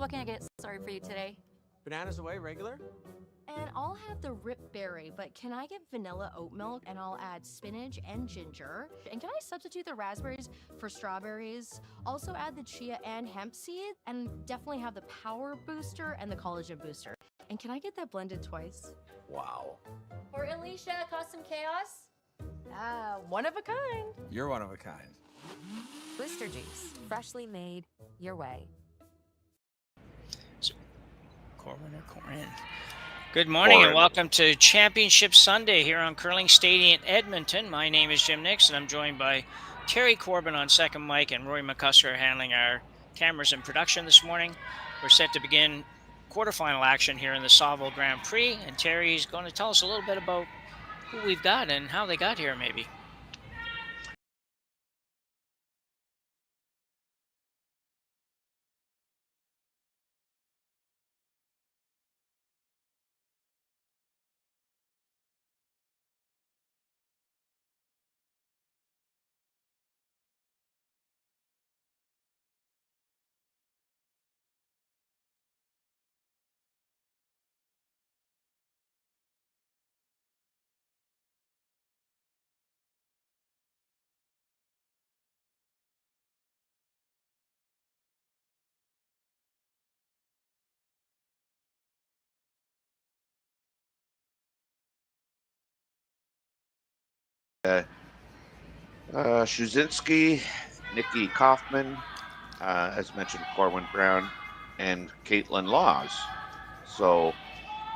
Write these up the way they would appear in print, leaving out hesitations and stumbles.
what can I get started for you today? Bananas away, regular? And I'll have the rip berry, but can I get vanilla oat milk and I'll add spinach and ginger? And can I substitute the raspberries for strawberries? Also add the chia and hemp seed, and definitely have the power booster and the collagen booster. And can I get that blended twice? Wow. For Alicia, Custom Chaos? One of a kind. You're one of a kind. Booster juice, freshly made, your way. Corryn. Good morning Corryn. and welcome to Championship Sunday here on Curling Stadium in Edmonton. My name is Jim Nix and I'm joined by Terry Corbin on second mic and Rory McCusker handling our cameras and production this morning. We're set to begin quarterfinal action here in the Saville Grand Prix, and Terry's going to tell us a little bit about who we've got and how they got here maybe. Shuzinski, Nikki Kaufman, as mentioned, Corwin Brown, and Caitlin Laws. So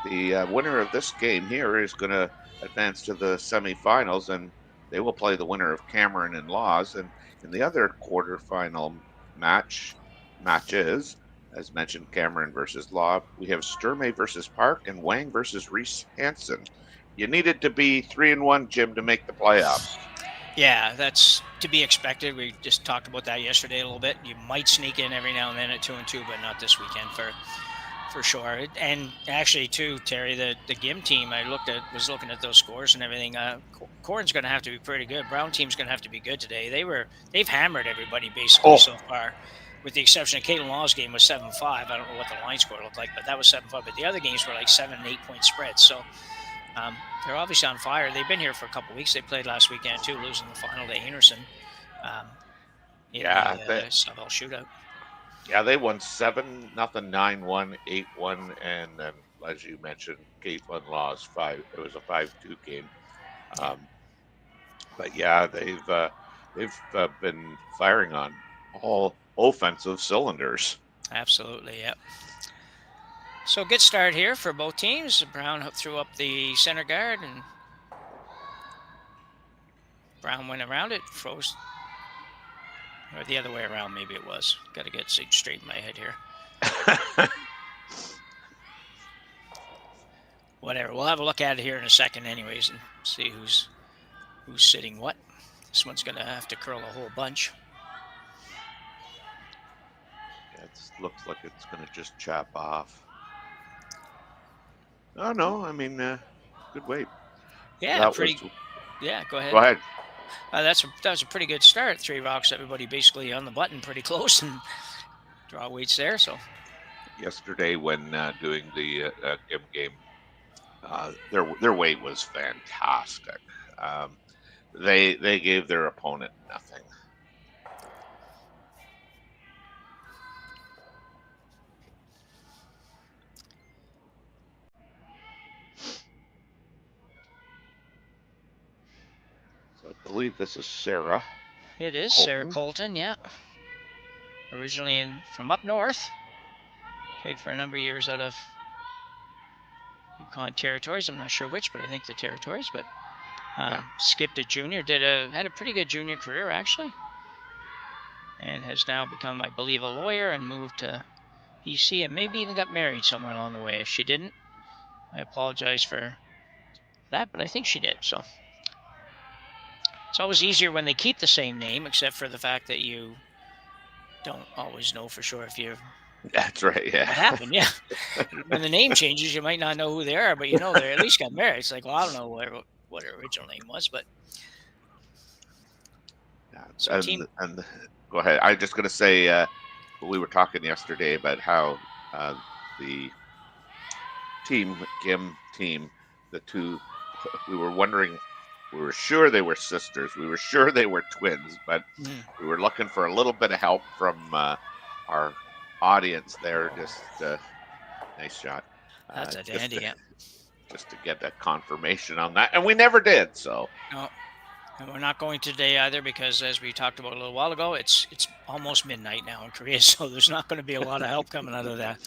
the winner of this game here is going to advance to the semifinals, and they will play the winner of Cameron and Laws. And in the other quarterfinal matches, as mentioned, Cameron versus Law, we have Sturmey versus Park and Wang versus Reese Hansen. You needed to be 3-1, Jim, to make the playoffs. Yeah, that's to be expected. We just talked about that yesterday a little bit. You might sneak in every now and then at 2-2, but not this weekend for sure. And actually, too, Terry, the GIM team, was looking at those scores and everything. Corryn's going to have to be pretty good. Brown team's going to have to be good today. They've hammered everybody basically so far, with the exception of Caitlin Law's game was 7-5. I don't know what the line score looked like, but that was 7-5. But the other games were like 7 and 8 point spreads. So. They're obviously on fire. They've been here for a couple of weeks. They played last weekend too, losing the final to Anderson. The Saville shootout. Yeah, they won 7-0, 9-1, 8-1, and then, as you mentioned, Caitlin Laws 5. It was a 5-2 game. But yeah, they've been firing on all offensive cylinders. Absolutely, yep. So good start here for both teams. Brown threw up the center guard, and Brown went around it, froze. Or the other way around, maybe it was. Got to get straight in my head here. Whatever. We'll have a look at it here in a second anyways and see who's sitting what. This one's going to have to curl a whole bunch. Yeah, it looks like it's going to just chop off. Oh, no, I mean, good weight. Yeah, yeah, go ahead. Go ahead. That was a pretty good start. 3 rocks, everybody basically on the button pretty close, and draw weights there. So yesterday when doing the GIM game, their weight was fantastic. They gave their opponent nothing. I believe this is Sarah. It is Colton. Sarah Colton, yeah. Originally from up north. Played for a number of years out of Yukon Territories. I'm not sure which, but I think the Territories. But skipped a junior, had a pretty good junior career actually, and has now become, I believe, a lawyer and moved to BC and maybe even got married somewhere along the way. If she didn't, I apologize for that, but I think she did. So. It's always easier when they keep the same name, except for the fact that you don't always know for sure if you're... That's right, yeah. What happened, yeah. When the name changes, you might not know who they are, but you know they at least got married. It's like, well, I don't know what her original name was, but... Yeah, so and go ahead. I'm just going to say, we were talking yesterday about how the Gim team, the two, we were wondering, we were sure they were sisters. We were sure they were twins, but we were looking for a little bit of help from our audience there. Just nice shot. That's a dandy, yeah. Just to get a confirmation on that, and we never did. So no, and we're not going today either because, as we talked about a little while ago, it's almost midnight now in Korea, so there's not going to be a lot of help coming out of that.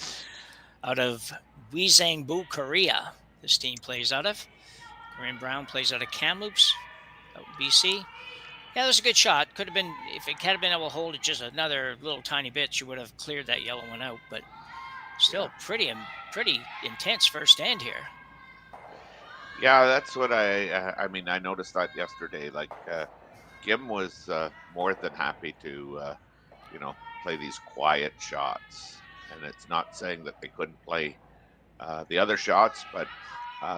Out of Uijeongbu, Korea, this team plays out of. Corryn Brown plays out of Kamloops, out BC. Yeah, that was a good shot. Could have been, if it had been able to hold it just another little tiny bit, she would have cleared that yellow one out. But still, pretty intense first stand here. Yeah, that's what I mean, I noticed that yesterday. Like, Gim was more than happy to, play these quiet shots. And it's not saying that they couldn't play the other shots, but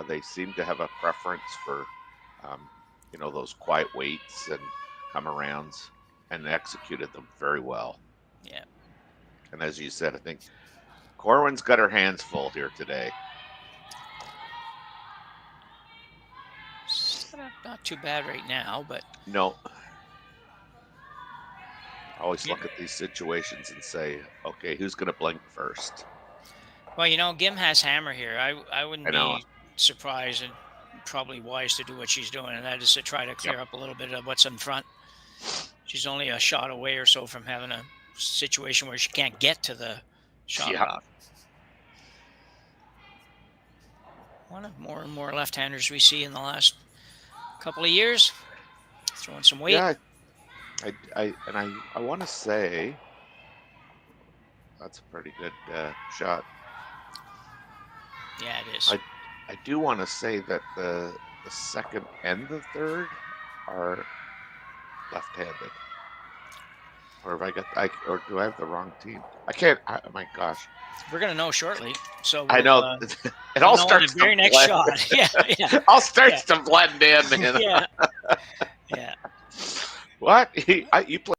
they seem to have a preference for, those quiet waits and come-arounds, and executed them very well. Yeah. And as you said, I think Corwin's got her hands full here today. Not too bad right now, but no. Always look at these situations and say, okay, who's going to blink first? Well, Gim has hammer here. I wouldn't be surprised, and probably wise to do what she's doing, and that is to try to clear up a little bit of what's in front. She's only a shot away or so from having a situation where she can't get to the shot block. One of more and more left-handers we see in the last couple of years, throwing some weight. Yeah, I want to say that's a pretty good shot. Yeah, it is. I do want to say that the second and the third are left-handed. Or or do I have the wrong team? I can't. Oh my gosh. We're gonna know shortly. So I know it all starts. The very next shot. Yeah. All starts to blend in. Yeah. Yeah. What you play?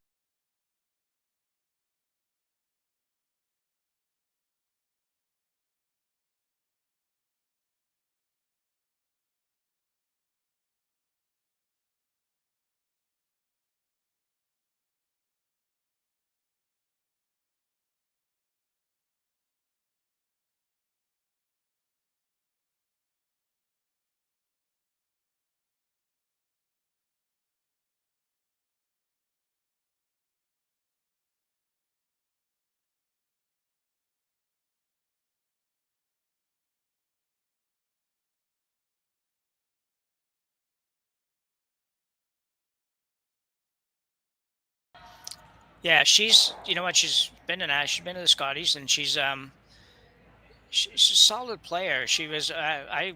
Yeah, she's been in the Scotties, and she's a solid player. She was I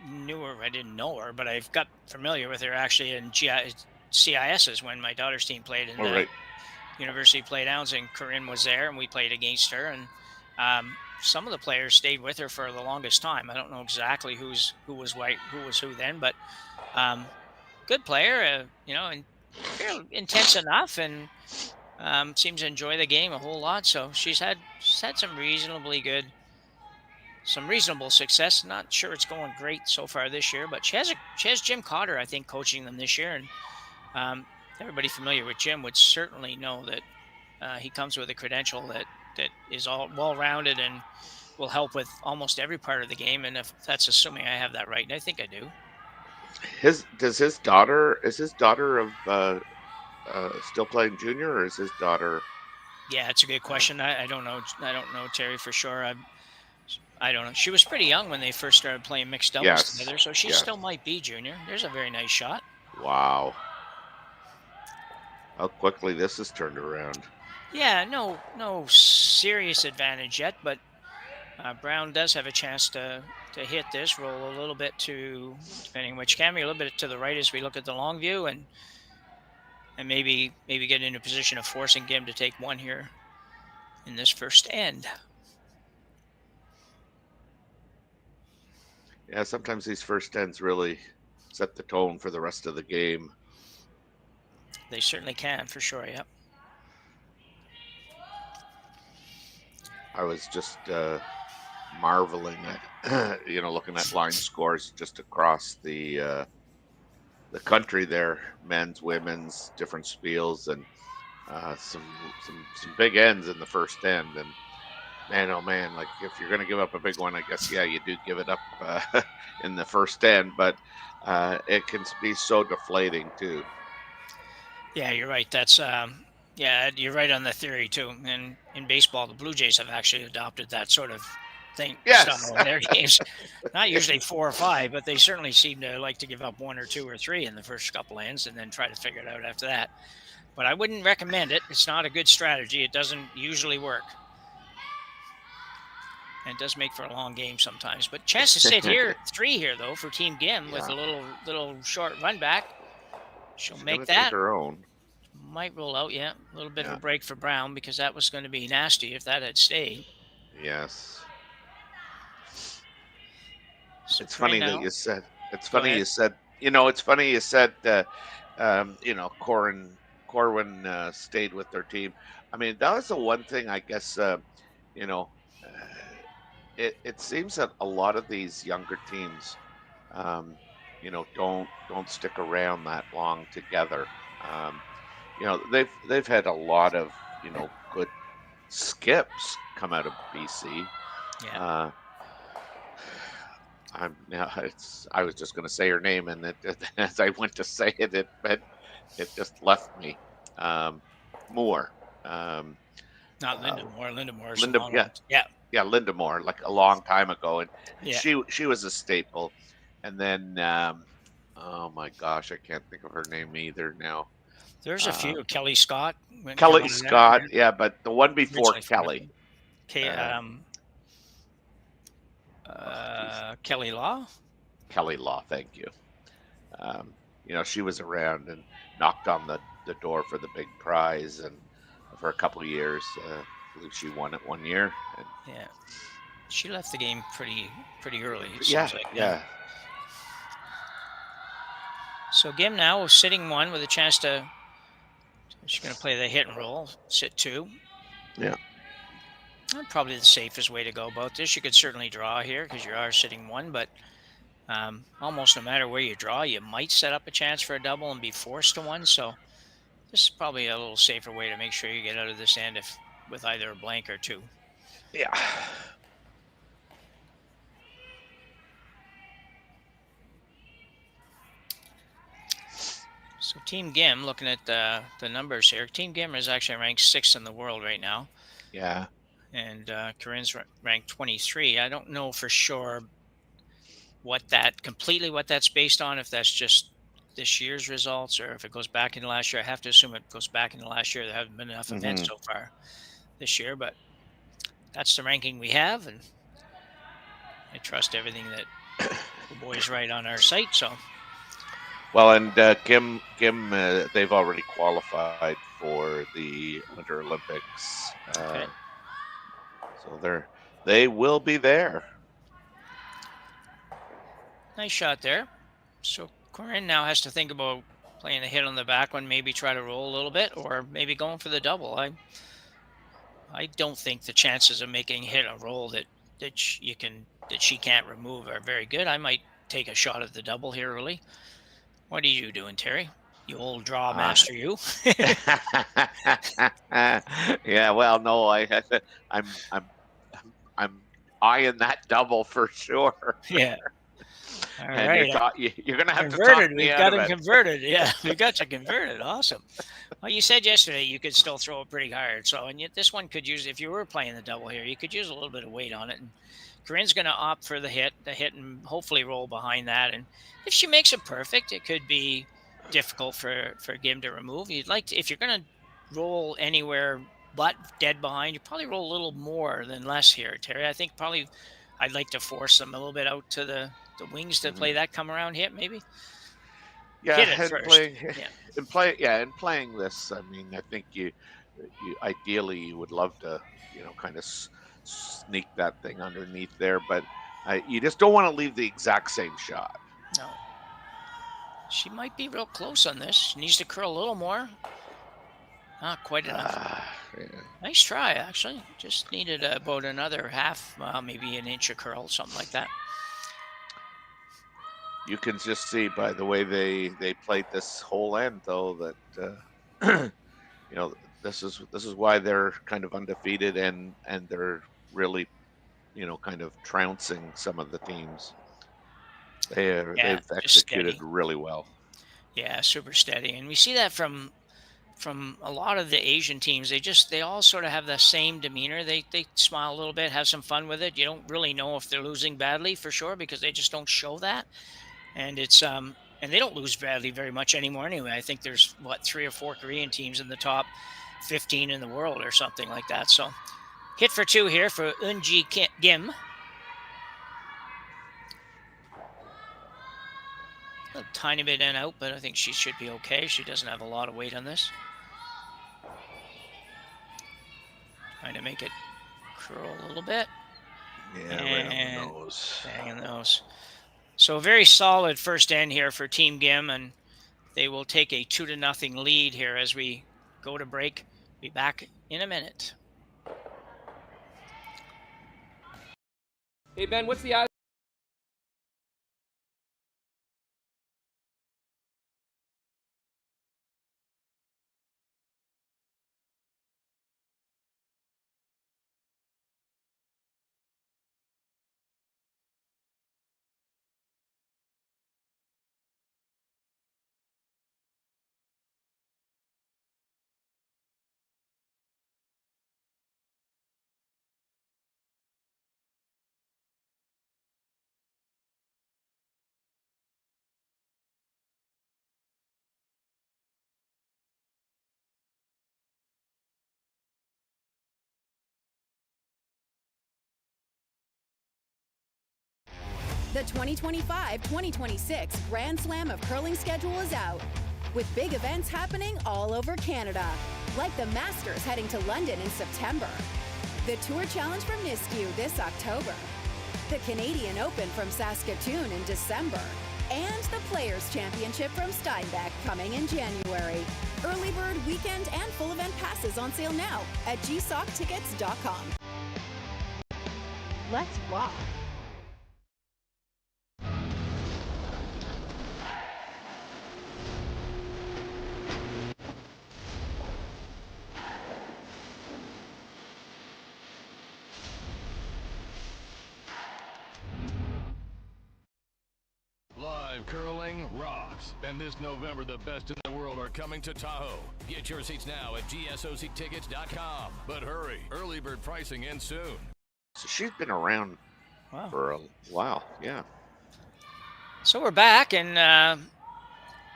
knew her, I didn't know her, but I've got familiar with her actually in CISs when my daughter's team played in the University Playdowns, and Corryn was there, and we played against her, and some of the players stayed with her for the longest time. I don't know exactly who was who then, but good player, and fairly intense enough, and seems to enjoy the game a whole lot. So she's had some reasonable success. Not sure it's going great so far this year, but she has Jim Cotter, I think, coaching them this year, and everybody familiar with Jim would certainly know that he comes with a credential that is all well-rounded and will help with almost every part of the game. And if that's assuming I have that right, and I think I do. Is his daughter still playing junior, or is his daughter? Yeah, it's a good question. I don't know. I don't know, Terry, for sure. I don't know. She was pretty young when they first started playing mixed doubles together, so she still might be junior. There's a very nice shot. Wow. How quickly this has turned around. Yeah, no serious advantage yet, but Brown does have a chance to hit this, roll a little bit to, depending which camera, a little bit to the right as we look at the long view, and maybe get into a position of forcing Gim to take one here in this first end. Yeah, sometimes these first ends really set the tone for the rest of the game. They certainly can, for sure, yep. I was just marveling at looking at line scores just across the country there, men's, women's, different spiels, and some big ends in the first end. And man, oh man, like if you're going to give up a big one, I guess you do give it up in the first end, but it can be so deflating too. Yeah, you're right. That's yeah, you're right on the theory too. And in baseball, the Blue Jays have actually adopted that sort of thing Yes. style in their games. Not usually 4 or 5, but they certainly seem to like to give up 1 or 2 or 3 in the first couple ends and then try to figure it out after that. But I wouldn't recommend it. It's not a good strategy. It doesn't usually work. And it does make for a long game sometimes. But chance to sit here, 3 here though for Team Gim with a little short run back. She'll make that. Her own. Might roll out, yeah. A little bit of a break for Brown because that was going to be nasty if that had stayed. Yes. So it's funny now, that you said. It's funny you said. It's funny you said. Corryn stayed with their team. I mean, that was the one thing I guess. It seems that a lot of these younger teams, don't stick around that long together. They've had a lot of good skips come out of BC. Yeah. I was just going to say her name, and as I went to say it, it just left me. Moore. Not Linda Moore. Linda Moore. Yeah, Linda Moore, like a long time ago, and Yeah. she was a staple. And then, oh my gosh, I can't think of her name either now. There's a few. Kelly Scott. Kelly Scott, yeah, but the one before Kelly. Kelly Law. Kelly Law, thank you. She was around and knocked on the door for the big prize, and for a couple of years, I believe she won it 1 year. And yeah, she left the game pretty early. Yeah. So Gim now sitting 1 with a chance to. She's going to play the hit and roll, sit 2. Yeah. Probably the safest way to go about this. You could certainly draw here because you are sitting 1, but almost no matter where you draw, you might set up a chance for a double and be forced to 1. So this is probably a little safer way to make sure you get out of this end with either a blank or 2. Yeah. So Team Gim, looking at the numbers here, Team Gim is actually ranked 6th in the world right now. Yeah. And Corryn's ranked 23. I don't know for sure what that's based on, if that's just this year's results or if it goes back into last year. I have to assume it goes back into last year. There haven't been enough events so far this year, but that's the ranking we have, and I trust everything that the boys write on our site. So, well, and Gim, they've already qualified for the Winter Olympics, okay. So they will be there. Nice shot there. So Corryn now has to think about playing a hit on the back one, maybe try to roll a little bit, or maybe going for the double. I don't think the chances of making a hit or roll that she can't remove are very good. I might take a shot at the double here early. What are you doing, Terry? You old draw master, you. Yeah, well, no, I'm eyeing that double for sure. Yeah. All and right. you're going to have converted. to talk me We've out got of him it. converted. Yeah, we got you converted. Awesome. Well, you said yesterday you could still throw it pretty hard. So, and yet this one could use, if you were playing the double here, you could use a little bit of weight on it. And Corryn's going to opt for the hit and hopefully roll behind that. And if she makes it perfect, it could be difficult for Gim to remove. You'd like to, if you're going to roll anywhere but dead behind, you probably roll a little more than less here, Terry. I think probably I'd like to force them a little bit out to the wings to play that come around hit, maybe. Yeah, Hit it and first. in playing this, I mean, I think you ideally you would love to, kind of sneak that thing underneath there, but you just don't want to leave the exact same shot. No. She might be real close on this. She needs to curl a little more. Not quite enough. Yeah. Nice try, actually. Just needed about another half, maybe an inch of curl, something like that. You can just see by the way they played this whole end, though, that you know this is why they're kind of undefeated and they're really kind of trouncing some of the teams. Yeah, They've just executed steady. really well. Yeah, super steady. And we see that from a lot of the Asian teams. They all sort of have the same demeanor. They smile a little bit, have some fun with it. You don't really know if they're losing badly for sure because they just don't show that. And it's and they don't lose badly very much anymore anyway. I think there's 3 or 4 Korean teams in the top 15 in the world or something like that. So hit for 2 here for Uijeongbu. A tiny bit in out, but I think she should be okay. She doesn't have a lot of weight on this. Trying to make it curl a little bit. Yeah, right on the nose. Bang in the nose. So a very solid first end here for Team Gim, and they will take a 2-0 lead here as we go to break. Be back in a minute. Hey, Ben, what's the odds? The 2025-2026 Grand Slam of Curling schedule is out, with big events happening all over Canada, like the Masters heading to London in September, the Tour Challenge from Nisku this October, the Canadian Open from Saskatoon in December, and the Players' Championship from Steinbach coming in January. Early bird weekend and full event passes on sale now at gsoctickets.com. Let's rock. Live curling rocks. And this November, the best in the world are coming to Tahoe. Get your seats now at gsoctickets.com. But hurry, early bird pricing ends soon. So she's been around for a while, yeah. So we're back, and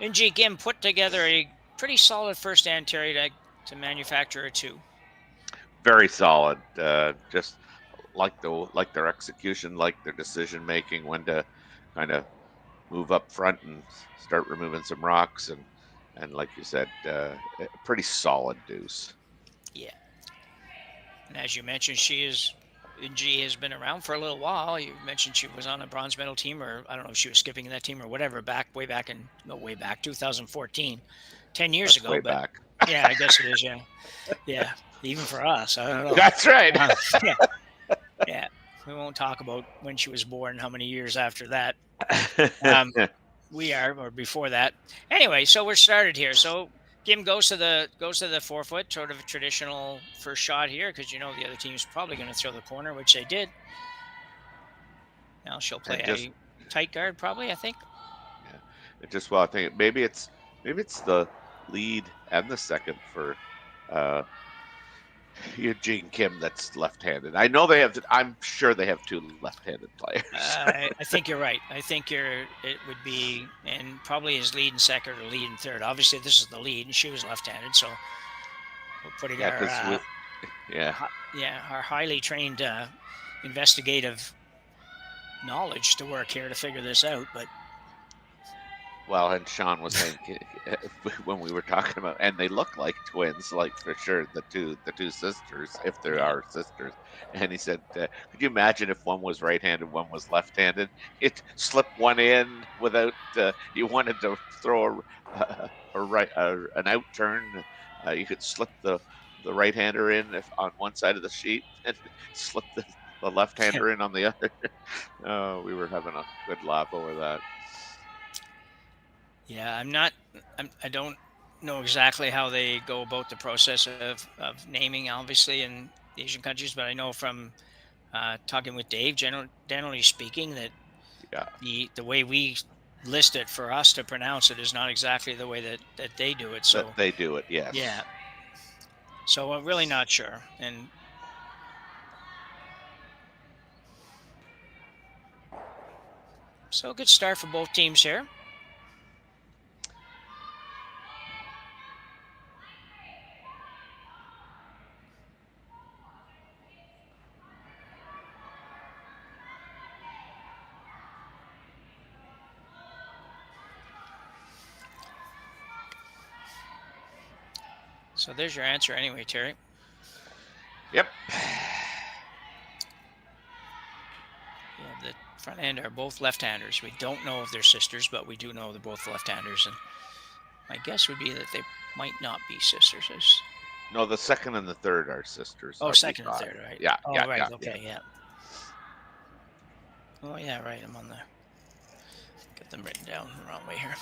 Inji Gim put together a pretty solid first end, Terry, to manufacture a 2. Very solid. Just like their execution, like their decision making, when to kind of move up front and start removing some rocks, and like you said, a pretty solid deuce. Yeah. And as you mentioned, Inji has been around for a little while. You mentioned she was on a bronze medal team, or I don't know if she was skipping in that team or whatever, way back 2014, 10 years ago. Way back. Yeah, I guess it is. Yeah. Yeah. Even for us, I don't know. That's right. Yeah. Yeah. We won't talk about when she was born, how many years after that. Or before that. Anyway, so we're started here. So Gim goes to the 4-foot, sort of a traditional first shot here, because the other team's probably going to throw the corner, which they did. Now she'll play a tight guard, probably, I think. Yeah, I think maybe it's the lead and the second for Eugene Kim that's left-handed. I know they have. I'm sure they have 2 left-handed players. I think you're right. I think it would be, and probably his lead and second or lead and third. Obviously, this is the lead, and she was left-handed, so we're putting our highly trained investigative knowledge to work here to figure this out. But well, and Sean was saying when we were talking about, and they look like twins, like for sure the two sisters, if there are sisters. And he said, could you imagine if one was right-handed, one was left-handed? It slipped one in without. You wanted to throw an out turn, You could slip the right-hander in if on one side of the sheet and slip the left-hander in on the other. We were having a good laugh over that. Yeah, I don't know exactly how they go about the process of naming, obviously, in Asian countries, but I know from talking with Dave, generally speaking, that Yeah, the way we list it for us to pronounce it is not exactly the way that they do it. that So they do it. Yes. yeah, so I'm really not sure. And so good start for both teams here. So there's your answer anyway, Terry. Yep. Yeah, the front end are both left-handers. We don't know if they're sisters, but we do know they're both left-handers. And my guess would be that they might not be sisters. No, the second and the third are sisters. Oh, I second and forgot. third, right? Yeah. Oh, yeah. right. Yeah, Okay. yeah. Yeah. Oh, yeah. Right. I'm on the. Get them written down the wrong way here.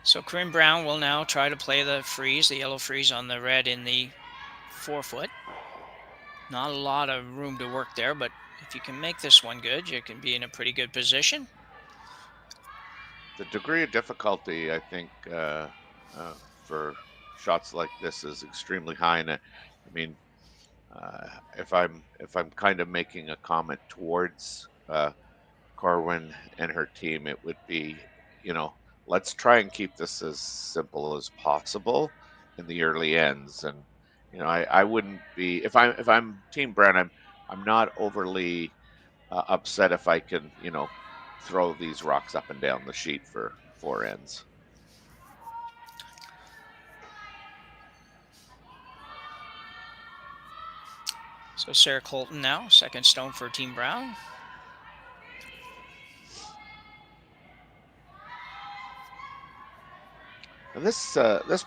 So Corryn Brown will now try to play the freeze, the yellow freeze on the red in the 4-foot. Not a lot of room to work there, but if you can make this one good, you can be in a pretty good position. The degree of difficulty, I think, for shots like this is extremely high. And I mean, if I'm kind of making a comment towards Corwin and her team, it would be, let's try and keep this as simple as possible in the early ends. And I wouldn't be, if I'm Team Brown, I'm not overly upset if I can throw these rocks up and down the sheet for 4 ends. So Sarah Colton now, second stone for Team Brown. And this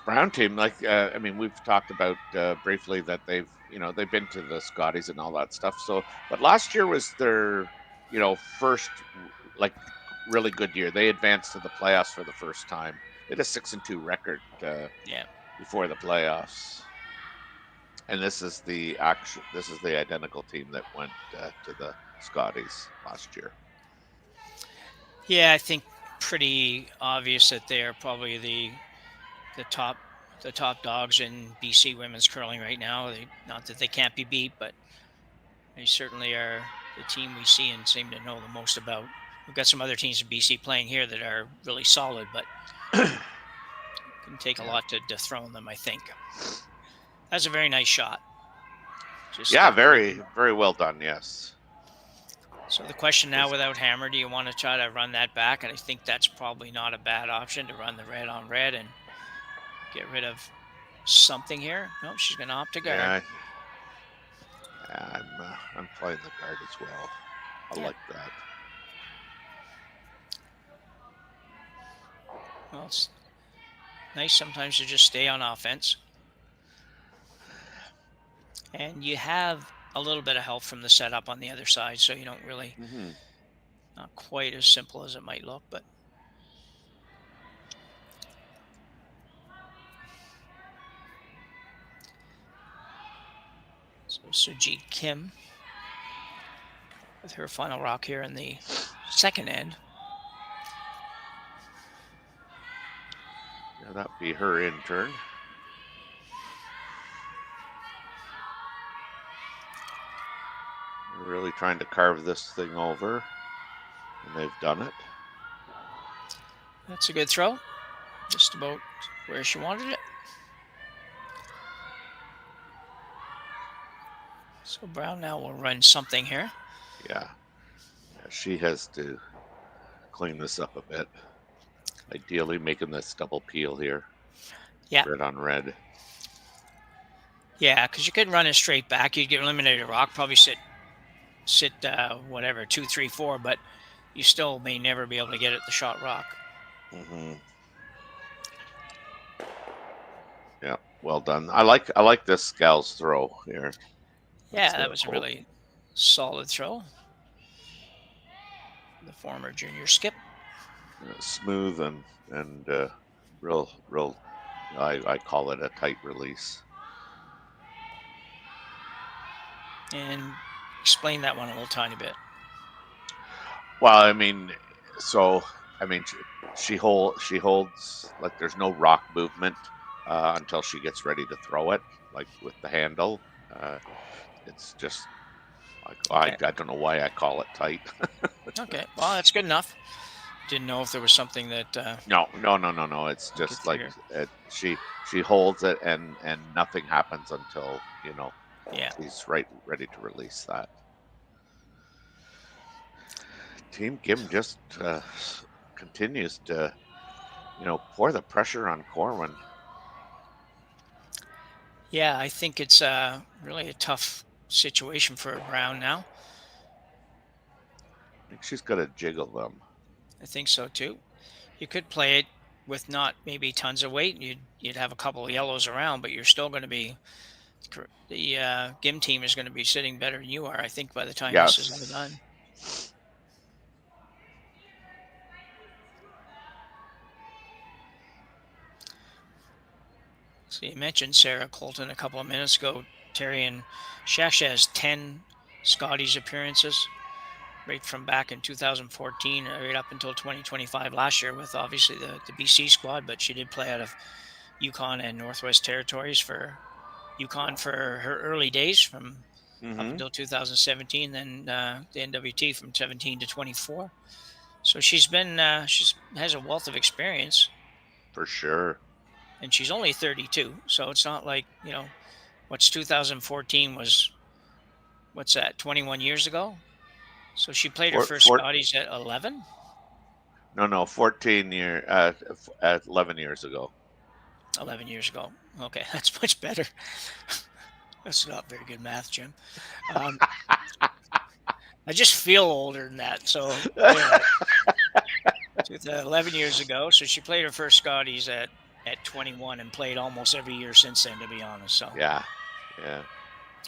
Brown team, I mean, we've talked about briefly that they've been to the Scotties and all that stuff. So, but last year was their first really good year. They advanced to the playoffs for the first time. They had a 6-2 record before the playoffs. And this is the identical team that went to the Scotties last year. Yeah, I think pretty obvious that they are probably the top dogs in BC women's curling right now. Not that they can't be beat, but they certainly are the team we see and seem to know the most about. We've got some other teams in BC playing here that are really solid, but it can take a lot to dethrone them, I think. That's a very nice shot. Very, very well done, yes. So the question now, without hammer, do you want to try to run that back? And I think that's probably not a bad option, to run the red on red and get rid of something here. No, she's going to opt to guard. Yeah, I'm playing the guard as well. I like that. Well, it's nice sometimes to just stay on offense. And you have a little bit of help from the setup on the other side, so you don't really, not quite as simple as it might look, but. So Sujit Kim with her final rock here in the second end. Yeah, that'd be her in turn. We're really trying to carve this thing over, and they've done it. That's a good throw. Just about where she wanted it. So Brown now will run something here. Yeah, she has to clean this up a bit. Ideally making this double peel here. Yeah. Red on red. Yeah, because you could run it straight back. You'd get eliminated rock, probably sit whatever, 2, 3, 4, but you still may never be able to get at the shot rock. well done. I like this gal's throw here. Yeah, That's that was a cool. really solid throw. The former junior skip. Smooth and real. I call it a tight release. And explain that one a little tiny bit. Well, I mean, she holds like there's no rock movement until she gets ready to throw it, like with the handle. It's just like Okay. I don't know why I call it tight. Okay. Well, that's good enough. Didn't know if there was something that No. It's I could just like figure. she holds it and nothing happens until Yeah. she's ready to release that. Team Gim just continues to pour the pressure on Corwin. Yeah, I think it's really a tough situation for Brown now. I think she's got to jiggle them. I think so too. You could play it with not maybe tons of weight. You'd have a couple of yellows around, but you're still going to be the Gim team is going to be sitting better than you are. I think by the time this is all done. So you mentioned Sarah Colton a couple of minutes ago. Terry and Shasha has 10 Scotties appearances right from back in 2014 right up until 2025 last year with obviously the BC squad, but she did play out of Yukon and Northwest Territories for Yukon for her early days from up until 2017, then the NWT from 17 to 24. So she's been has a wealth of experience. For sure. And she's only 32, so it's not like, what's 2014 was, what's that, 21 years ago? So she played her first Scotties at 11? No, 11 years ago. 11 years ago. Okay, that's much better. That's not very good math, Jim. I just feel older than that, so 11 years ago. So she played her first Scotties at 21 and played almost every year since then, to be honest. So yeah.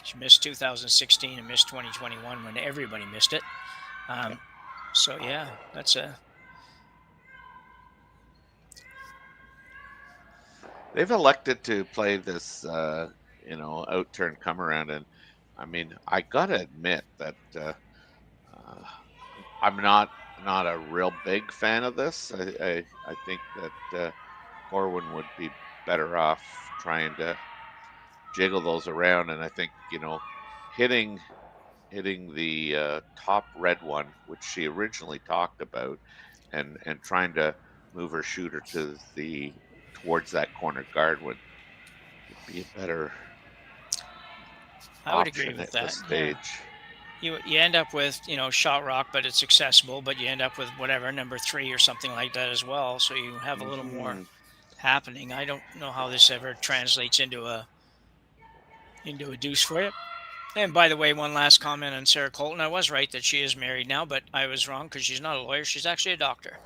She missed 2016 and missed 2021 when everybody missed it. So yeah, that's a. They've elected to play this, out-turn come around, and I mean, I gotta admit that I'm not a real big fan of this. I think that Corwin would be better off trying to jiggle those around, and I think hitting the top red one, which she originally talked about, and trying to move her shooter towards that corner guard would be a better I would agree option with at that. this stage. Yeah. You end up with shot rock, but it's accessible. But you end up with whatever number 3 or something like that as well. So you have a little more happening. I don't know how this ever translates into a deuce for you. And by the way, one last comment on Sarah Colton. I was right that she is married now, but I was wrong because she's not a lawyer. She's actually a doctor.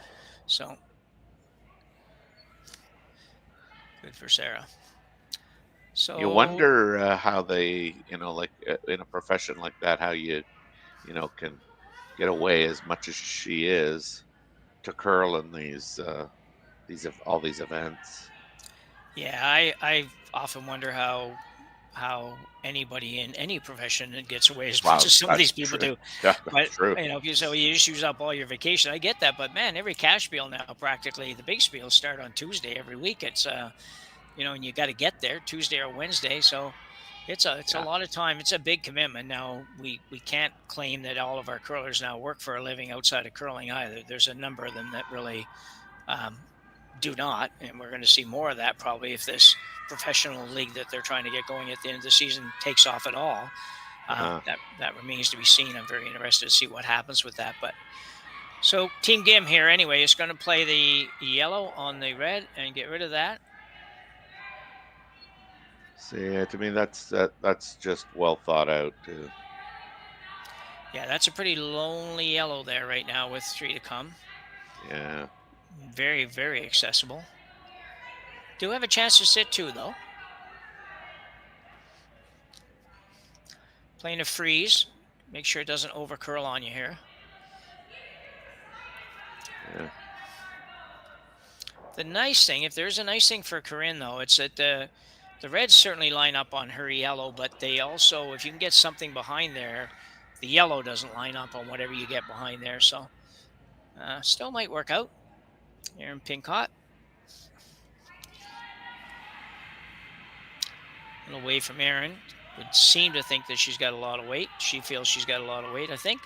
So good for Sarah. So You wonder how they, like in a profession like that, how you can get away as much as she is to curl in all these events. Yeah, I often wonder how anybody in any profession gets away as much as some of these people do. Yeah, But true. if you say you just use up all your vacation, I get that. But man, every cash spiel now, practically the big spiels start on Tuesday every week. It's and you got to get there Tuesday or Wednesday, so it's a lot of time. It's a big commitment. Now we can't claim that all of our curlers now work for a living outside of curling either. There's a number of them that really do not, and we're going to see more of that probably if this professional league that they're trying to get going at the end of the season takes off at all. That remains to be seen. I'm very interested to see what happens with that. But so Team Gim here anyway is going to play the yellow on the red and get rid of that. See, to me, that's just well thought out too. Yeah, that's a pretty lonely yellow there right now with 3 to come. Yeah. Very, very accessible. Do have a chance to sit 2 though. Playing a freeze. Make sure it doesn't over curl on you here. Yeah. The nice thing, if there's a nice thing for Corryn, though, it's that the reds certainly line up on her yellow, but they also, if you can get something behind there, the yellow doesn't line up on whatever you get behind there. So still might work out. Aaron Pincott. And away from Aaron. Would seem to think that she's got a lot of weight. She feels she's got a lot of weight, I think.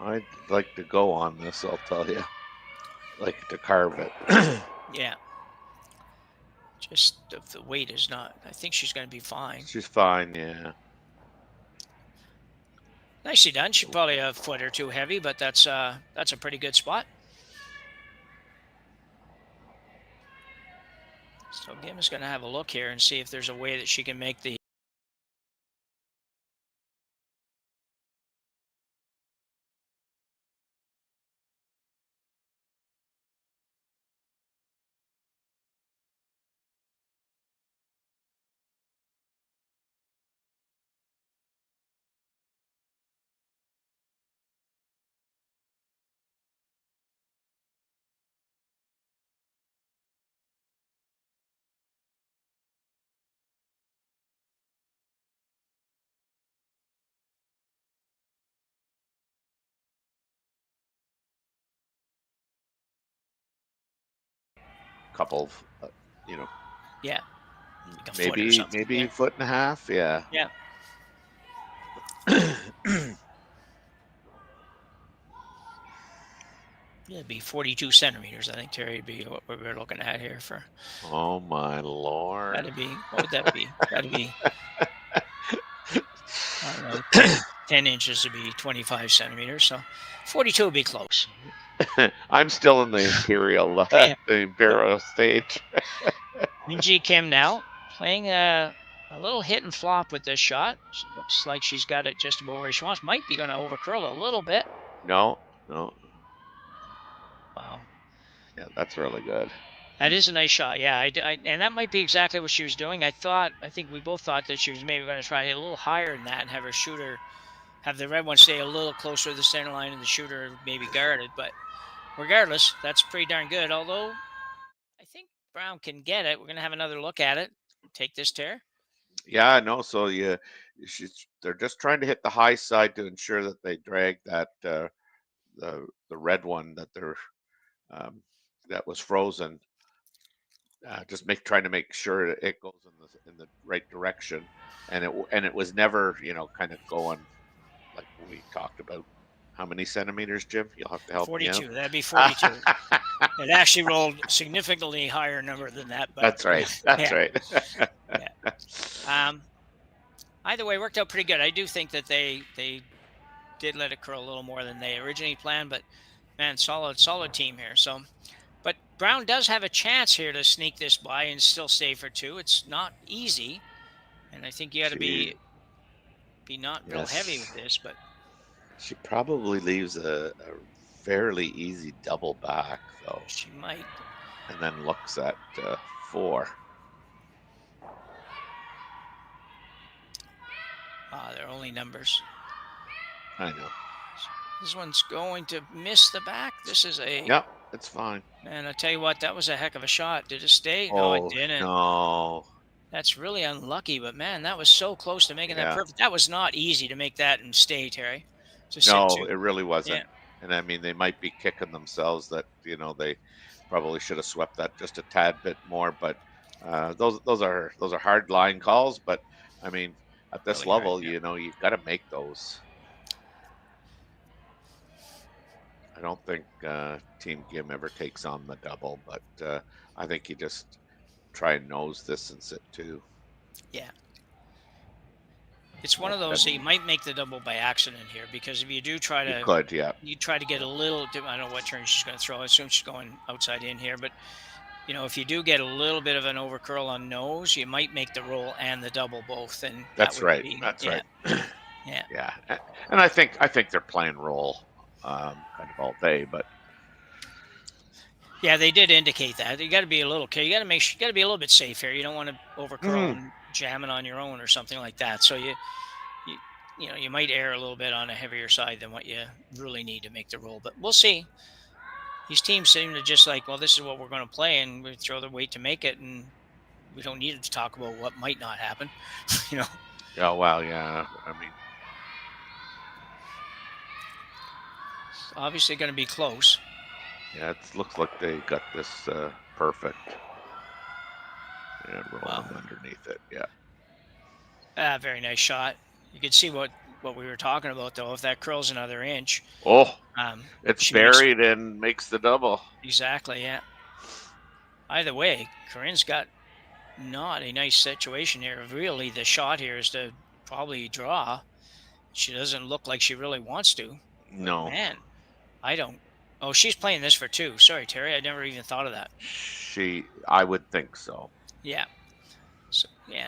I'd like to go on this, I'll tell you. Like to carve it. Yeah. Just the weight is not. I think she's going to be fine. She's fine, yeah. Nicely done. She's probably a foot or two heavy, but that's a pretty good spot. So Gim is going to have a look here and see if there's a way that she can make the couple of, yeah, like a foot or something. maybe Yeah. a foot and a half, yeah. Yeah. Yeah, it'd be 42 centimeters, I think, Terry, would be what we're looking at here for. Oh my Lord. That'd be, what would that be? That'd be, I don't know, 10 inches would be 25 centimeters. So 42 would be close. I'm still in the imperial, Yeah. the imperial stage. Minji Kim now playing a little hit and flop with this shot. She looks like she's got it just about where she wants. Might be going to overcurl a little bit. No. Wow. Yeah, that's really good. That is a nice shot. Yeah, and that might be exactly what she was doing. I think we both thought that she was maybe going to try to hit a little higher than that and have her shooter, have the red one stay a little closer to the center line and the shooter maybe guarded. But regardless, that's pretty darn good. Although I think Brown can get it. We're going to have another look at it. Take this, Tara. Yeah, no. So they're just trying to hit the high side to ensure that they drag that the red one that they're that was frozen. Just trying to make sure that it goes in the right direction, and it was never kind of going like we talked about. How many centimeters, Jim? You'll have to help 42. me out. That'd be 42. It actually rolled significantly higher number than that. But That's right. That's right. Yeah. Either way, worked out pretty good. I do think that they did let it curl a little more than they originally planned, but man, solid team here. So, but Brown does have a chance here to sneak this by and still stay for two. It's not easy, and I think you got to be not real heavy with this, but. She probably leaves a fairly easy double back, though. She might. And then looks at 4. They're only numbers. I know. This one's going to miss the back. This is a... Yep, it's fine. Man, I tell you what, that was a heck of a shot. Did it stay? No, it didn't. No. That's really unlucky, but man, that was so close to making that perfect. That was not easy to make that and stay, Terry. No, it really wasn't. Yeah. And I mean, they might be kicking themselves that they probably should have swept that just a tad bit more. But those are hard line calls. But I mean, at this really level, you've got to make those. I don't think Team Gim ever takes on the double, but I think you just try and nose this and sit 2. Yeah. It's one of those that you might make the double by accident here, because if you do try to, you try to get a little. I don't know what turn she's going to throw. I assume she's going outside in here, but if you do get a little bit of an overcurl on nose, you might make the roll and the double both, and that's right. That's right. Yeah. And I think they're playing roll kind of all day, but yeah, they did indicate that. You got to be a little careful. You got to be a little bit safe here. You don't want to overcurl and jam it on your own or something like that. So you might err a little bit on a heavier side than what you really need to make the roll. But we'll see. These teams seem to just like, well, this is what we're going to play, and we throw the weight to make it, and we don't need to talk about what might not happen. Oh, wow, yeah. I mean, It's obviously going to be close. yeah, it looks like they got this perfect. And rolling underneath it, yeah. Very nice shot. You can see what we were talking about, though. If that curls another inch, it's buried and makes the double. Exactly, yeah. Either way, Corryn's got not a nice situation here. Really, the shot here is to probably draw. She doesn't look like she really wants to. No. But man, I don't. Oh, she's playing this for 2. Sorry, Terry. I never even thought of that. I would think so. Yeah.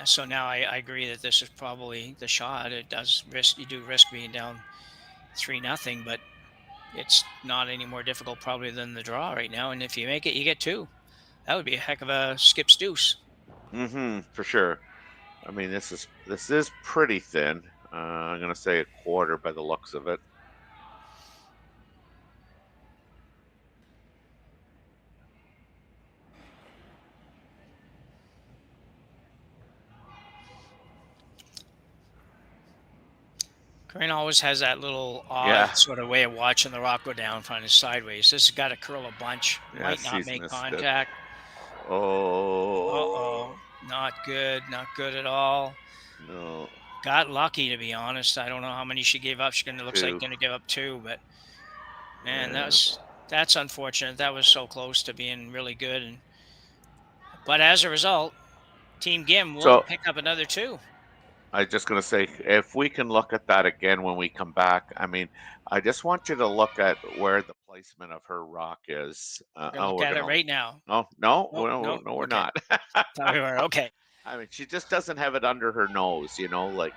So now I agree that this is probably the shot. It does risk. You do risk being down 3-0, but it's not any more difficult probably than the draw right now. And if you make it, you get 2. That would be a heck of a skip's deuce. For sure. I mean, this is pretty thin. I'm gonna say a quarter by the looks of it. Corryn always has that little odd sort of way of watching the rock go down, finding sideways. This has got to curl a bunch. Might not make contact. Oh. Not good. Not good at all. No. Got lucky, to be honest. I don't know how many she gave up. Looks like going to give up 2, but man, that's unfortunate. That was so close to being really good. But as a result, Team Gim will pick up another 2. I'm just going to say, if we can look at that again when we come back, I mean, I just want you to look at where the placement of her rock is. Look at it right now. No, we're not. We were, okay. I mean, she just doesn't have it under her nose, like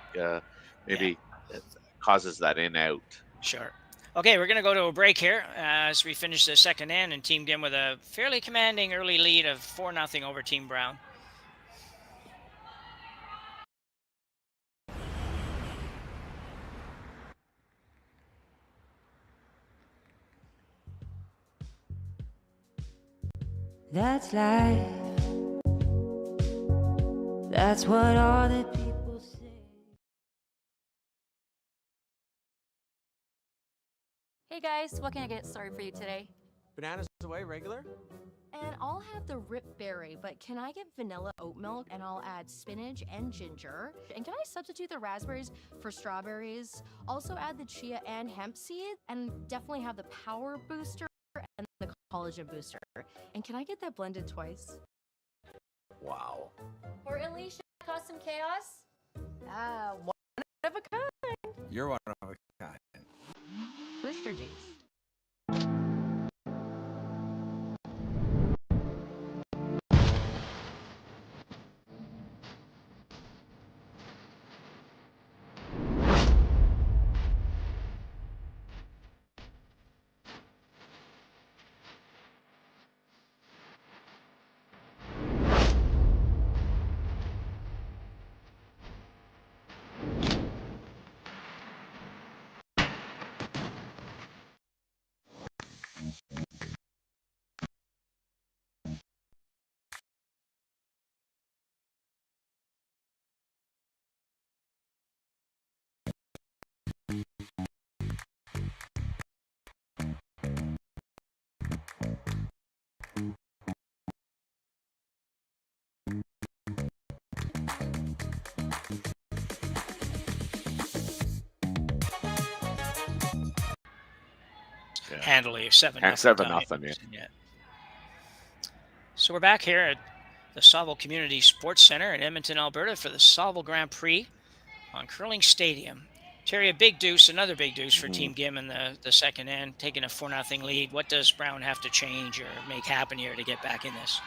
maybe it causes that in out. Sure. Okay, we're going to go to a break here as we finish the second end, and Team Gim with a fairly commanding early lead of 4-0 over Team Brown. That's life. That's what all the people say. Hey guys, what can I get started for you today? Bananas away, regular? And I'll have the rip berry, but can I get vanilla oat milk and I'll add spinach and ginger? And can I substitute the raspberries for strawberries? Also add the chia and hemp seed, and definitely have the power booster and the collagen booster. And can I get that blended twice? Wow. For Alicia Custom Chaos? One of a kind. You're one of a kind. Booster juice. Handily 7-0. 7-0. Yeah. So we're back here at the Saville Community Sports Center in Edmonton, Alberta for the Saville Grand Prix on Curling Stadium. Terry, another big deuce for Team Gim in the second end, taking a 4-0 lead. What does Brown have to change or make happen here to get back in this?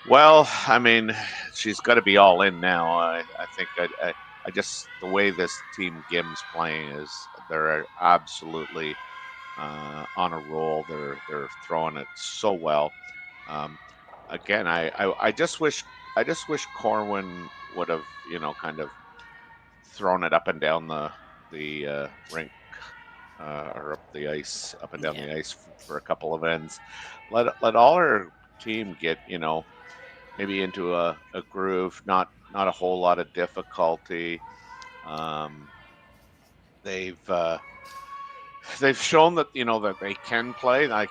Well, I mean, she's got to be all in now. I think I just, the way this Team Gim's playing is they're absolutely on a roll. They're throwing it so well. Again, I just wish Corwin would have, kind of throwing it up and down the rink or up the ice, up and down the ice for a couple of ends. Let all our team get maybe into a groove, not a whole lot of difficulty. They've shown that that they can play. Like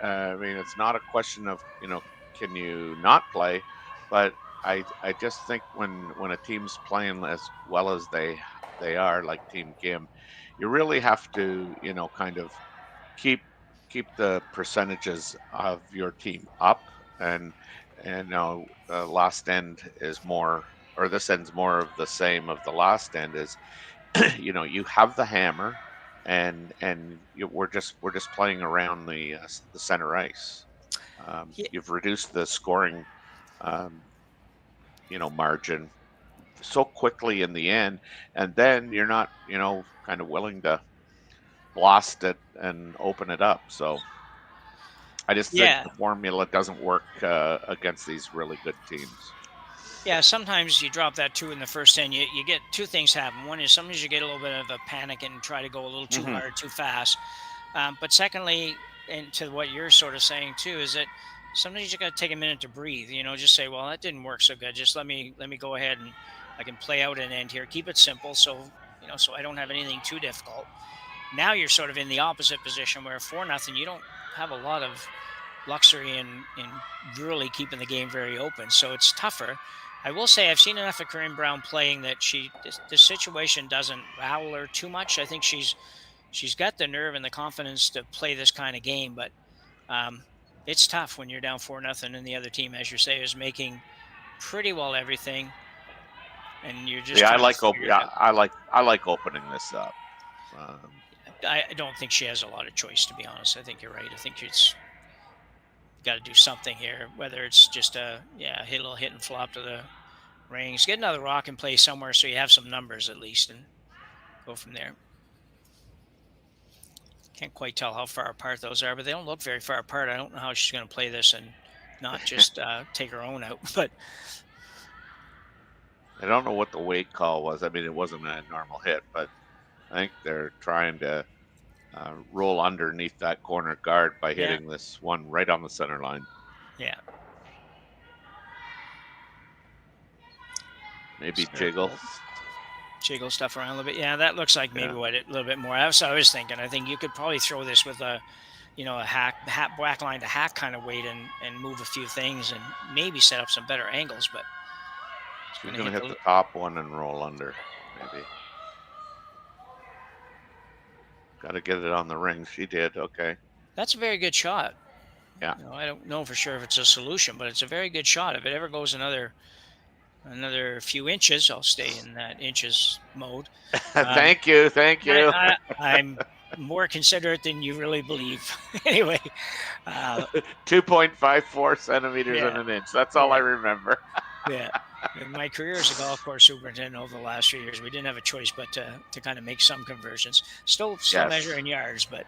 I mean, it's not a question of can you not play, but I just think when a team's playing as well as they are, like Team Gim, you really have to kind of keep the percentages of your team up, and last end is more, or this end's more of the same of the last end is you have the hammer, and we're just playing around the center ice. You've reduced the scoring margin so quickly in the end, and then you're not kind of willing to blast it and open it up. So I just think the formula doesn't work against these really good teams. Yeah, sometimes you drop that 2 in the first end. You get 2 things happen. One is sometimes you get a little bit of a panic and try to go a little too hard, too fast. But secondly, and to what you're sort of saying too, is that sometimes you got to take a minute to breathe. Just say, well, that didn't work so good. Just let me go ahead and I can play out an end here. Keep it simple, so so I don't have anything too difficult. Now you're sort of in the opposite position where 4-0, you don't have a lot of luxury in really keeping the game very open. So it's tougher. I will say I've seen enough of Corryn Brown playing that this situation doesn't rattle her too much. I think she's got the nerve and the confidence to play this kind of game, but it's tough when you're down 4-0 and the other team, as you say, is making pretty well everything, and you're just I like opening this up. I don't think she has a lot of choice, to be honest. I think you're right. I think it's got to do something here, whether it's just a little hit and flop to the rings, get another rock and play somewhere so you have some numbers at least, and go from there. Can't quite tell how far apart those are, but they don't look very far apart. I don't know how she's going to play this and not just take her own out. But I don't know what the weight call was. I mean, it wasn't a normal hit, but I think they're trying to roll underneath that corner guard by hitting this one right on the center line. Yeah. Maybe jiggle stuff around a little bit. Yeah, that looks like maybe a little bit more. That's what I was thinking. I think you could probably throw this with a back line to hack kind of weight and move a few things and maybe set up some better angles. But she's going to hit the top one and roll under, maybe. Got to get it on the ring. She did. Okay. That's a very good shot. Yeah. I don't know for sure if it's a solution, but it's a very good shot. If it ever goes another few inches, I'll stay in that inches mode. Thank you. I'm more considerate than you really believe. Anyway. 2.54 centimeters in an inch. That's all I remember. Yeah. In my career as a golf course superintendent over the last few years, we didn't have a choice but to kind of make some conversions. Still measure in yards, but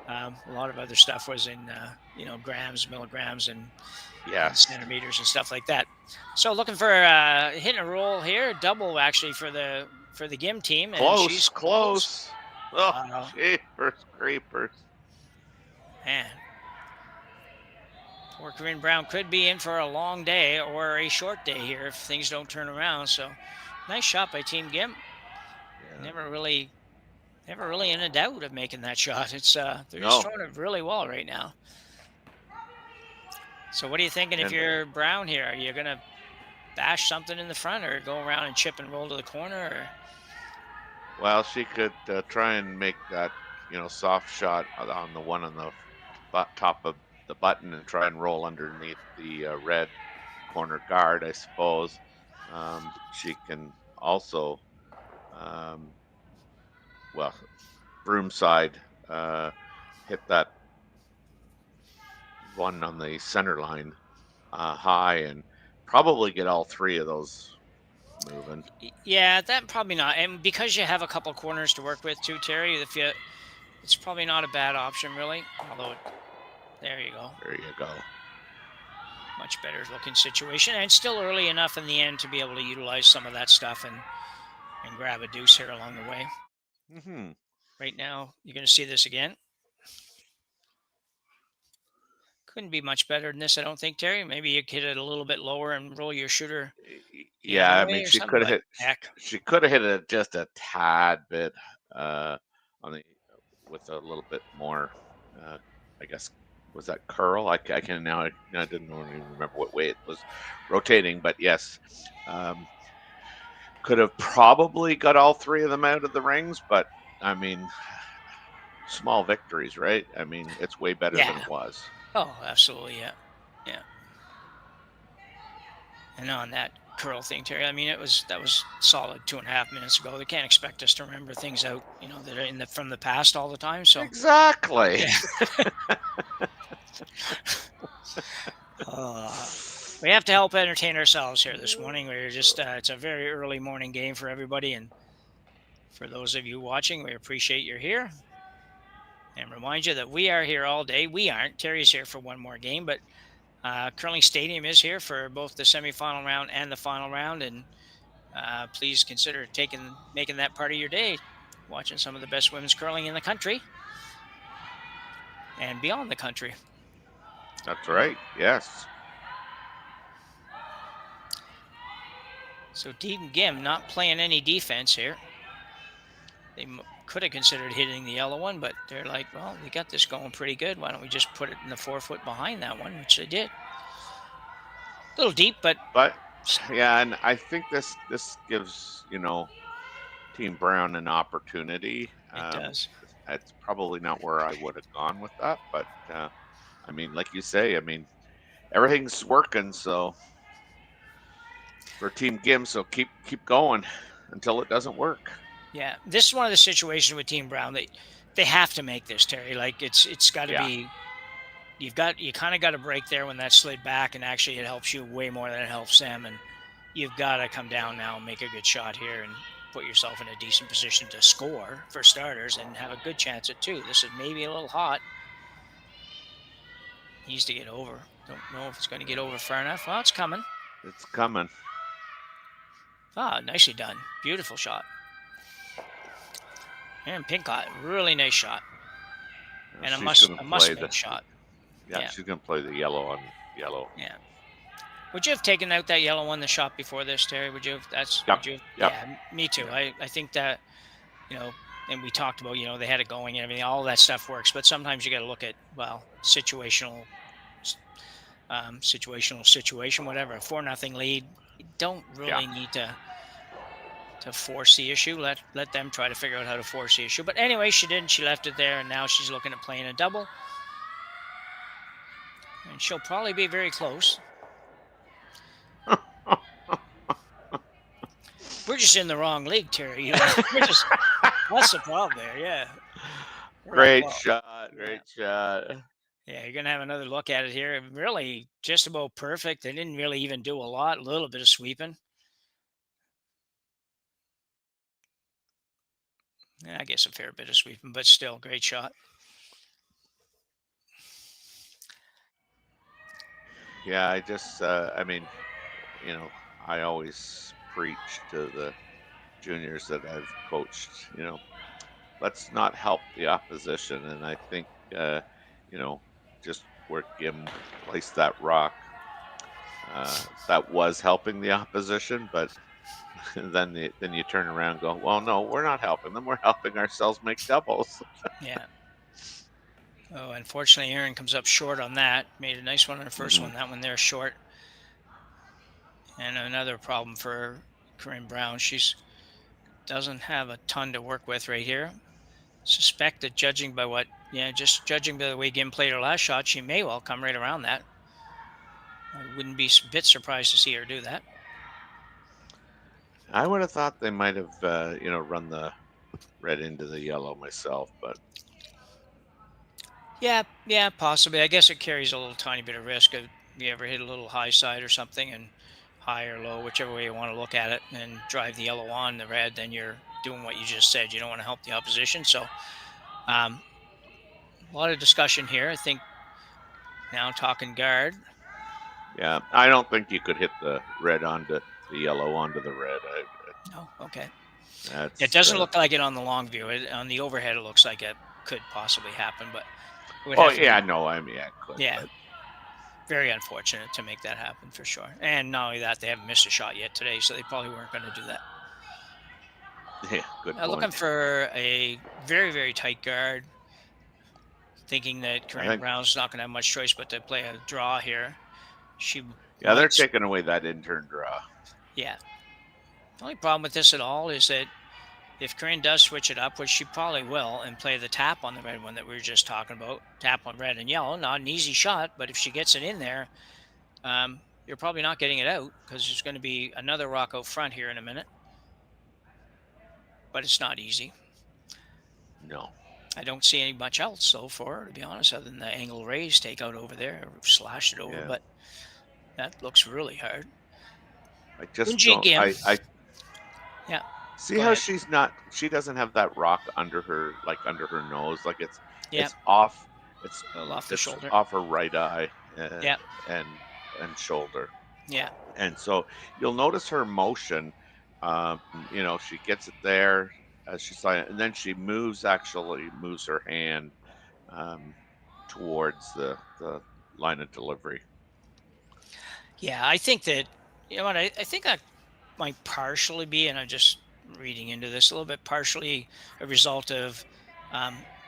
a lot of other stuff was in grams, milligrams, and centimeters and stuff like that. So looking for hitting a roll here, double actually for the Gim team. And she's close. Oh, jeepers creepers. Man. Poor Corryn Brown could be in for a long day or a short day here if things don't turn around. So nice shot by Team Gim. Yeah. Never really in a doubt of making that shot. It's they're just throwing it really well right now. So what are you thinking if you're Brown here? Are you gonna bash something in the front or go around and chip and roll to the corner? Or? Well, she could try and make that soft shot on the one on the top of the button and try and roll underneath the red corner guard, I suppose. She can also, broom side, hit that one on the center line high and probably get all 3 of those moving. Yeah, that probably not. And because you have a couple corners to work with too, Terry, it's probably not a bad option really, although there you go. There you go. Much better looking situation, and still early enough in the end to be able to utilize some of that stuff and and grab a deuce here along the way. Mm-hmm. Right now, you're going to see this again. Couldn't be much better than this, I don't think, Terry. Maybe you could hit it a little bit lower and roll your shooter the Yeah, other I way mean, or she something, could have but hit. heck. She could have hit it just a tad bit on the with a little bit more. I guess was that curl? I can now. I didn't even remember what way it was rotating, but yes, could have probably got all three of them out of the rings. But I mean, small victories, right? I mean, it's way better than Yeah. it was. Oh, absolutely, yeah. Yeah. And on that curl thing, Terry, I mean, that was solid 2.5 minutes ago. They can't expect us to remember things out, that are from the past all the time. So Exactly. yeah. We have to help entertain ourselves here this morning. We're just it's a very early morning game for everybody, and for those of you watching, we appreciate you're here. And remind you that we are here all day. We aren't. Terry's here for one more game, but Curling Stadium is here for both the semifinal round and the final round. And please consider making that part of your day, watching some of the best women's curling in the country and beyond the country. That's right. Yes. So Dean Gim not playing any defense here. They could have considered hitting the yellow one, but they're like, well, we got this going pretty good. Why don't we just put it in the 4-foot behind that one, which they did. A little deep, but yeah, and I think this gives Team Brown an opportunity. It does. It's probably not where I would have gone with that, but I mean, like you say, I mean, everything's working. So for Team Gim, so keep going until it doesn't work. Yeah, this is one of the situations with Team Brown that they have to make this, Terry. Like it's got to be. You kind of got to break there when that slid back, and actually it helps you way more than it helps them. And you've got to come down now and make a good shot here and put yourself in a decent position to score for starters and have a good chance at 2. This is maybe a little hot. Needs to get over. Don't know if it's going to get over far enough. Well, it's coming. It's coming. Ah, nicely done. Beautiful shot. And Pincott, really nice shot. And a must-make shot. Yeah, she's going to play the yellow on yellow. Yeah. Would you have taken out that yellow one, the shot before this, Terry? Would you have? Yeah, me too. Yep. I think that, and we talked about, they had it going and everything. All that stuff works. But sometimes you got to look at, situational, whatever. 4-0 lead. You don't really need to force the issue. Let them try to figure out how to force the issue. But anyway, she didn't. She left it there, and now she's looking at playing a double. And she'll probably be very close. We're just in the wrong league, Terry. That's the problem there, yeah. Great shot. Yeah, you're going to have another look at it here. Really just about perfect. They didn't really even do a lot. A little bit of sweeping. Yeah, I guess a fair bit of sweeping, but still, great shot. Yeah, I just, I mean, I always preach to the juniors that I've coached, let's not help the opposition. And I think, just where Gim placed that rock, that was helping the opposition, but then you turn around and go, well, no, we're not helping them. We're helping ourselves make doubles. Yeah. Oh, unfortunately, Aaron comes up short on that. Made a nice one on the first one. That one there short. And another problem for Corryn Brown. She's doesn't have a ton to work with right here. Suspect that judging by the way Gim played her last shot, she may well come right around that. I wouldn't be a bit surprised to see her do that. I would have thought they might have, run the red into the yellow myself, but. Yeah, possibly. I guess it carries a little tiny bit of risk if you ever hit a little high side or something, and high or low, whichever way you want to look at it, and drive the yellow on the red, then you're doing what you just said. You don't want to help the opposition. So a lot of discussion here. I think now talking guard. Yeah, I don't think you could hit the red onto the yellow onto the red. Oh, okay. That's, It doesn't look like it on the long view. On the overhead, it looks like it could possibly happen, but it would Oh have to yeah, be, no, I mean, yeah, it could, yeah, but- very unfortunate to make that happen for sure. And not only that, they haven't missed a shot yet today, so they probably weren't going to do that. yeah, good point. Looking for a very, very tight guard, thinking that Corryn think- Brown's not going to have much choice but to play a draw here. She Yeah, they're might- taking away that intern draw. Yeah. The only problem with this at all is that if Corryn does switch it up, which she probably will, and play the tap on the red one that we were just talking about, tap on red and yellow, not an easy shot, but if she gets it in there, you're probably not getting it out because there's going to be another rock out front here in a minute. But it's not easy. No. I don't see any much else, though, for her, to be honest, other than the angle raise takeout over there, slash it over, Yeah. but that looks really hard. I just Unji don't. Kim. I Yeah. see Go how ahead. she doesn't have that rock under her nose, like it's Yeah. it's off. It's A little off the it's shoulder. off her right eye. Yeah. And shoulder. Yeah. And so you'll notice her motion. She gets it there as she's like, and then she moves her hand towards the line of delivery. Yeah, I think that, you know what, I think that might partially be, and I'm just reading into this a little bit, partially a result of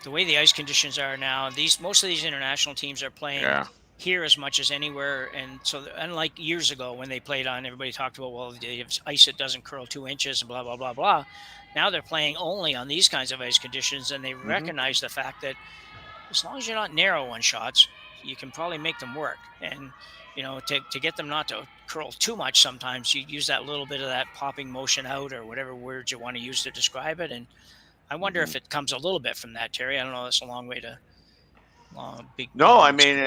the way the ice conditions are now. Most of these international teams are playing Yeah. here as much as anywhere. And so unlike years ago when they played on, everybody talked about, well, they have ice that doesn't curl 2 inches and blah, blah, blah, blah. Now they're playing only on these kinds of ice conditions, and they recognize the fact that as long as you're not narrow on shots, you can probably make them work. And, to get them not to curl too much, sometimes you use that little bit of that popping motion out or whatever words you want to use to describe it. And I wonder if it comes a little bit from that, Terry. I don't know. That's a long way to big. No, I mean,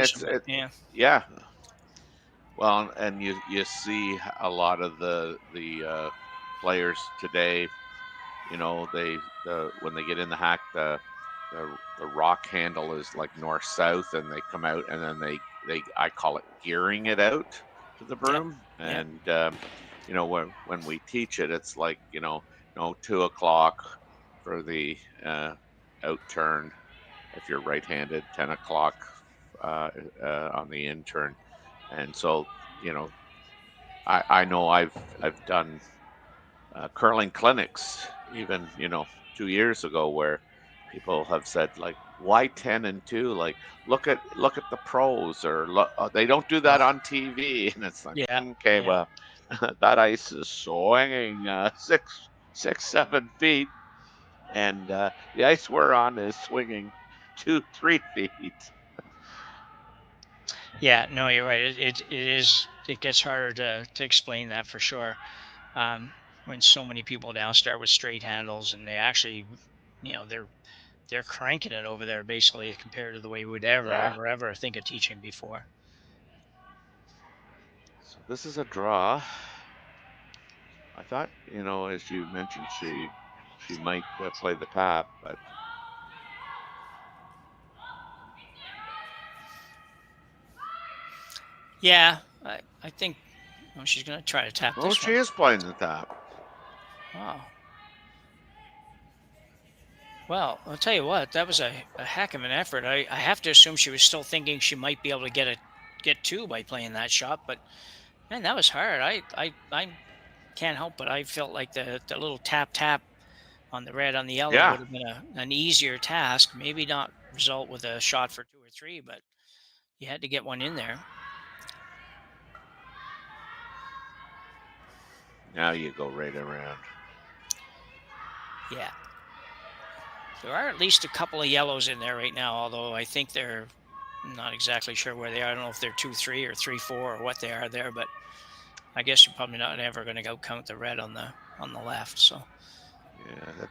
yeah. Yeah. Well, and you see a lot of the players today. When they get in the hack, the rock handle is like north south, and they come out, and then I call it gearing it out to the broom. Yeah. And when we teach it, it's like 2 o'clock for the out turn if you're right-handed, 10 o'clock on the in turn. And so I know I've done curling clinics even 2 years ago where people have said, like, why 10 and 2? Like, look at the pros, or they don't do that on TV. And it's like, okay, well, that ice is swinging 6-7 feet, and the ice we're on is swinging 2-3 feet. Yeah, no, you're right. It gets harder to explain that for sure. When so many people now start with straight handles, and they actually, they're cranking it over there basically compared to the way we would ever think of teaching before. So this is a draw. I thought, as you mentioned, she might play the tap, but yeah, I think she's going to try to tap this she one. is playing the tap. Wow. Well, I'll tell you what, that was a heck of an effort. I have to assume she was still thinking she might be able to get 2 by playing that shot, but man, that was hard. I can't help but I felt like the little tap on the red on the yellow would have been an easier task. Maybe not result with a shot for 2 or 3, but you had to get one in there. Now you go right around. Yeah. There are at least a couple of yellows in there right now, although I think they're not exactly sure where they are. I don't know if they're 2-3 or 3-4 or what they are there, but I guess you're probably not ever going to go count the red on the left. So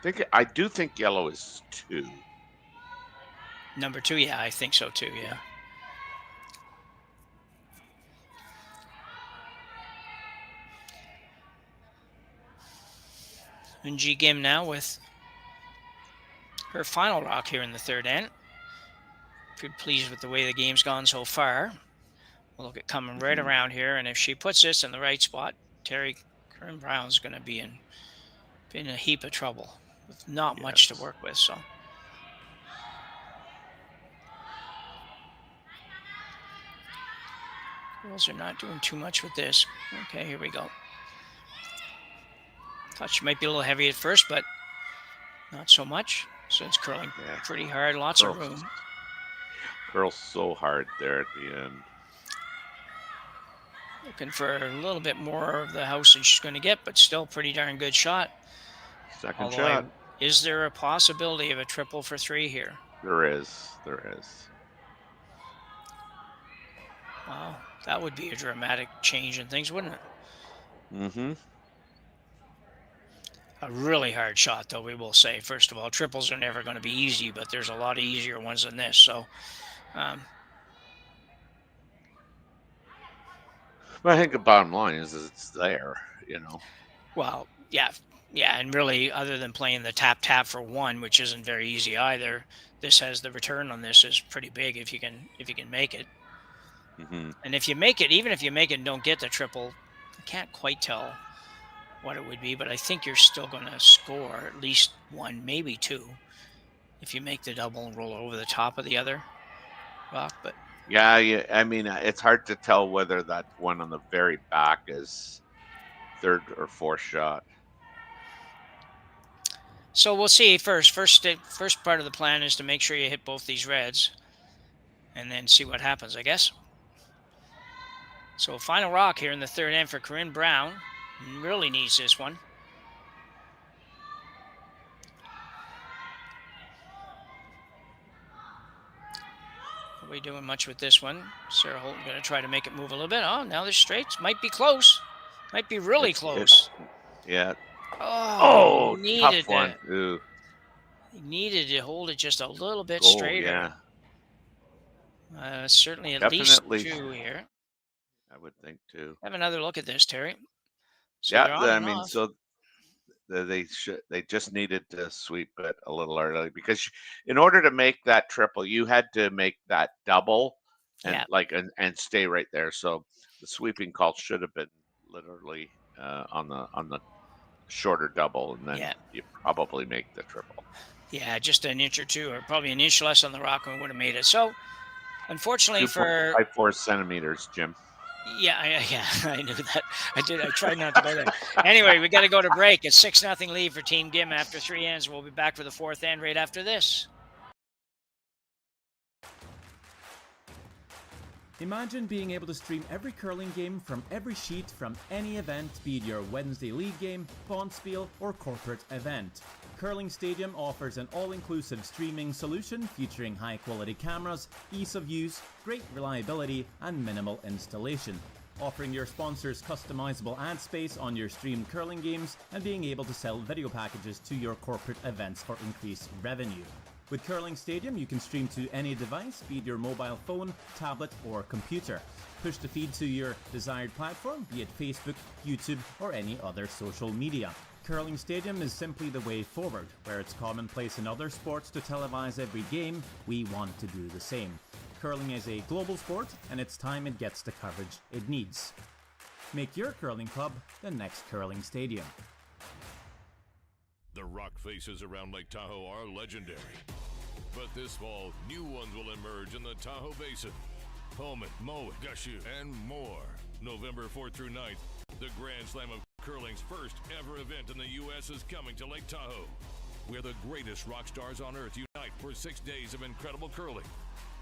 yeah, I do think yellow is 2. Number 2, yeah, I think so too. Yeah. Uijeongbu Kim now with her final rock here in the third end. Pretty pleased with the way the game's gone so far. We'll look at coming right around here, and if she puts this in the right spot, Corryn Brown's going to be in been a heap of trouble with not much to work with. So girls are not doing too much with this. Okay, here we go. Touch might be a little heavy at first, but not so much. So it's curling pretty hard, lots of room. Curls so hard there at the end. Looking for a little bit more of the house than she's going to get, but still pretty darn good shot. Second shot. Is there a possibility of a triple for 3 here? There is. There is. Wow, that would be a dramatic change in things, wouldn't it? Mm-hmm. A really hard shot, though, we will say. First of all, triples are never going to be easy, but there's a lot of easier ones than this. So, but I think the bottom line is it's there, you know. Well, yeah, and really, other than playing the tap for 1, which isn't very easy either, this has the return on this is pretty big if you can make it. Mm-hmm. And if you make it, even if you make it and don't get the triple, I can't quite tell what it would be, but I think you're still going to score at least 1, maybe 2, if you make the double and roll over the top of the other rock. But yeah, I mean, it's hard to tell whether that one on the very back is 3rd or 4th shot. So we'll see. First part of the plan is to make sure you hit both these reds, and then see what happens, I guess. So final rock here in the 3rd end for Corryn Brown. Really needs this one. Are we doing much with this one? Sarah Holton going to try to make it move a little bit. Oh, now they're straights. Might be close. Might be really close. Yeah. Oh, tough one. Ooh. He needed to hold it just a little bit straighter. Yeah. Certainly at least 2 here. I would think too. Have another look at this, Terry. So yeah, I mean, so they just needed to sweep it a little early, because in order to make that triple, you had to make that double and and stay right there. So the sweeping call should have been literally on the shorter double, and then you probably make the triple. Yeah, just an inch or 2, or probably an inch less on the rock, and we would have made it. So unfortunately for 4 centimeters, Jim. Yeah, I knew that. I tried not to go there. Anyway, we got to go to break. It's 6-0 lead for Team Gim after 3 ends. We'll be back for the 4th end right after this. Imagine being able to stream every curling game from every sheet from any event, be it your Wednesday league game, bonspiel, or corporate event. Curling Stadium offers an all-inclusive streaming solution featuring high-quality cameras, ease of use, great reliability, and minimal installation. Offering your sponsors customizable ad space on your streamed curling games, and being able to sell video packages to your corporate events for increased revenue. With Curling Stadium, you can stream to any device, be it your mobile phone, tablet, or computer. Push the feed to your desired platform, be it Facebook, YouTube, or any other social media. Curling Stadium is simply the way forward. Where it's commonplace in other sports to televise every game, we want to do the same. Curling is a global sport, and it's time it gets the coverage it needs. Make your curling club the next Curling Stadium. The rock faces around Lake Tahoe are legendary. But this fall, new ones will emerge in the Tahoe Basin. Pullman, Mowat, Gushu, and more. November 4th through 9th, the Grand Slam of Curling's first ever event in the U.S. is coming to Lake Tahoe, where the greatest rock stars on earth unite for 6 days of incredible curling,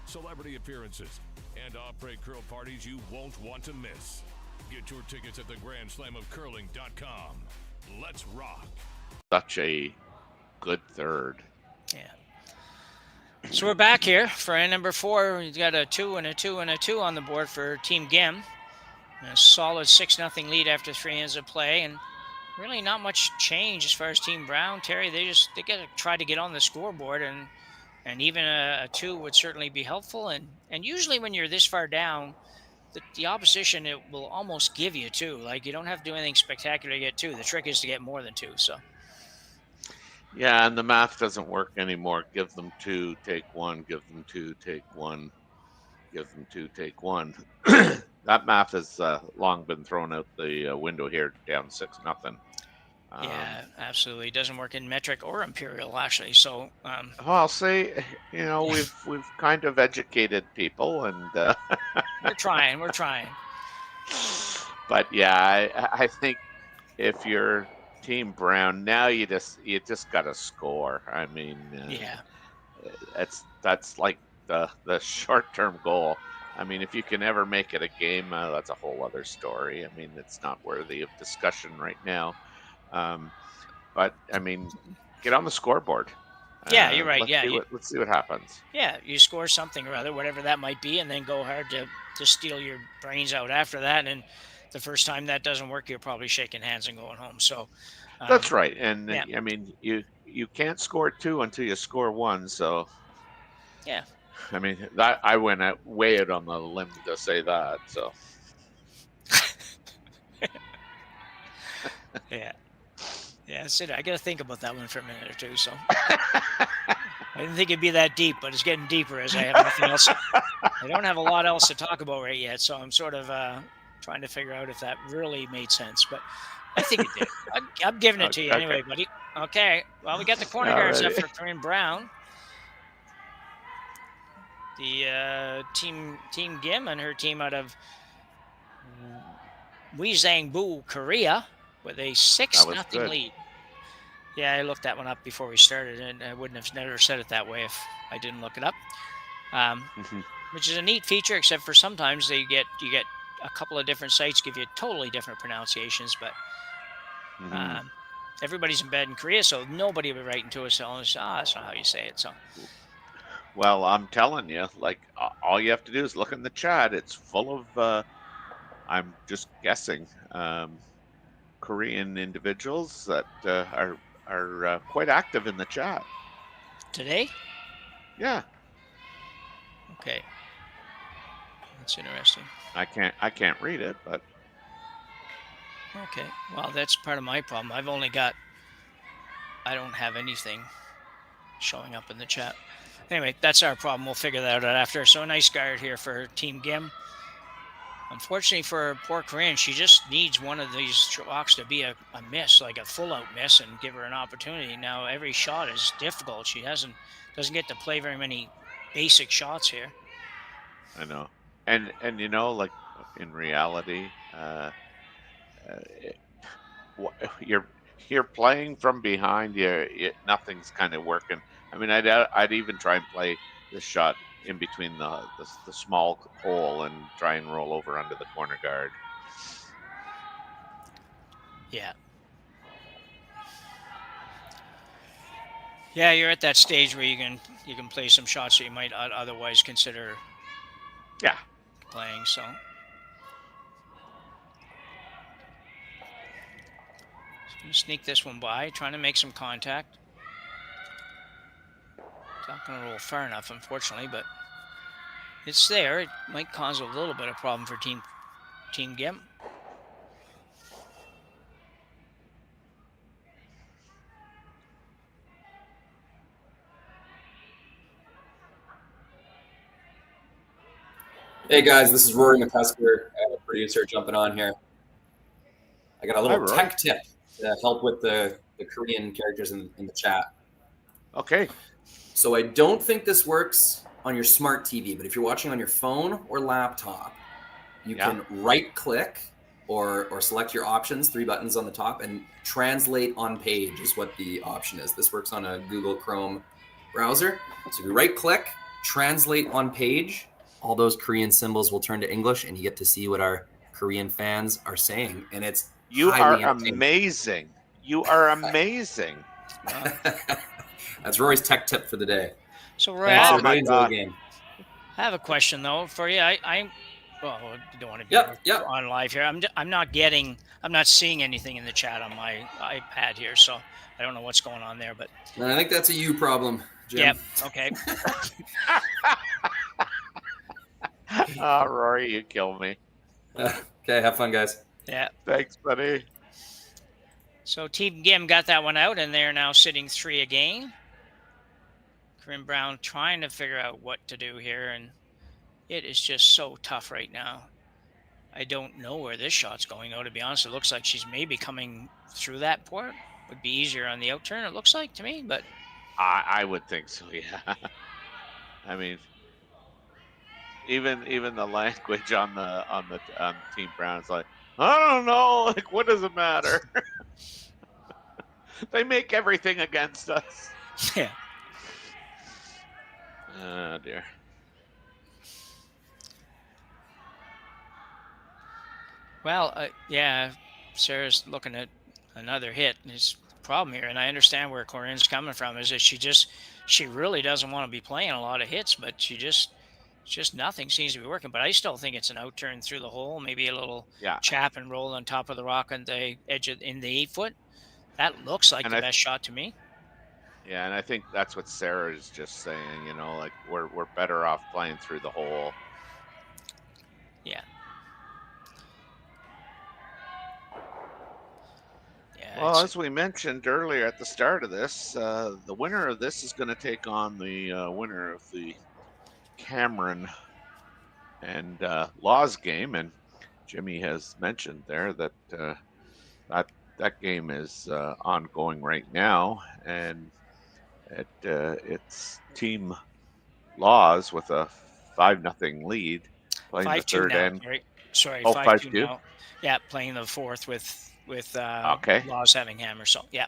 celebrity appearances, and après curl parties you won't want to miss. Get your tickets at thegrandSlamofCurling.com. Let's rock. Such a good 3rd. Yeah. So we're back here for end number 4. We've got a 2 and a 2 and a 2 on the board for Team Gim. A solid 6-0 lead after 3 ends of play, and really not much change as far as Team Brown. Terry, they got to try to get on the scoreboard, and even a 2 would certainly be helpful. And usually when you're this far down, the opposition, it will almost give you 2. Like, you don't have to do anything spectacular to get 2. The trick is to get more than 2. So. Yeah, and the math doesn't work anymore. Give them 2, take 1. Give them 2, take 1. Give them 2, take 1. That math has long been thrown out the window here, down 6-0. Yeah, absolutely. It doesn't work in metric or imperial, actually. So, Well, see, we've kind of educated people, and we're trying. We're trying. but yeah, I think if you're Team Brown now, you just got to score. I mean, Yeah. that's like the short term goal. I mean, if you can ever make it a game, that's a whole other story. I mean, it's not worthy of discussion right now. But I mean, get on the scoreboard. Yeah, you're right. Yeah, Let's see what happens. yeah. You score something or other, whatever that might be, and then go hard to steal your brains out after that. And the first time that doesn't work, you're probably shaking hands and going home. So, That's right. And yeah, I mean, you can't score two until you score one. So yeah. I mean, that I went way out on the limb to say that. So Yeah. Yeah, that's it. I got to think about that one for a minute or two. So I didn't think it'd be that deep, but it's getting deeper as I have nothing else. I don't have a lot else to talk about right yet, so I'm sort of trying to figure out if that really made sense. But I think it did. I'm giving it to you anyway, buddy. Okay. Well, we got the corner guards up for Corryn Brown. The team Gim and her team out of Uijeongbu, Korea, with a 6-0 lead. Yeah, I looked that one up before we started, and I wouldn't have never said it that way if I didn't look it up. Which is a neat feature, except for sometimes you get a couple of different sites give you totally different pronunciations, but everybody's in bed in Korea, so nobody will be writing to us telling us, that's not how you say it. So, well, I'm telling you, like all you have to do is look in the chat. It's full of I'm just guessing Korean individuals that are quite active in the chat today. Yeah. Okay. That's interesting. I can't read it, but okay. Well, that's part of my problem. I don't have anything showing up in the chat. Anyway, that's our problem. We'll figure that out after. So a nice guard here for Team Gim. Unfortunately for poor Corryn, she just needs one of these shocks to be a miss, like a full-out miss, and give her an opportunity. Now, every shot is difficult. She doesn't get to play very many basic shots here. I know. And you know, like in reality, you're playing from behind. Nothing's kind of working. I mean, I'd even try and play this shot in between the small hole and try and roll over under the corner guard. Yeah. Yeah, you're at that stage where you can play some shots that you might otherwise consider playing. So just gonna sneak this one by, trying to make some contact. It's not going to roll far enough, unfortunately, but it's there. It might cause a little bit of problem for Team Gim. Hey guys, this is Rory McCusker, producer, jumping on here. I got a little tech tip to help with the Korean characters in the chat. Okay. So I don't think this works on your smart TV, but if you're watching on your phone or laptop, you can right-click or select your options, 3 buttons on the top, and translate on page is what the option is. This works on a Google Chrome browser. So if you right-click, translate on page, all those Korean symbols will turn to English, and you get to see what our Korean fans are saying. And it's You are amazing. You are amazing. That's Rory's tech tip for the day. So, Rory, I have a question though for you. I don't want to be on live here. I'm not seeing anything in the chat on my iPad here, so I don't know what's going on there. But I think that's a you problem, Jim. Yep. Okay. Oh, Rory, you kill me. Okay, have fun, guys. Yeah. Thanks, buddy. So Team Gim got that one out, and they're now sitting 3 again. Corryn Brown trying to figure out what to do here, and it is just so tough right now. I don't know where this shot's going, though, to be honest. It looks like she's maybe coming through that port. Would be easier on the out turn, it looks like to me, but I would think so, yeah. I mean, even the language on Team Brown is like, I don't know, like what does it matter? They make everything against us. yeah. Oh dear. Well, yeah, Sarah's looking at another hit. His problem here, and I understand where Corryn's coming from, is that she really doesn't want to be playing a lot of hits, but just nothing seems to be working. But I still think it's an out turn through the hole, maybe a little chap and roll on top of the rock on the edge in the 8-foot. That looks like the best shot to me. Yeah, and I think that's what Sarah is just saying. You know, like we're better off playing through the hole. Yeah. Well, as we mentioned earlier at the start of this, the winner of this is going to take on the winner of the Cameron and Laws game, and Jimmy has mentioned there that that game is ongoing right now, and it's Team Laws with a 5-0 lead, playing the third now, end. Right? Sorry, 5-2 now. Yeah, playing the fourth with okay. Laws having hammer. So yeah.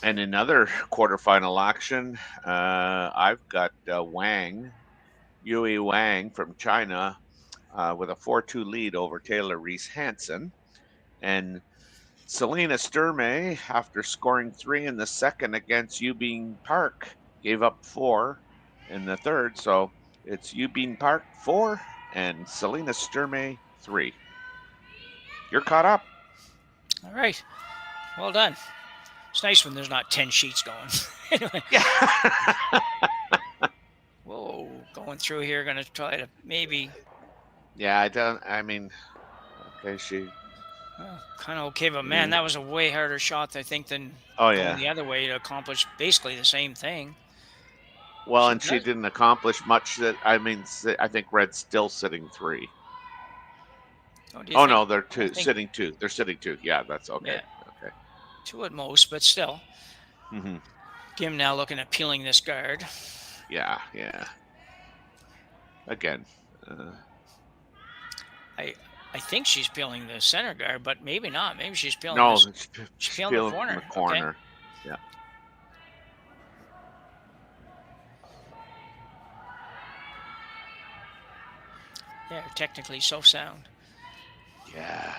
And in other quarterfinal action, I've got Yui Wang from China with a 4-2 lead over Taylor Reese Hansen. And Selena Sturmey, after scoring 3 in the second against Eubene Park, gave up 4 in the third. So it's Eubene Park 4 and Selena Sturmey 3. You're caught up. All right. Well done. It's nice when there's not 10 sheets going. Anyway. Yeah. Whoa, going through here, going to try to maybe. Yeah, I mean, okay, she. Kind of okay, but man, that was a way harder shot, I think, than going the other way to accomplish basically the same thing. Well, and she didn't accomplish much. I think Red's still sitting 3. Oh no, they're sitting 2. They're sitting 2. Yeah, that's okay. Yeah. Okay. 2 at most, but still. Mm-hmm. Kim now looking at peeling this guard. Yeah. Again. I think she's peeling the center guard, but maybe not. Maybe she's peeling. No, she's peeling the corner. The corner. Okay. Yeah. They're technically so sound. Yeah.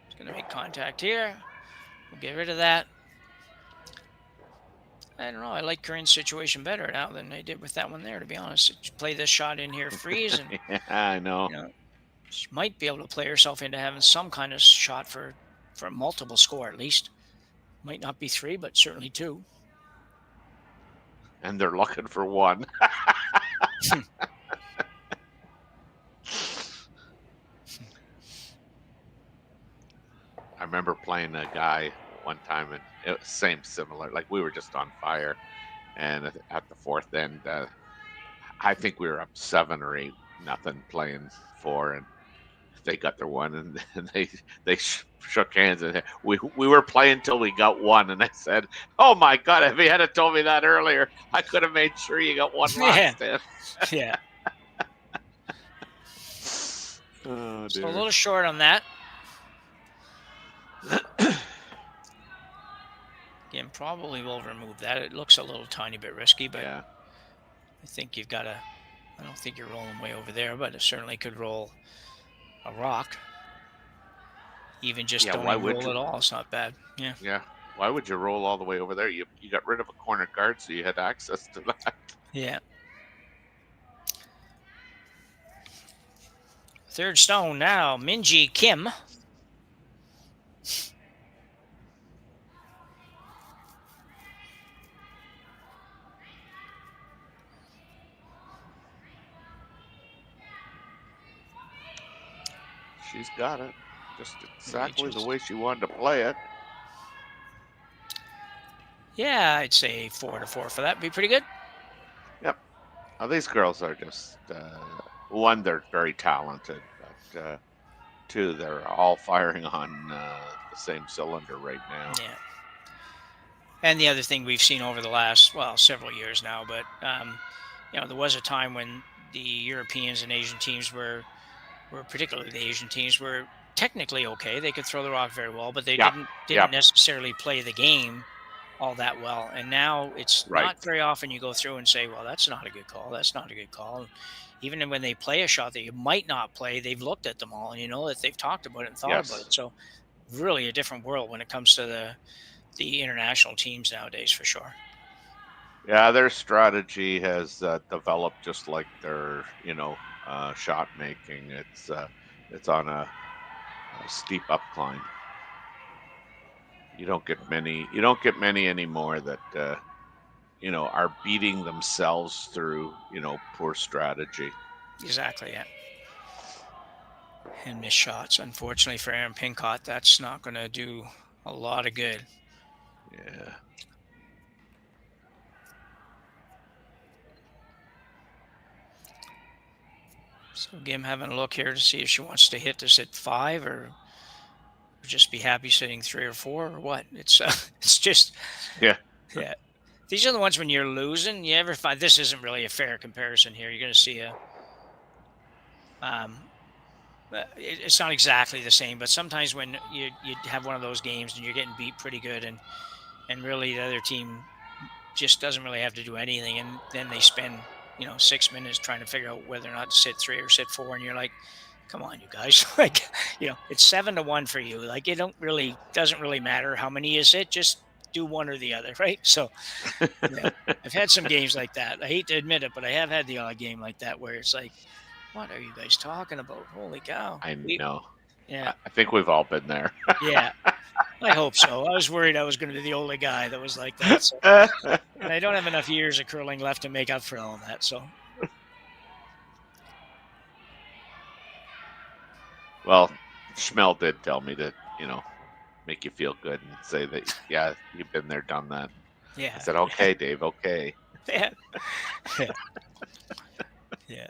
It's going to make contact here. We'll get rid of that. I don't know. I like Corryn's situation better now than I did with that one there, to be honest. Just play this shot in here, freeze, and yeah, I know. She might be able to play herself into having some kind of shot for a multiple score at least. Might not be 3, but certainly 2. And they're looking for 1. I remember playing a guy one time, and it was similar. Like we were just on fire, and at the fourth end, I think we were up 7 or 8-0 playing 4, and they got their 1, and they shook hands, and we were playing till we got 1, and I said, "Oh my God! If you had told me that earlier, I could have made sure you got 1 last in." Yeah. Oh, so a little short on that. Again, probably will remove that. It looks a little tiny bit risky, but yeah. I think you've got to. I don't think you're rolling way over there, but it certainly could roll a rock. Even just don't even roll at all. It's not bad. Yeah. Yeah. Why would you roll all the way over there? You got rid of a corner guard, so you had access to that. Yeah. Third stone now, Minji Kim. She's got it. Just exactly the way she wanted to play it. Yeah, I'd say 4 to 4 for that. Be pretty good. These girls are just one. They're very talented, but two, they're all firing on the same cylinder right now. Yeah. And the other thing we've seen over the last, well, several years now, but there was a time when the Europeans and Asian teams were particularly the Asian teams were technically okay. They could throw the rock very well, but they didn't necessarily play the game all that well. And now it's not very often you go through and say, well, that's not a good call. That's not a good call. Even when they play a shot that you might not play, they've looked at them all and you know that they've talked about it and thought about it. So really a different world when it comes to the international teams nowadays, for sure. Yeah, their strategy has developed just like their, shot making. It's on a steep upcline. You don't get many anymore that are beating themselves through poor strategy. Exactly. Yeah. And missed shots. Unfortunately for Aaron Pincott, that's not going to do a lot of good. Yeah. So Gim having a look here to see if she wants to hit this at 5 or just be happy sitting 3 or 4 or what. It's just yeah. These are the ones when you're losing. You ever find this isn't really a fair comparison here? You're going to see it's not exactly the same, but sometimes when you have one of those games and you're getting beat pretty good and really the other team just doesn't really have to do anything, and then they spend 6 minutes trying to figure out whether or not to sit 3 or sit 4, and you're like, come on, you guys, it's 7-1 for you. Like it doesn't really matter how many you sit, just do one or the other, right? So I've had some games like that. I hate to admit it, but I have had the odd game like that where it's like, what are you guys talking about? Holy cow. I know. Yeah. I think we've all been there. Yeah. I hope so. I was worried I was going to be the only guy that was like that. So. And I don't have enough years of curling left to make up for all of that. So. Well, Schmel did tell me to, make you feel good and say that, yeah, you've been there, done that. Yeah. I said, okay, Dave, okay. Yeah. Yeah. Yeah.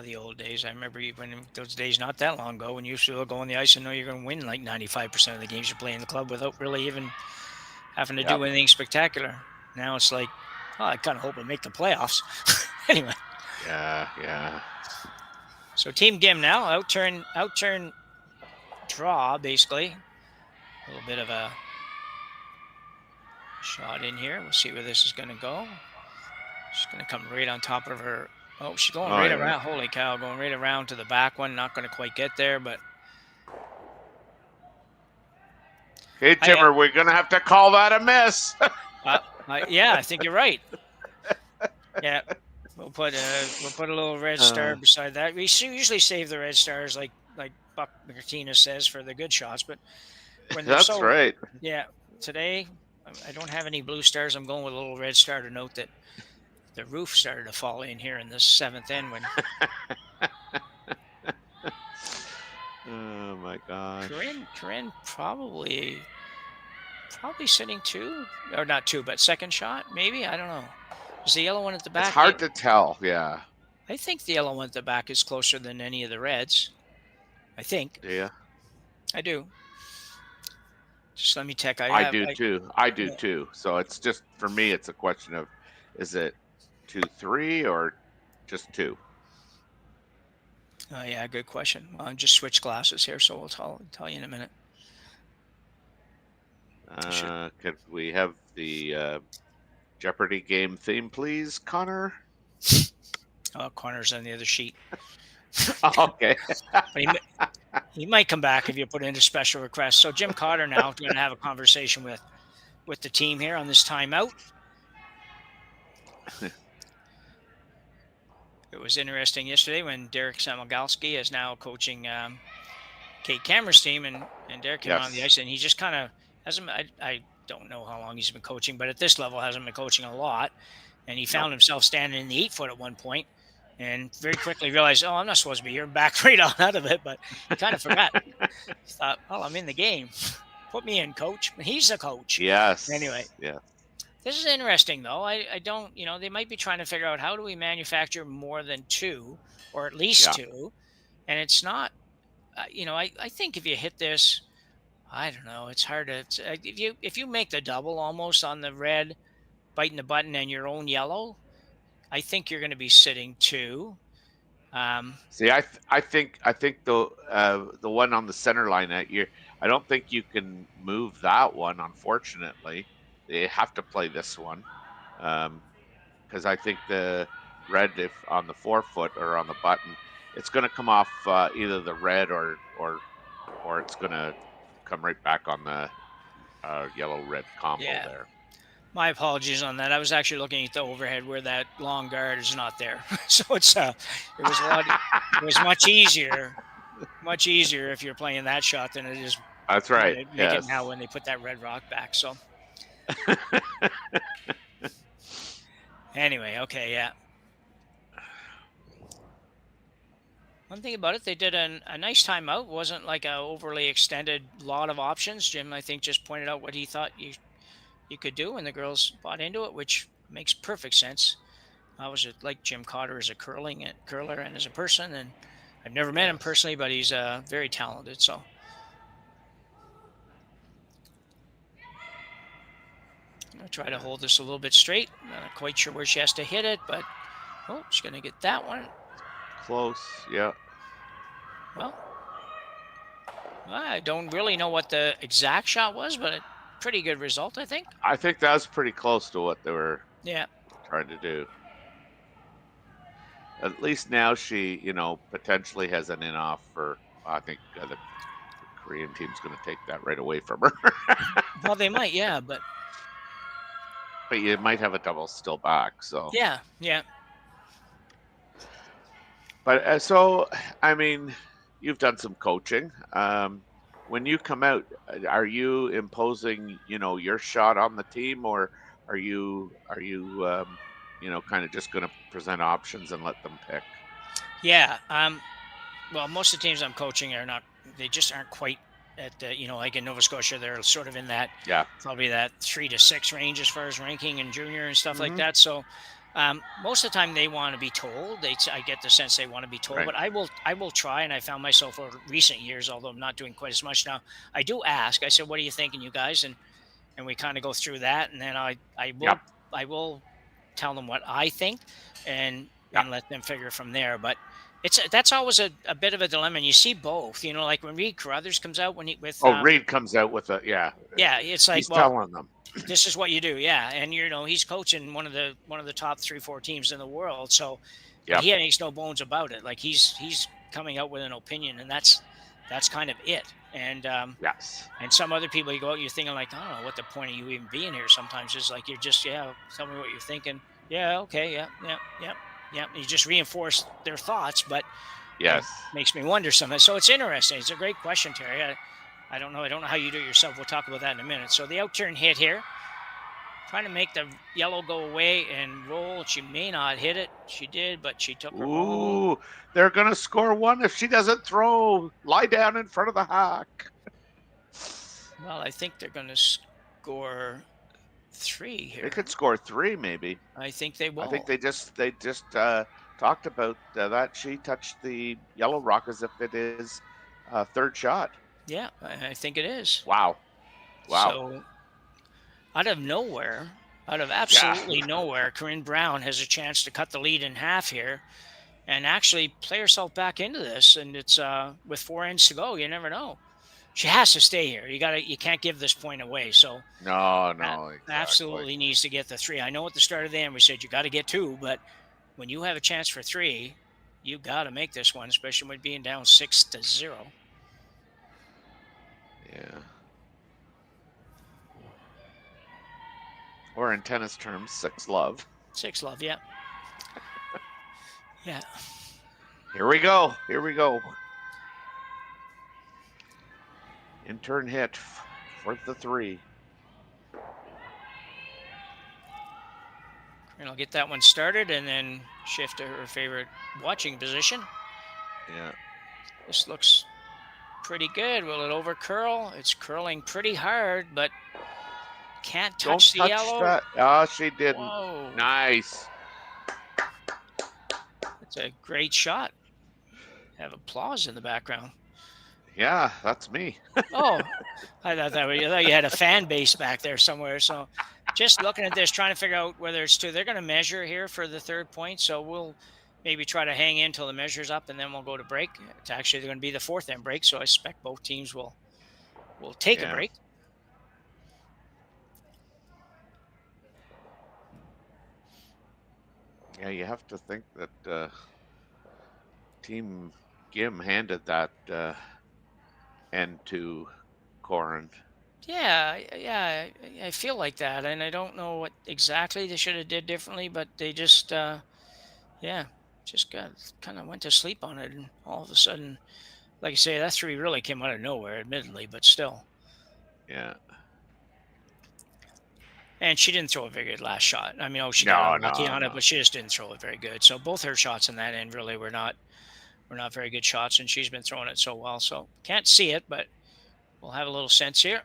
The old days. I remember when those days not that long ago when you used to go on the ice and know you're going to win like 95% of the games you play in the club without really even having to do anything spectacular. Now it's like, I kind of hope I make the playoffs. Anyway. Yeah. So Team Gim now, outturn draw, basically. A little bit of a shot in here. We'll see where this is going to go. She's going to come right on top of her. Oh, she's going right around. Holy cow, going right around to the back one. Not going to quite get there, but. Hey, Timmer, we're going to have to call that a miss. Yeah, I think you're right. Yeah, we'll put a little red star beside that. We usually save the red stars, like Buck Martinez says, for the good shots. But when that's right. Yeah, today I don't have any blue stars. I'm going with a little red star to note that the roof started to fall in here in this 7th end when. Oh my gosh. Corryn probably sitting 2 or not 2, but second shot maybe. I don't know. Is the yellow one at the back? It's hard to tell. Yeah. I think the yellow one at the back is closer than any of the reds. I think. Yeah. I do. Just let me check. I do too. So it's just for me. It's a question of, is it 2-3 or just 2? Oh yeah, good question. Well, just switch glasses here, so we'll tell you in a minute. Could we have the Jeopardy game theme, please, Connor? Oh, Connor's on the other sheet. Okay. He might come back if you put in a special request. So Jim Cotter now going to have a conversation with the team here on this timeout. It was interesting yesterday when Derek Samogalski is now coaching Kate Cameron's team, and Derek came on the ice, and he just kind of hasn't. I don't know how long he's been coaching, but at this level hasn't been coaching a lot. And he found himself standing in the 8 foot at one point, and very quickly realized, oh, I'm not supposed to be here. Backed right on out of it, but kind of forgot. Thought, well, I'm in the game. Put me in, coach. He's the coach. Yes. Anyway, Yeah. this is interesting, though. I don't, they might be trying to figure out how do we manufacture more than 2, or at least Yeah. 2, and it's not. I think if you hit this, I don't know. It's hard to if you make the double almost on the red, biting the button, and your own yellow. I think you're going to be sitting 2. See, I think the one on the center line that year, I don't think you can move that one. Unfortunately, they have to play this one because I think the red, if on the forefoot or on the button, it's going to come off either the red or it's going to come right back on the yellow-red combo there. My apologies on that. I was actually looking at the overhead where that long guard is not there. So it was much easier if you're playing that shot than it is. That's right. Make it now when they put that red rock back. So anyway, okay, yeah. One thing about it, they did a nice timeout. Wasn't like a overly extended lot of options. Jim, I think, just pointed out what he thought you could do, and the girls bought into it, which makes perfect sense. I was like Jim Cotter as a curler and as a person, and I've never met him personally, but he's very talented. So I'm going to try to hold this a little bit straight. Not quite sure where she has to hit it, but she's going to get that one. Close, yeah. Well, I don't really know what the exact shot was, but a pretty good result, I think. I think that was pretty close to what they were trying to do. At least now she, potentially has an in-off for, I think the Korean team's going to take that right away from her. Well, they might, yeah, but you might have a double still back, so. Yeah. But so, I mean, you've done some coaching. When you come out, are you imposing, your shot on the team, or are you kind of just going to present options and let them pick? Yeah. Well, most of the teams I'm coaching they just aren't quite at the, like in Nova Scotia, they're sort of in that, probably that 3 to 6 range as far as ranking and junior and stuff like that. So most of the time they want to be told. I get the sense they want to be told, but I will try. And I found myself over recent years, although I'm not doing quite as much now, I do ask. I said, "What are you thinking, you guys?" And we kind of go through that, and then I will tell them what I think, and let them figure from there. But that's always a bit of a dilemma. And you see both, like when Reed Carruthers comes out Reed comes out with it's like he's telling them. This is what you do, and he's coaching one of the top 3-4 teams in the world, so he makes no bones about it. Like he's coming out with an opinion, and that's kind of it. And and some other people, you go out, you're thinking like, I don't know what the point of you even being here. Sometimes it's like you're just tell me what you're thinking. Okay, yeah. You just reinforce their thoughts, but it makes me wonder something. So it's interesting. It's a great question, Terry. I don't know how you do it yourself. We'll talk about that in a minute. So the out-turn hit here. Trying to make the yellow go away and roll. She may not hit it. She did, but she took her ball. They're going to score 1 if she doesn't throw. Lie down in front of the hack. Well, I think they're going to score 3 here. They could score 3 maybe. I think they will. I think they just talked about that. She touched the yellow rock as if it is a third shot. Yeah, I think it is. Wow. So, out of absolutely nowhere, Corryn Brown has a chance to cut the lead in half here and actually play herself back into this. And it's with 4 ends to go. You never know. She has to stay here. You can't give this point away. So no, exactly. Absolutely needs to get the 3. I know at the start of the end we said you got to get 2, but when you have a chance for 3, you got to make this one, especially with being down 6-0. Yeah. Or in tennis terms, 6-love. 6-love, yeah. Yeah. Here we go. In turn hit for the 3. And I'll get that one started and then shift to her favorite watching position. Yeah. This looks pretty good. Will it over curl? It's curling pretty hard, but can't touch the yellow. That. Oh, she didn't. Whoa. Nice. It's a great shot. Have applause in the background. Yeah, that's me. Oh, I thought you had a fan base back there somewhere. So just looking at this, trying to figure out whether it's two. They're going to measure here for the third point. So we'll maybe try to hang in until the measure's up, and then we'll go to break. It's actually going to be the fourth end break. So I expect both teams will take a break. Yeah, you have to think that Team Gim handed that end to Corryn. Yeah, I feel like that, and I don't know what exactly they should have did differently, but they just, just kind of went to sleep on it, and all of a sudden, like I say, that three really came out of nowhere, admittedly, but still. Yeah. And she didn't throw a very good last shot. I mean, she got unlucky on it, but she just didn't throw it very good. So both her shots in that end really were not very good shots, and she's been throwing it so well. So can't see it, but we'll have a little sense here.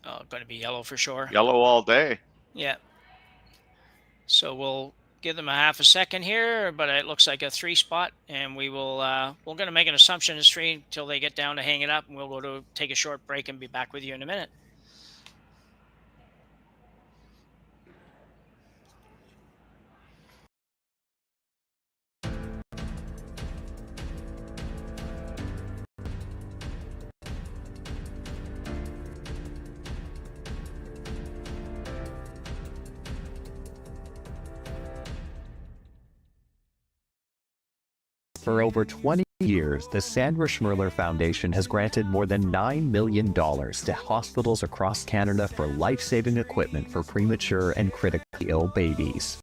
Oh, going to be yellow for sure. Yellow all day. Yeah. So we'll give them a half a second here, but it looks like a 3 spot, and we're going to make an assumption it's 3 until they get down to hang it up, and we'll go to take a short break and be back with you in a minute. For over 20 years, the Sandra Schmirler Foundation has granted more than $9 million to hospitals across Canada for life-saving equipment for premature and critically ill babies.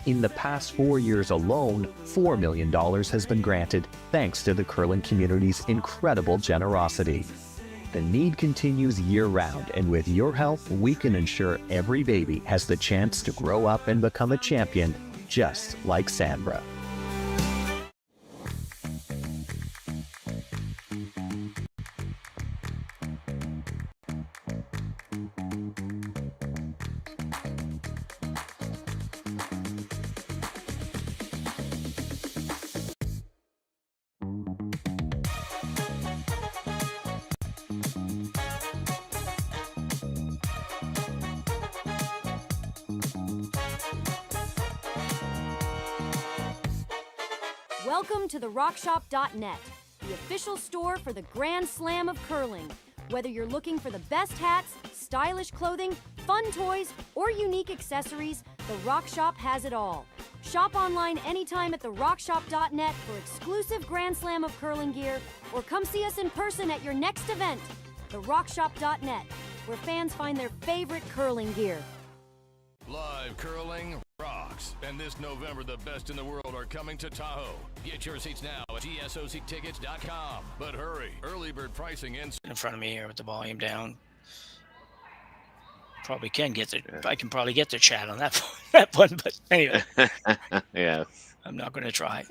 In the past 4 years alone, $4 million has been granted thanks to the curling community's incredible generosity. The need continues year-round, and with your help, we can ensure every baby has the chance to grow up and become a champion, just like Sandra. Welcome to the RockShop.net, the official store for the Grand Slam of curling. Whether you're looking for the best hats, stylish clothing, fun toys, or unique accessories, the Rock Shop has it all. Shop online anytime at the RockShop.net for exclusive Grand Slam of curling gear, or come see us in person at your next event. The RockShop.net, where fans find their favorite curling gear. Live curling rocks. And this November, the best in the world are coming to Tahoe. Get your seats now at gsoctickets.com. But hurry, early bird pricing ends. In front of me here with the volume down. Probably can get the. I can probably get the chat on that one, but anyway. Yeah. I'm not going to try.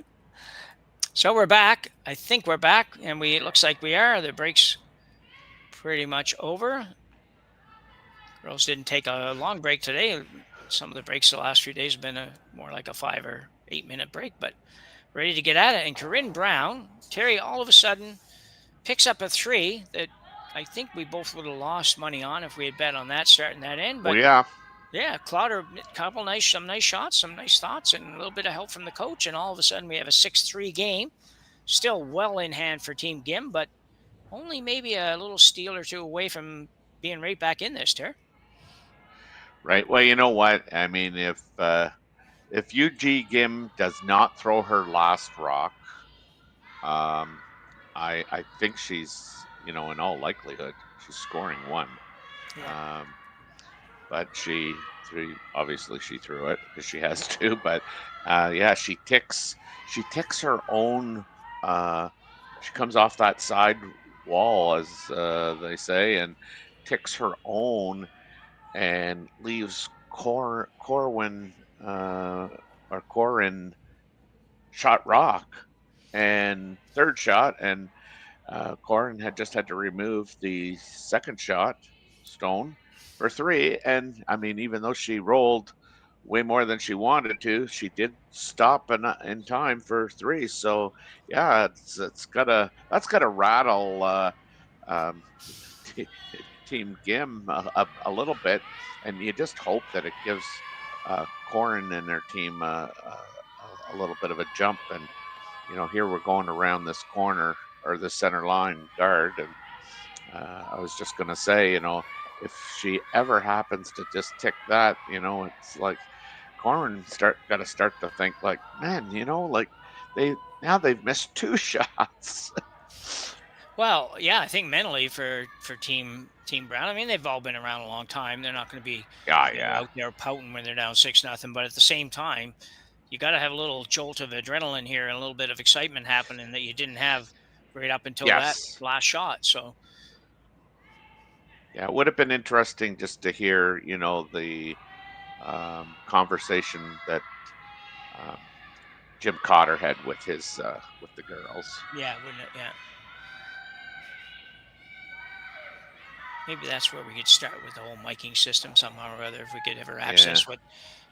So we're back. I think we're back, and it looks like we are. The break's pretty much over. Girls didn't take a long break today. Some of the breaks the last few days have been more like a 5 or 8 minute break, but ready to get at it. And Corryn Brown, Terry, all of a sudden picks up a 3 that I think we both would have lost money on if we had bet on that starting that end. But yeah, Clowder, some nice shots, some nice thoughts, and a little bit of help from the coach. And all of a sudden we have a 6-3 game. Still well in hand for Team Gim, but only maybe a little steal or two away from being right back in this, Terry. Right. Well, you know what? I mean, if UG Gim does not throw her last rock, I think she's, in all likelihood, she's scoring 1. Yeah. But obviously she threw it because she has to. But she ticks her own. She comes off that side wall, as they say, and ticks her own. and leaves Corryn shot rock and third shot, and Corryn had just had to remove the second shot stone for 3. And I mean, even though she rolled way more than she wanted to, she did stop in time for 3. So yeah, that's gotta rattle um, Team Gim a little bit, and you just hope that it gives Corryn and their team a little bit of a jump. And here we're going around this corner or the center line guard, and I was just gonna say, if she ever happens to just tick that, it's like Corryn got to start to think like, man, like they've missed 2 shots. Well, yeah, I think mentally for Team Brown, I mean, they've all been around a long time. They're not going to be out there pouting when they're down 6-0. But at the same time, you got to have a little jolt of adrenaline here and a little bit of excitement happening that you didn't have right up until that last shot. So, yeah, it would have been interesting just to hear, the conversation that Jim Cotter had with his with the girls. Yeah, wouldn't it? Yeah. Maybe that's where we could start with the whole miking system somehow or other. If we could ever access what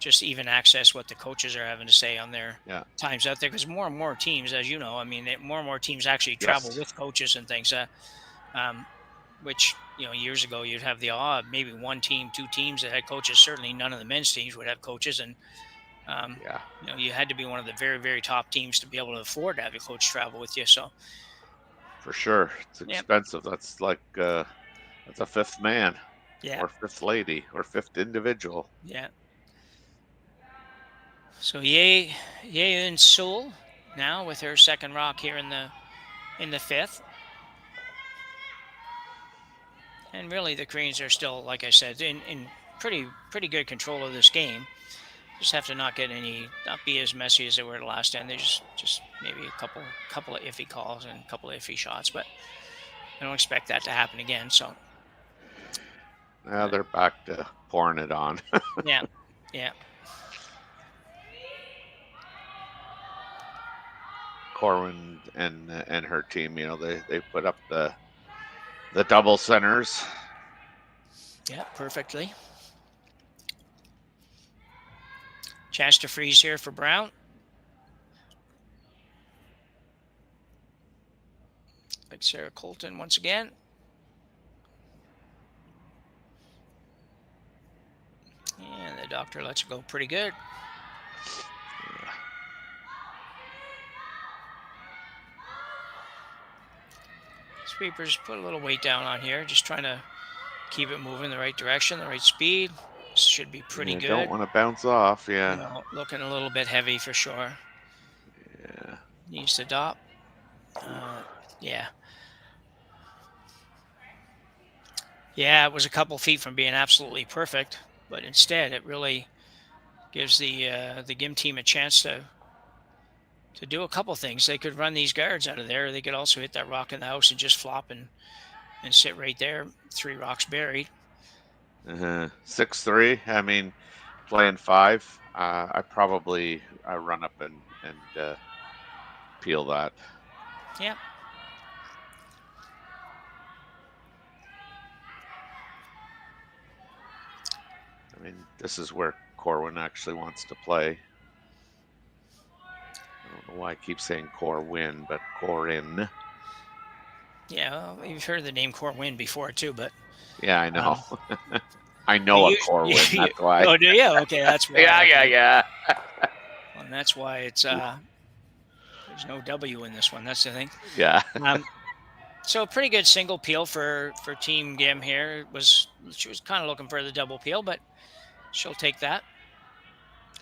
the coaches are having to say on their times out there, because more and more teams, as you know, I mean, more and more teams actually travel with coaches and things. Which years ago you'd have the maybe 1 team, 2 teams that had coaches. Certainly none of the men's teams would have coaches, and you had to be one of the very, very top teams to be able to afford to have your coach travel with you. So for sure, it's expensive. That's like that's a 5th man, or 5th lady, or 5th individual. Yeah. So Yeun Sul now with her second rock here in the 5th. And really, the Koreans are still, like I said, in pretty good control of this game. Just have to not be as messy as they were the last time. They just maybe a couple of iffy calls and a couple of iffy shots, but I don't expect that to happen again. So now they're back to pouring it on. Yeah. Corryn and her team, they put up the double centers. Yeah, perfectly. Chance to freeze here for Brown. Like Sarah Colton once again. And the doctor lets it go pretty good. Sweepers put a little weight down on here, just trying to keep it moving the right direction, the right speed. Should be pretty good. Don't want to bounce off, Looking a little bit heavy for sure. Yeah. Needs to dop. Yeah. Yeah, it was a couple feet from being absolutely perfect, but instead it really gives the GIM team a chance to do a couple things. They could run these guards out of there. They could also hit that rock in the house and just flop and sit right there. 3 rocks buried. 6-3. I mean, playing 5. I probably run up and peel that. Yep. I mean, this is where Corwin actually wants to play. I don't know why I keep saying Corwin, but Corryn. Yeah, well, you've heard the name Corwin before too, but yeah, I know. I know a Corwin. That's why. Oh, do you? Okay, that's why. Yeah. Well, and that's why it's there's no W in this one. That's the thing. Yeah. So a pretty good single peel for Team GIM here. She was kind of looking for the double peel, but she'll take that.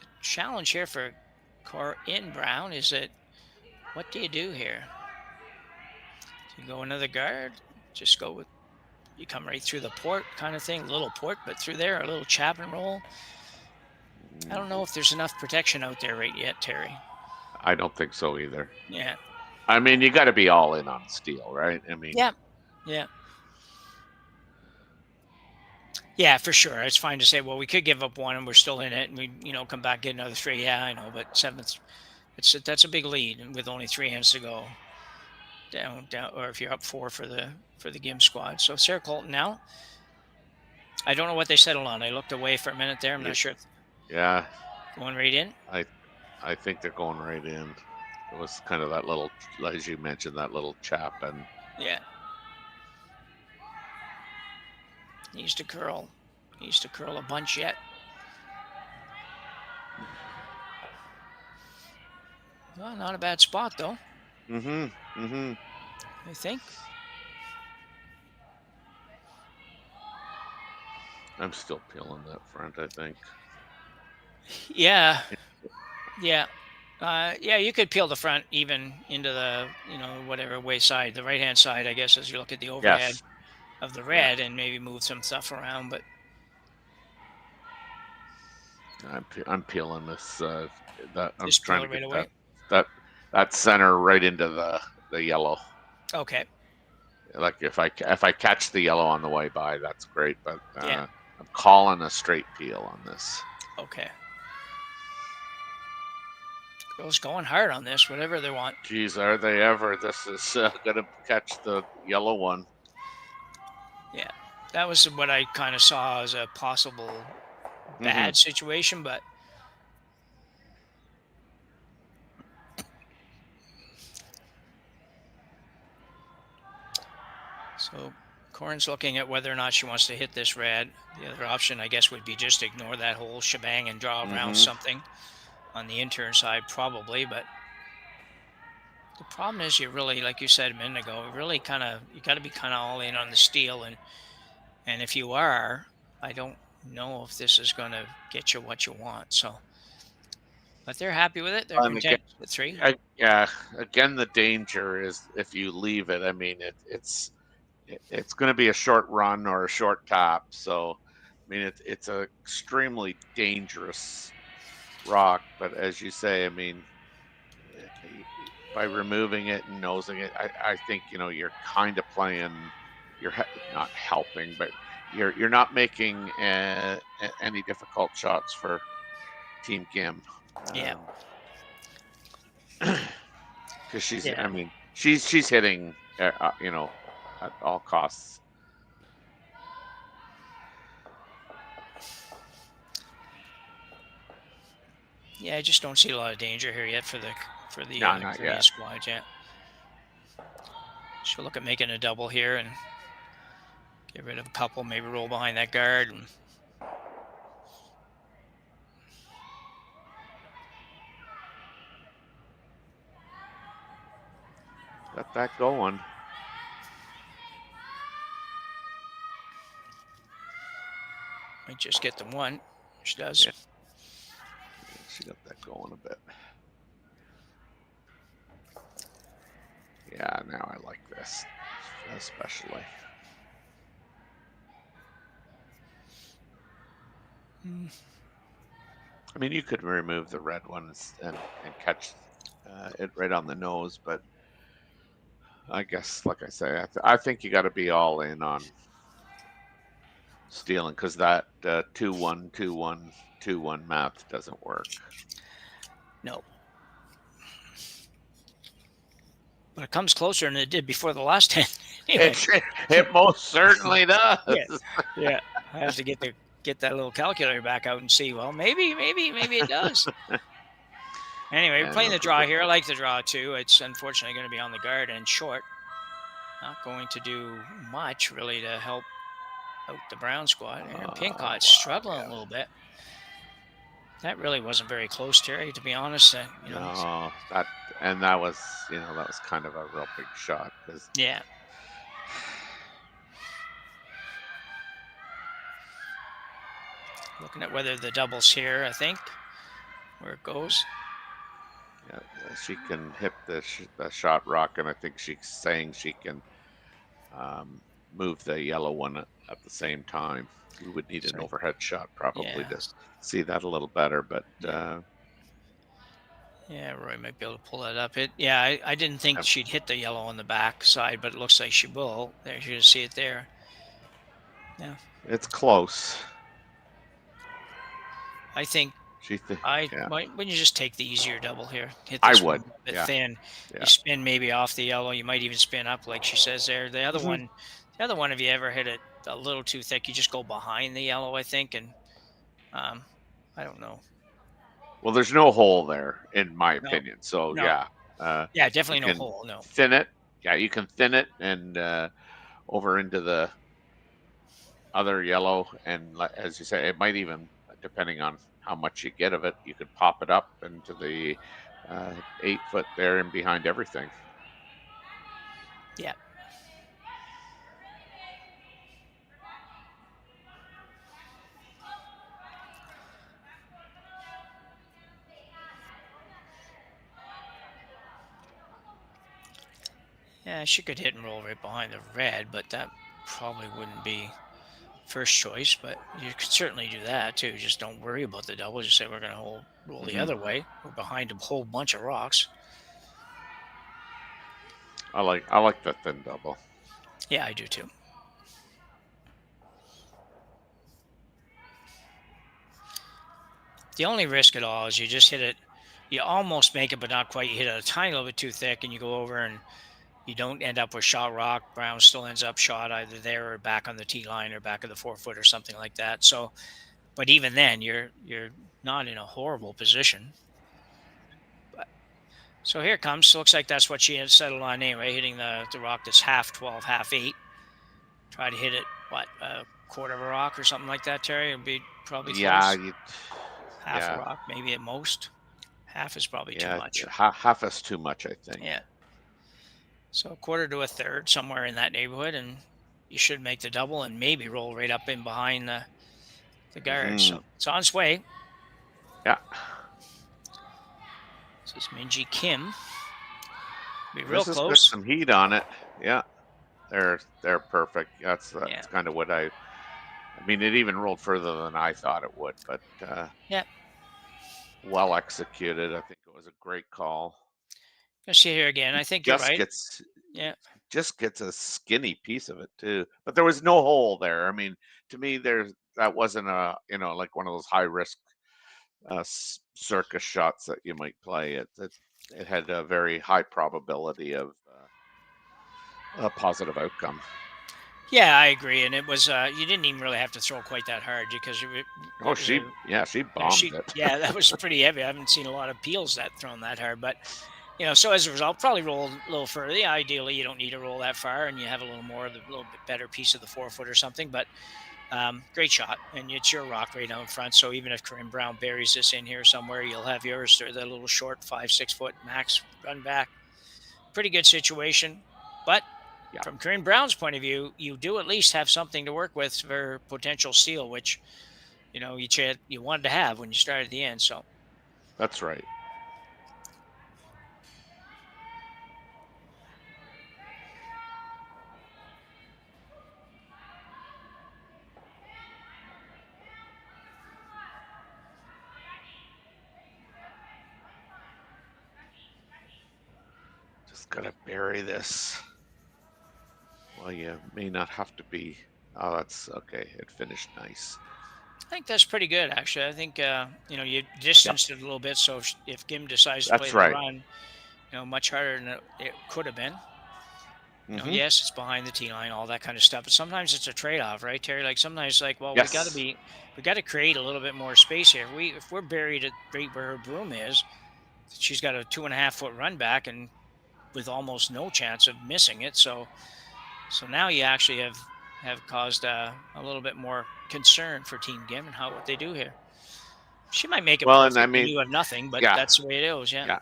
The challenge here for Corryn Brown is that what do you do here? Do you go another guard? Just go with, you come right through the port kind of thing, little port, but through there, a little chap and roll. I don't know if there's enough protection out there right yet, Terry. I don't think so either. Yeah. I mean, you got to be all in on steel, right? I mean, yeah. Yeah, for sure. It's fine to say, well, we could give up one and we're still in it, and we, come back, get another three. Yeah, I know, but seventh, that's a big lead, and with only 3 hands to go, down, or if you're up 4 for the Gim squad. So Sarah Colton now. I don't know what they settled on. I looked away for a minute there. I'm not sure. Yeah. Going right in. I think they're going right in. It was kind of that little, as you mentioned, that little chap, and yeah. Needs to curl a bunch yet. Well, not a bad spot though. I think. I'm still peeling that front, I think. Yeah. Yeah. You could peel the front even into the, whatever way side, the right-hand side, I guess, as you look at the overhead of the red, and maybe move some stuff around, but I'm peeling this. That I'm just trying to peel it get right away. that center right into the yellow. Okay. Like if I catch the yellow on the way by, that's great. But Yeah. I'm calling a straight peel on this. Okay. Girls going hard on this, whatever they want. Geez, are they ever? This is gonna catch the yellow one. Yeah, that was what I kind of saw as a possible bad situation, but so Corryn's looking at whether or not she wants to hit this red. The other option, I guess, would be just ignore that whole shebang and draw around something on the intern side, probably. But the problem is, you really, like you said a minute ago, really you got to be kind of all in on the steel, and if you are, I don't know if this is going to get you what you want. So, but they're happy with it. They're content with 3. Yeah. Again, the danger is if you leave it. I mean, it's going to be a short run or a short top. So, I mean, it's an extremely dangerous rock. But as you say, I mean, by removing it and nosing it, I think you're kind of playing. You're not helping, but you're not making any difficult shots for Team Gim. Yeah. Because she's, I mean, she's hitting, at all costs. Yeah, I just don't see a lot of danger here yet for the Korean squad yet. She'll look at making a double here and get rid of a couple, maybe roll behind that guard. And got that going. Might just get the one. She does. Yeah. She got that going a bit. Yeah, now I like this, especially. I mean, you could remove the red ones and catch it right on the nose, but I guess, like I say, I think you got to be all in on stealing, because that 2-1, 2-1, 2-1 math doesn't work. No. But it comes closer than it did before the last 10. Anyway. It most certainly does. Yeah. I have to get that little calculator back out and see. Well, maybe it does. Anyway, we're playing the draw here. I like the draw too. It's unfortunately going to be on the guard and short. Not going to do much really to help out the brown squad. And Pinkot's struggling a little bit. That really wasn't very close, Terry, to be honest. No, that was kind of a real big shot. Yeah. Looking at whether the double's here, I think, where it goes. Yeah, she can hit the shot rock, and I think she's saying she can move the yellow one at the same time. We would need an overhead shot probably to see that a little better, but yeah, Roy might be able to pull that up. I didn't think she'd hit the yellow on the back side, but it looks like she will. There, you can see it there. Yeah, It's close. I think yeah. wouldn't you just take the easier double here? Hit I this would. one a bit Yeah. thin. Yeah. You spin maybe off the yellow. You might even spin up, like she says there. The other one, if you ever hit it a little too thick, you just go behind the yellow, I think, and I don't know. Well, there's no hole there, in my No. opinion. So No. yeah. Yeah, definitely you no can hole. No. Thin it. Yeah, you can thin it and over into the other yellow, and as you say, it might even, depending on how much you get of it, you could pop it up into the 8 foot there and behind everything. Yeah. Yeah, she could hit and roll right behind the red, but that probably wouldn't be first choice. But you could certainly do that too. Just don't worry about the double. Just say we're going to roll the other way. We're behind a whole bunch of rocks. I like the thin double. Yeah, I do too. The only risk at all is you just hit it. You almost make it, but not quite. You hit it a tiny little bit too thick, and you go over and you don't end up with shot rock. Brown still ends up shot either there or back on the tee line or back of the 4 foot or something like that. So, but even then, you're not in a horrible position. But, so here it comes. Looks like that's what she had settled on anyway, hitting the rock that's half 12, half 8. Try to hit it, a quarter of a rock or something like that, Terry? It'd be probably close. Yeah. Half a rock, maybe at most. Half is probably too much. Half is too much, I think. Yeah. So a quarter to a third, somewhere in that neighborhood, and you should make the double and maybe roll right up in behind the guard. So it's on its way. Yeah. This is Minji Kim. Be real This has close. got some heat on it. Yeah. They're perfect. That's kind of what I mean, it even rolled further than I thought it would, but well executed. I think it was a great call. I see here again. I think you're right. Just gets a skinny piece of it too. But there was no hole there. I mean, to me, that wasn't like one of those high risk circus shots that you might play. It had a very high probability of a positive outcome. Yeah, I agree, and it was you didn't even really have to throw quite that hard because she bombed it. Yeah, that was pretty heavy. I haven't seen a lot of peels that thrown that hard, but so as a result, probably roll a little further. Yeah, ideally, you don't need to roll that far, and you have a little bit better piece of the 4 foot or something. But great shot, and it's your rock right out in front. So even if Corryn Brown buries this in here somewhere, you'll have yours. They're the little short 5-6 foot max run back. Pretty good situation, but. Yeah. From Corryn Brown's point of view, you do at least have something to work with for potential steal, which, you wanted to have when you started the end. So that's right. Just gotta bury this. Well, you may not have to be. Oh, that's okay. It finished nice. I think that's pretty good, actually. I think you distanced it a little bit, so if Kim decides to play the run, much harder than it could have been. Yes, it's behind the tee line, all that kind of stuff. But sometimes it's a trade-off, right, Terry? Like sometimes, we got to create a little bit more space here. If we're buried at right where her broom is, she's got a 2.5 foot run back, and with almost no chance of missing it. So now you actually have caused a little bit more concern for Team Gim and what they do here. She might make it and I mean, you have nothing, but that's the way it is. Yeah.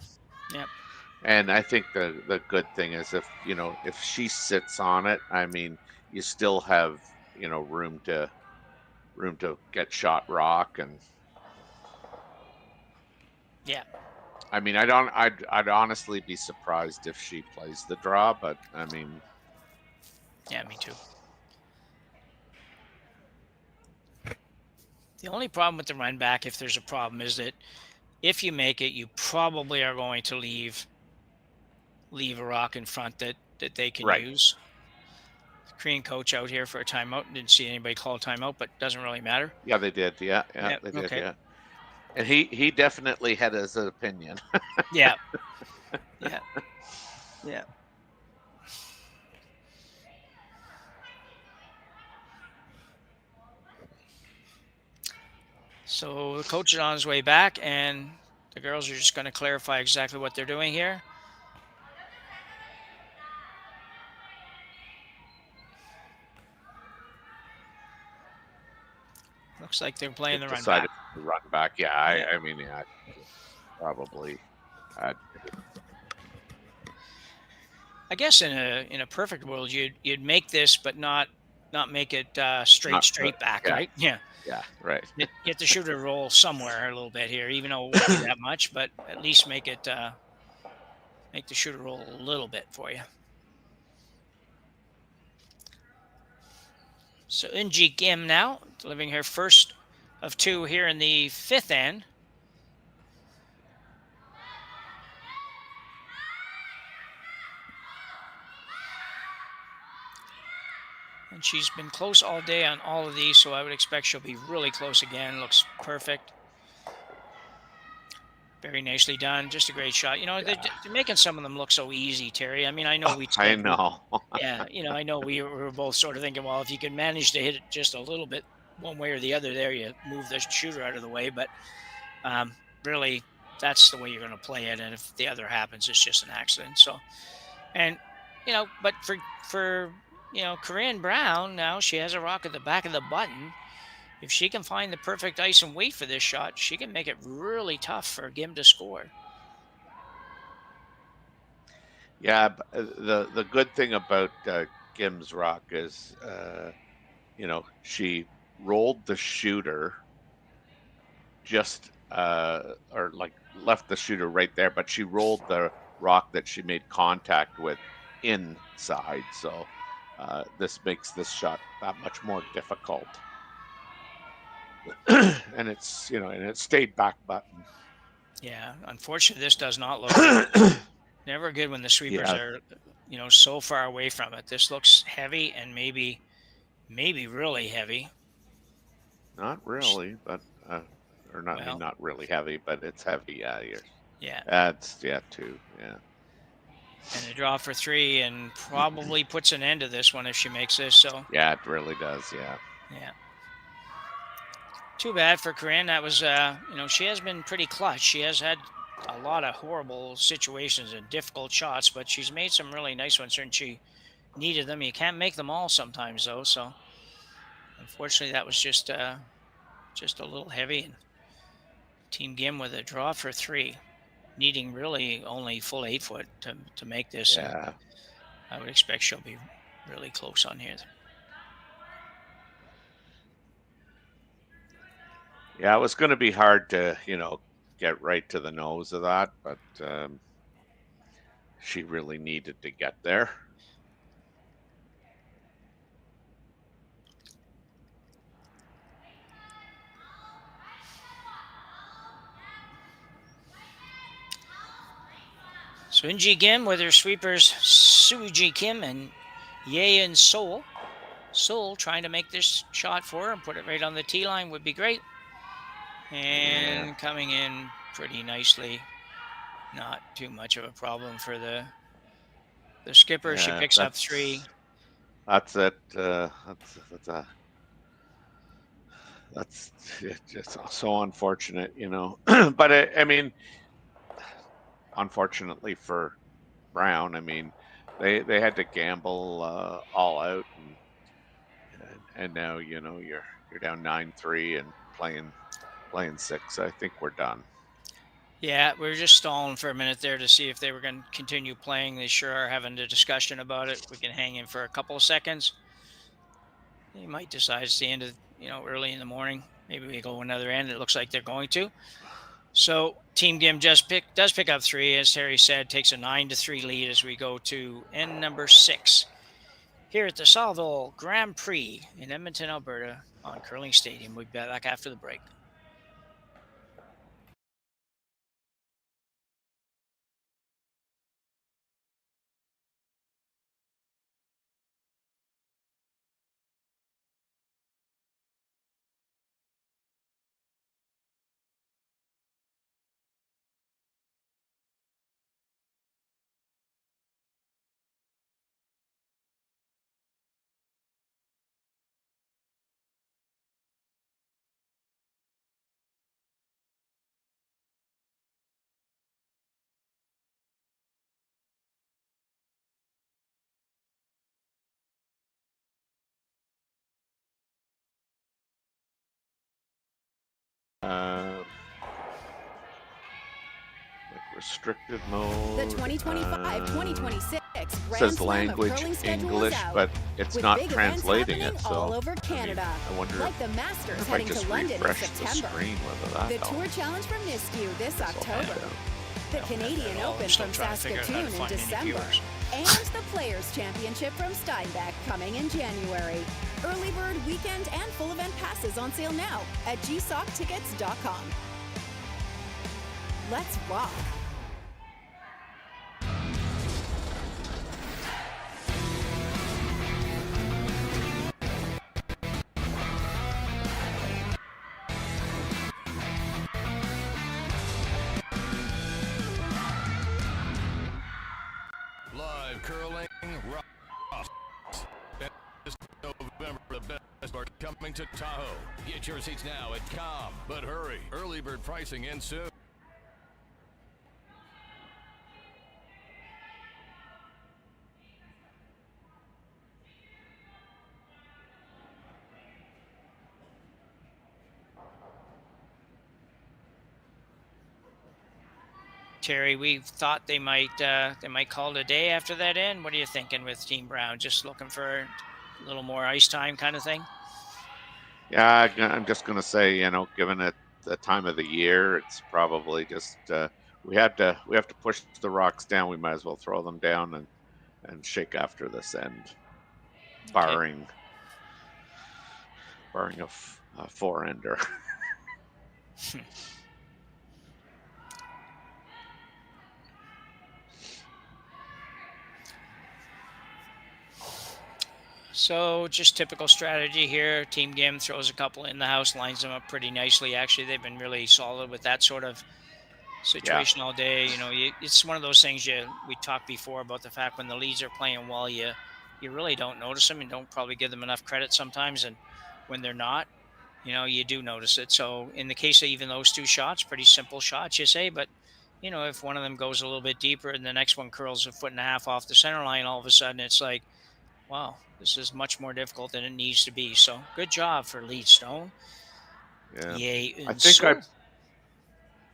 And I think the good thing is if she sits on it, I mean, you still have room to get shot rock and. Yeah. I mean, I'd honestly be surprised if she plays the draw, but I mean. Yeah, me too. The only problem with the run back, if there's a problem, is that if you make it, you probably are going to leave a rock in front that they can use. Korean coach out here for a timeout. Didn't see anybody call a timeout, but doesn't really matter. Yeah, they did. Yeah, Yeah, they did. okay. Yeah, and he definitely had his opinion. Yeah. Yeah. Yeah. So the coach is on his way back, and the girls are just going to clarify exactly what they're doing here. Looks like they're playing the run back. To run back. Yeah, I mean, yeah, probably. I guess in a perfect world, you'd make this, but not make it straight back, yeah. right? Yeah. Yeah, right. Get the shooter to roll somewhere a little bit here, even though it won't be that much, but at least make it make the shooter roll a little bit for you. So Eunji Kim now delivering her first of 2 here in the 5th end. And she's been close all day on all of these, so I would expect she'll be really close again. Looks perfect. Very nicely done. Just a great shot. You know, they're making some of them look so easy, Terry. I mean, I know I know. Yeah, you know, I know we were both sort of thinking, well, if you can manage to hit it just a little bit one way or the other there, you move the shooter out of the way. But really, that's the way you're going to play it. And if the other happens, it's just an accident. So, and, you know, but for you know, Corryn Brown, now she has a rock at the back of the button. If she can find the perfect ice and weight for this shot, she can make it really tough for Gim to score. Yeah, the good thing about Gim's rock is, you know, she rolled the shooter just, or like left the shooter right there, but she rolled the rock that she made contact with inside. So this makes this shot that much more difficult. And it's, you know, and it stayed back button. Yeah, unfortunately, this does not look good. Never good when the sweepers are, you know, so far away from it. This looks heavy and maybe really heavy. Not really, but or not, Well, not really heavy, but it's heavy. Yeah, yeah. That's 2. Yeah. And a draw for 3, and probably puts an end to this one if she makes this. So yeah, it really does. Yeah. Yeah. Too bad for Corryn. That was, you know, she has been pretty clutch. She has had a lot of horrible situations and difficult shots, but she's made some really nice ones when she needed them. You can't make them all sometimes, though. So, unfortunately, that was just a little heavy. And Team Gim with a draw for 3, needing really only full 8 foot to make this. Yeah. And I would expect she'll be really close on here. Yeah, it was going to be hard to, you know, get right to the nose of that, but she really needed to get there. So Eunji Kim with her sweepers Suji Kim and Yeon Seol. Seol trying to make this shot for her and put it right on the tee line would be great. And coming in pretty nicely. Not too much of a problem for the skipper. She picks up 3. That's it. That's just so unfortunate, you know. But I mean, unfortunately for Brown, I mean, they had to gamble all out, and now, you know, you're down 9-3 and playing 6. I think we're done. Yeah, we were just stalling for a minute there to see if they were going to continue playing. They sure are having a discussion about it. We can hang in for a couple of seconds. They might decide it's the end of, you know, early in the morning. Maybe we go another end. It looks like they're going to. So Team Gim does pick up 3, as Terry said, takes a 9-3 lead as we go to end number 6 here at the Saville Grand Prix in Edmonton, Alberta on Curling Stadium. We'll be back after the break. restricted mode. The 2025-2026 Grand says Slam language of Curling schedule English, is out, but it's with not big events translating happening it. So all over Canada, I wonder like the Masters if I heading just to London in refresh the September. screen whether that The helps. Tour Challenge from Nisku this I'll find October. out. The Canadian all. I'm Open still from trying to figure out how to Saskatoon in find any December. viewers. And the Players' Championship from Steinbeck coming in January. Early bird weekend and full event passes on sale now at gsocktickets.com. Let's rock. Live curling rocks. This November, the best are coming to Tahoe. Get your seats now at Com. But hurry, early bird pricing ends soon. Terry, we thought they might call it a day after that end. What are you thinking with Team Brown? Just looking for a little more ice time kind of thing? Yeah, I'm just going to say, given it the time of the year, it's probably just we have to push the rocks down. We might as well throw them down and shake after this end, barring a four-ender. So just typical strategy here. Team Gim throws a couple in the house, lines them up pretty nicely. Actually, they've been really solid with that sort of situation all day. It's one of those things we talked before about the fact when the leads are playing well, you really don't notice them and don't probably give them enough credit sometimes. And when they're not, you do notice it. So in the case of even those two shots, pretty simple shots, you say, but if one of them goes a little bit deeper and the next one curls a foot and a half off the center line, all of a sudden it's like, wow, this is much more difficult than it needs to be. So good job for Lead Stone. Yeah. Yay.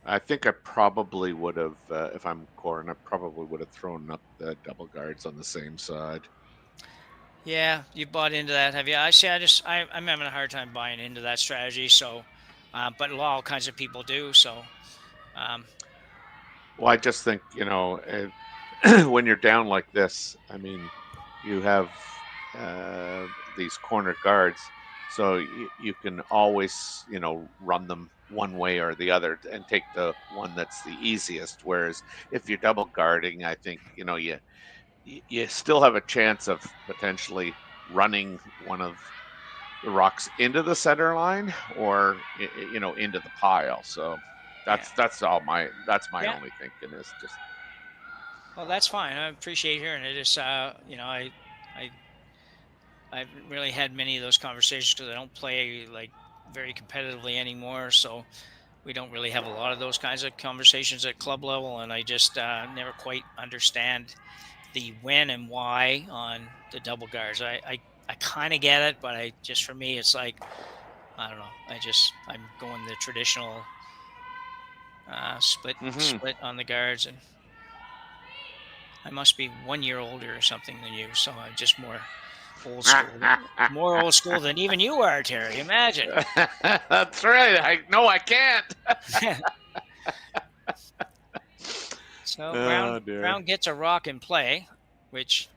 I think I probably would have, if I'm Corryn, I probably would have thrown up the double guards on the same side. Yeah, you bought into that, have you? I'm having a hard time buying into that strategy. So, but all kinds of people do. So, well, I just think when you're down like this, I mean, you have these corner guards, so you can always run them one way or the other and take the one that's the easiest. Whereas if you're double guarding, I think you still have a chance of potentially running one of the rocks into the center line or into the pile. So that's my only thinking is just. Well, that's fine. I appreciate hearing it. It's I haven't really had many of those conversations because I don't play like very competitively anymore. So we don't really have a lot of those kinds of conversations at club level. And I just never quite understand the when and why on the double guards. I kind of get it, but for me, it's like, I don't know. I'm going the traditional split on the guards. And I must be 1 year older or something than you. So I'm just more old school than even you are, Terry. Imagine. That's right. I can't. So Brown gets a rock in play, which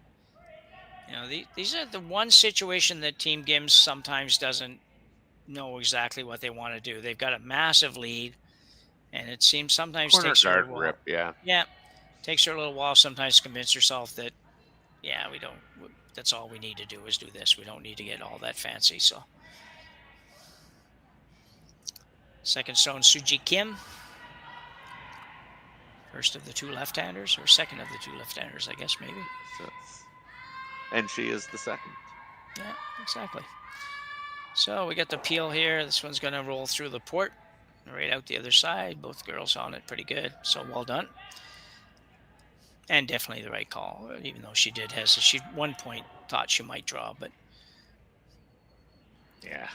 these are the one situation that Team Gims sometimes doesn't know exactly what they want to do. They've got a massive lead, and it seems sometimes corner takes guard her a while. rip, Yeah, takes her a little while sometimes to convince herself that we don't. That's all we need to do is do this. We don't need to get all that fancy. So, second stone, Suji Kim. First of the two left-handers, or second of the two left-handers, I guess, maybe. And she is the second. Yeah, exactly. So we got the peel here. This one's going to roll through the port, right out the other side. Both girls on it pretty good. So well done. And definitely the right call, even though she did hesitate. She at one point thought she might draw, but yeah.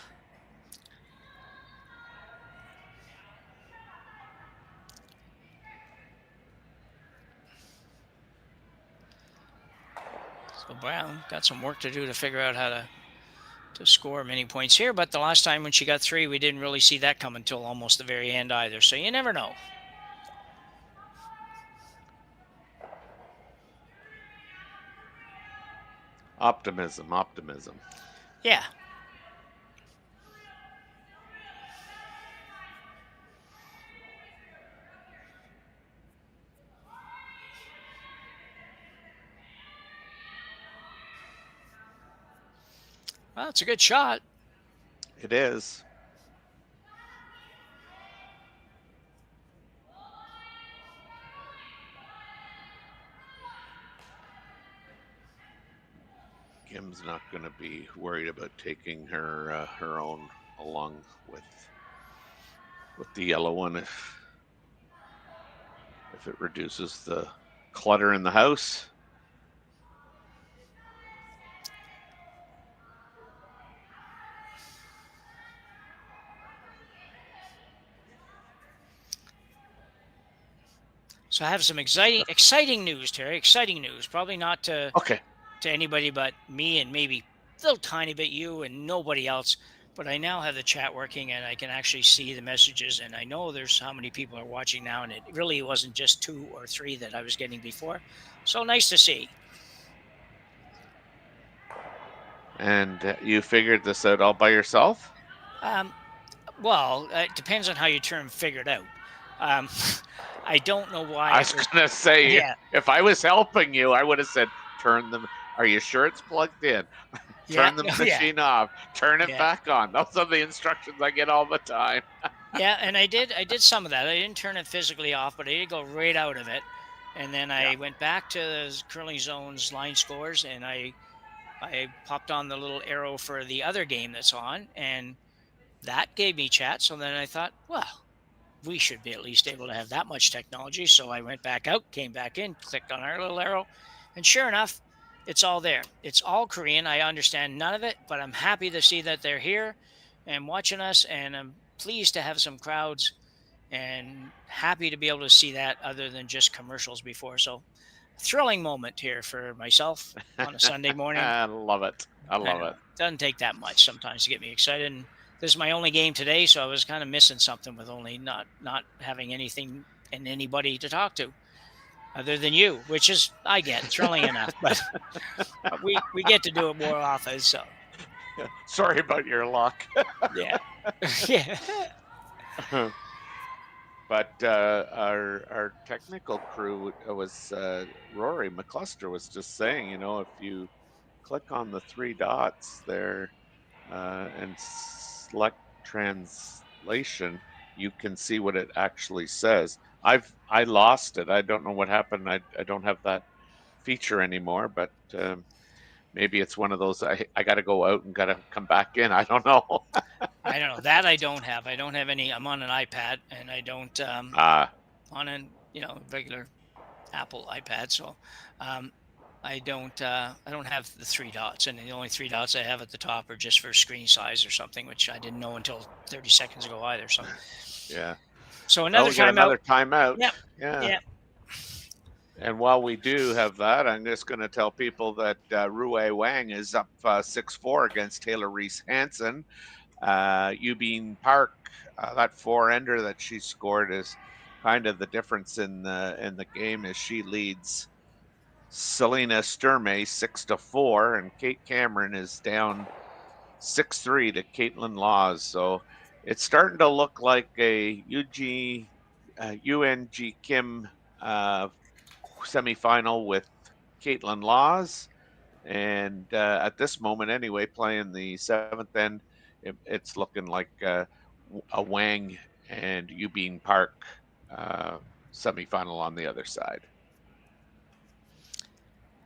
So Brown got some work to do to figure out how to score many points here. But the last time when she got 3, we didn't really see that come until almost the very end either. So you never know. Optimism. Yeah. Well, it's a good shot. It is. Kim's not going to be worried about taking her her own along with the yellow one if it reduces the clutter in the house. So I have some exciting news, Terry. Exciting news. Probably not to anybody but me and maybe a little tiny bit you and nobody else. But I now have the chat working and I can actually see the messages. And I know there's how many people are watching now. And it really wasn't just 2 or 3 that I was getting before. So nice to see. And you figured this out all by yourself? Well, it depends on how you term figured out. I don't know why. I was going to say, if I was helping you, I would have said, turn them. Are you sure it's plugged in? Turn the machine off. Turn it back on. Those are the instructions I get all the time. Yeah, and I did some of that. I didn't turn it physically off, but I did go right out of it. And then I went back to the Curling Zone's line scores, and I popped on the little arrow for the other game that's on, and that gave me chat. So then I thought, well, we should be at least able to have that much technology. So I went back out, came back in, clicked on our little arrow, and sure enough, it's all there. It's all Korean. I understand none of it, but I'm happy to see that they're here and watching us, and I'm pleased to have some crowds and happy to be able to see that other than just commercials before. So thrilling moment here for myself on a Sunday morning. I love it. I love it. Doesn't take that much sometimes to get me excited. And this is my only game today, so I was kind of missing something with only not having anything and anybody to talk to other than you, which is, I get, thrilling enough. But we get to do it more often, so. Sorry about your luck. Yeah. Yeah. But our technical crew was, Rory McCluster was just saying, if you click on the 3 dots there and select translation, you can see what it actually says. I lost it. I don't know what happened. I don't have that feature anymore, but maybe it's one of those I got to go out and got to come back in. I don't know. I don't know. That I don't have. I don't have any. I'm on an iPad, and I don't on a regular Apple iPad. So I don't have the 3 dots, and the only 3 dots I have at the top are just for screen size or something, which I didn't know until 30 seconds ago either. So yeah. So another timeout. Yeah. And while we do have that, I'm just going to tell people that Rui Wang is up 6-4 against Taylor Reese Hansen. Eubene Park, that 4-ender that she scored is kind of the difference in the game as she leads Selena Sturmey 6-4, and Kate Cameron is down 6-3 to Caitlin Laws. So it's starting to look like a UNG Kim semifinal with Caitlin Laws, and at this moment anyway, playing the 7th end, it's looking like a Wang and Eubene Park semifinal on the other side.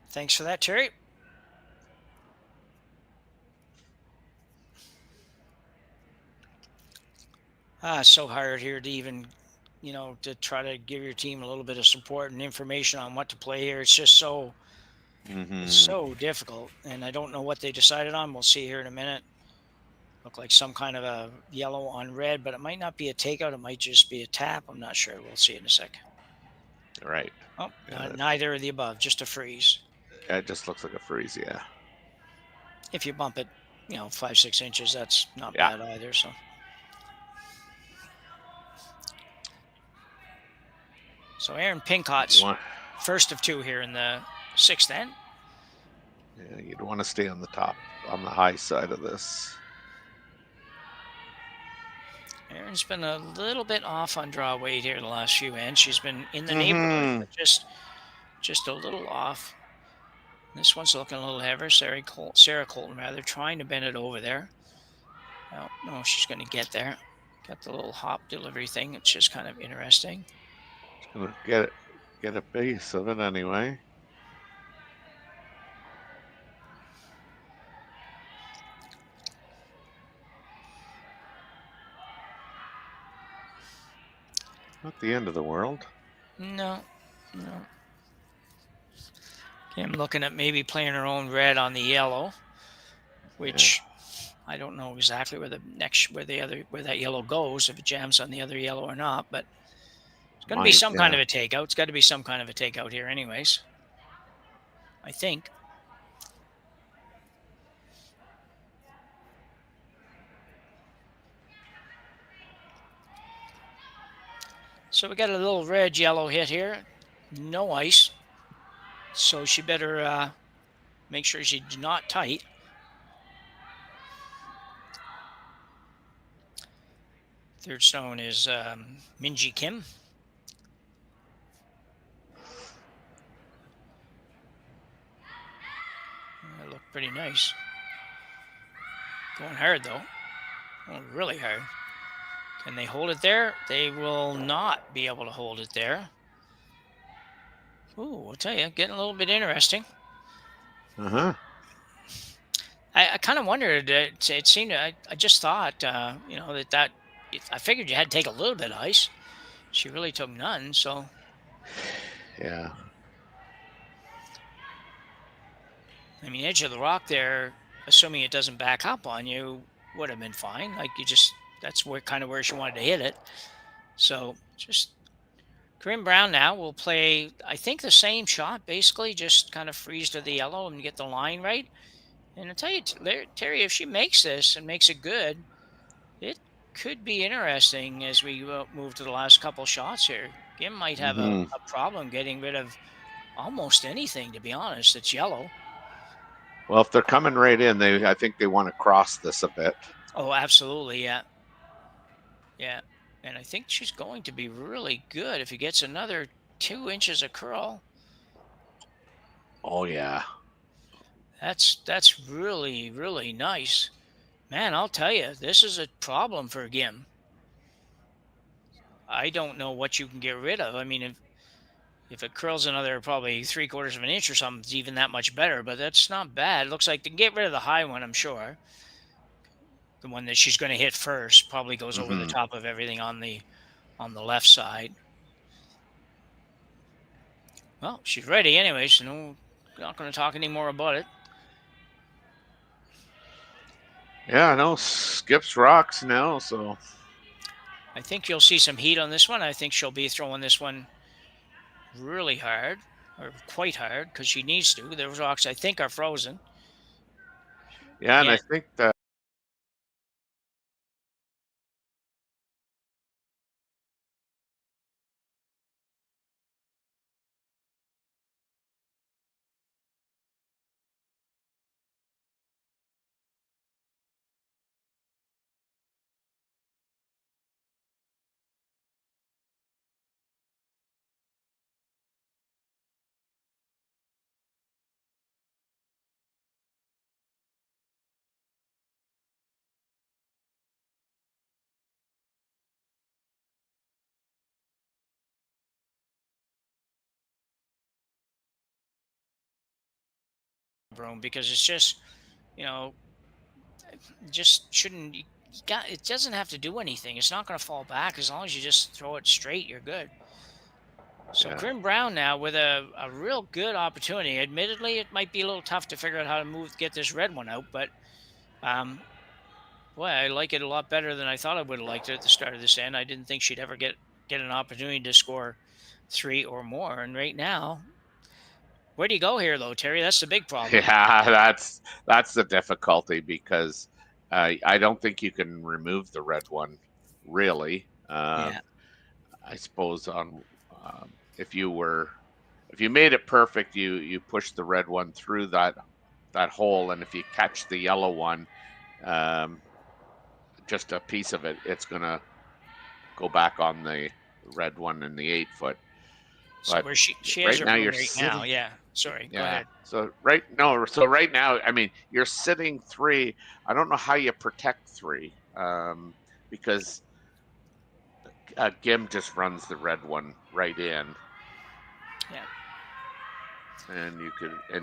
Thanks for that, Terry. So hard here to even, to try to give your team a little bit of support and information on what to play here. It's just so difficult, and I don't know what they decided on. We'll see here in a minute. Look like some kind of a yellow on red, but it might not be a takeout. It might just be a tap. I'm not sure. We'll see in a second. Right. Oh, neither of the above, just a freeze. Yeah, it just looks like a freeze. Yeah. If you bump it, 5-6 inches, that's not Yeah. bad either. So. So Aaron Pincot's first of 2 here in the 6th end. Yeah, you'd want to stay on the top, on the high side of this. Aaron's been a little bit off on draw weight here the last few ends. She's been in the neighborhood, but just a little off. This one's looking a little heavier. Sarah Colton, rather, trying to bend it over there. No, she's going to get there. Got the little hop delivery thing. It's just kind of interesting. Gonna get a base of it anyway. Not the end of the world. No. Okay, I'm looking at maybe playing her own red on the yellow, which I don't know exactly where that yellow goes, if it jams on the other yellow or not, but it's going to be some kind of a takeout. It's got to be some kind of a takeout here anyways, I think. So we got a little red-yellow hit here. No ice. So she better make sure she's not tight. Third stone is Minji Kim. That looked pretty nice. Going hard, though. Going really hard. Can they hold it there? They will not be able to hold it there. Ooh, I'll tell you, getting a little bit interesting. Uh-huh. I kind of wondered, it seemed, I just thought, that I figured you had to take a little bit of ice. She really took none, so. Yeah. I mean, edge of the rock there, assuming it doesn't back up on you, would have been fine. Like, that's kind of where she wanted to hit it. So, just Corryn Brown now will play, I think, the same shot, basically, just kind of freeze to the yellow and get the line right. And I'll tell you, Terry, if she makes this and makes it good, it could be interesting as we move to the last couple shots here. Gim might have a problem getting rid of almost anything, to be honest. It's yellow. Well, if they're coming right in, I think they want to cross this a bit. Oh, absolutely, yeah. Yeah, and I think she's going to be really good if he gets another 2 inches of curl. Oh, yeah. That's really, really nice. Man, I'll tell you, this is a problem for Gim. I don't know what you can get rid of. I mean, if it curls another probably 3/4 of an inch or something, it's even that much better, but that's not bad. It looks like they can get rid of the high one, I'm sure. The one that she's going to hit first probably goes over the top of everything on the left side. Well, she's ready anyway, so not going to talk any more about it. Yeah, no, Skip's rocks now, so. I think you'll see some heat on this one. I think she'll be throwing this one really hard, or quite hard, because she needs to. The rocks, I think, are frozen. Yeah, and I think that Broom, because it's just, just shouldn't. It doesn't have to do anything. It's not going to fall back as long as you just throw it straight. You're good. So Corryn Brown now with a real good opportunity. Admittedly, it might be a little tough to figure out how to get this red one out, but boy, I like it a lot better than I thought I would have liked it at the start of this end. I didn't think she'd ever get an opportunity to score 3 or more, and right now, Where do you go here, though, Terry? That's the big problem. Yeah, that's the difficulty because I don't think you can remove the red one, really. Yeah. I suppose if you made it perfect, you push the red one through that hole, and if you catch the yellow one, just a piece of it, it's gonna go back on the red one in the 8-foot. So where she has her room right now, yeah. Sorry, go ahead. So right now, I mean, you're sitting 3. I don't know how you protect 3, because Gim just runs the red one right in. Yeah. And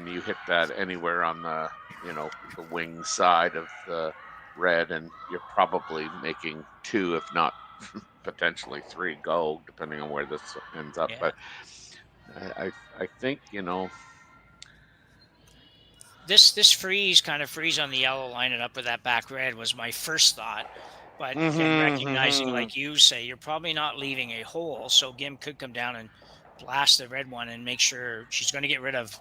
you hit that anywhere on the the wing side of the red, and you're probably making 2, if not potentially 3 go, depending on where this ends up. Yeah. But I think this freeze on the yellow, lining up with that back red was my first thought. But again, recognizing, like you say, you're probably not leaving a hole, so Gim could come down and blast the red one and make sure she's going to get rid of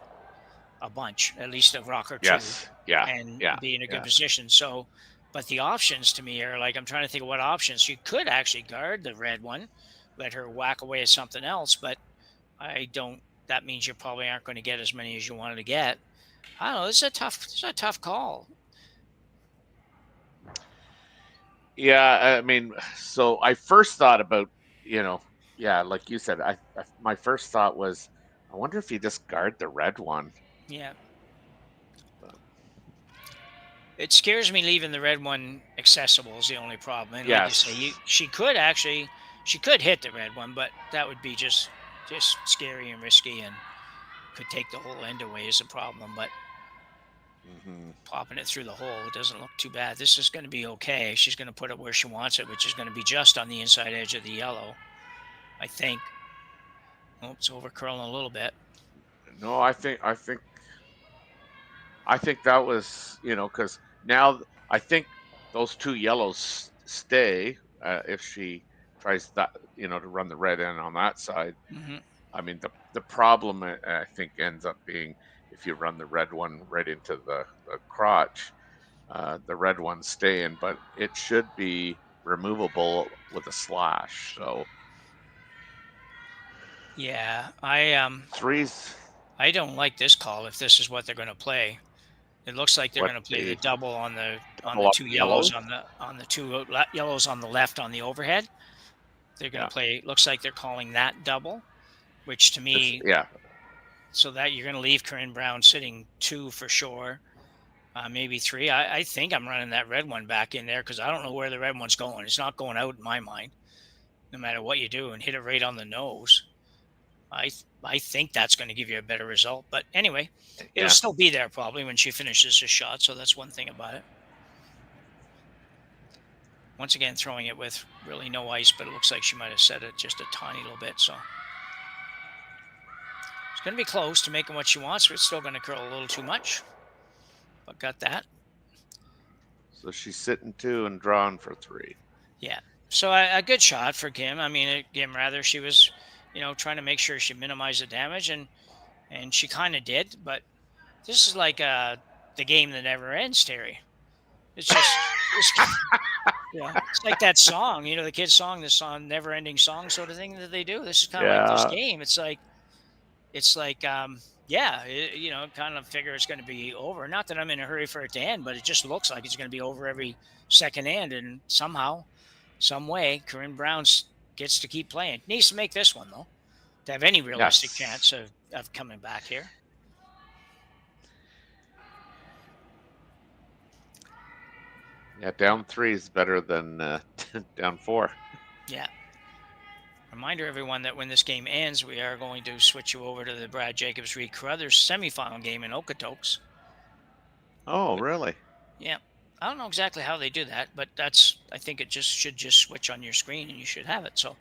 a bunch, at least a rock or 2. Yes. Yeah. And Yeah. be in a good Yeah. position. So, but the options to me are like, I'm trying to think of what options. You could actually guard the red one, let her whack away at something else, but that means you probably aren't going to get as many as you wanted to get. I don't know. This is a tough call. Yeah, I mean, so I first thought about, like you said, my first thought was, I wonder if you just guard the red one. Yeah. It scares me leaving the red one accessible is the only problem. And Yes. like you say, she could hit the red one, but that would be just scary and risky and could take the whole end away is a problem. But popping it through the hole, it doesn't look too bad. This is going to be okay. She's going to put it where she wants it, which is going to be just on the inside edge of the yellow, I think. Oh, it's over curling a little bit. No, I think that was, because now I think those 2 yellows stay if she tries that, to run the red end on that side. I mean, the problem I think ends up being if you run the red one right into the crotch, the red one's staying, but it should be removable with a slash. So yeah, 3's. I don't like this call if this is what they're going to play. It looks like they're going to play the double on the 2 yellows on the 2 yellows on the left on the overhead. They're going to play. Looks like they're calling that double, which to me, So that you're going to leave Corryn Brown sitting 2 for sure, maybe 3. I think I'm running that red one back in there because I don't know where the red one's going. It's not going out in my mind, no matter what you do, and hit it right on the nose. I think that's going to give you a better result. But anyway, it'll still be there probably when she finishes her shot. So that's one thing about it. Once again, throwing it with really no ice, but it looks like she might have set it just a tiny little bit. So it's going to be close to making what she wants, but it's still going to curl a little too much. But got that. So she's sitting 2 and drawing for 3. Yeah. So a good shot for Gim. I mean, Gim rather, she was, trying to make sure she minimized the damage, and she kind of did. But this is like the game that never ends, Terry. It's just, it's like that song, the kids' song, the song, never-ending song sort of thing that they do. This is kind of like this game. It's like, kind of figure it's going to be over. Not that I'm in a hurry for it to end, but it just looks like it's going to be over every second end. And somehow, some way, Corryn Brown gets to keep playing. Needs to make this one, though, to have any realistic chance of coming back here. Yeah, down 3 is better than down 4. Yeah. Reminder, everyone, that when this game ends, we are going to switch you over to the Brad Jacobs Reed Carruthers semifinal game in Okotoks. Oh, really? Yeah. I don't know exactly how they do that, but I think it should just switch on your screen and you should have it. So,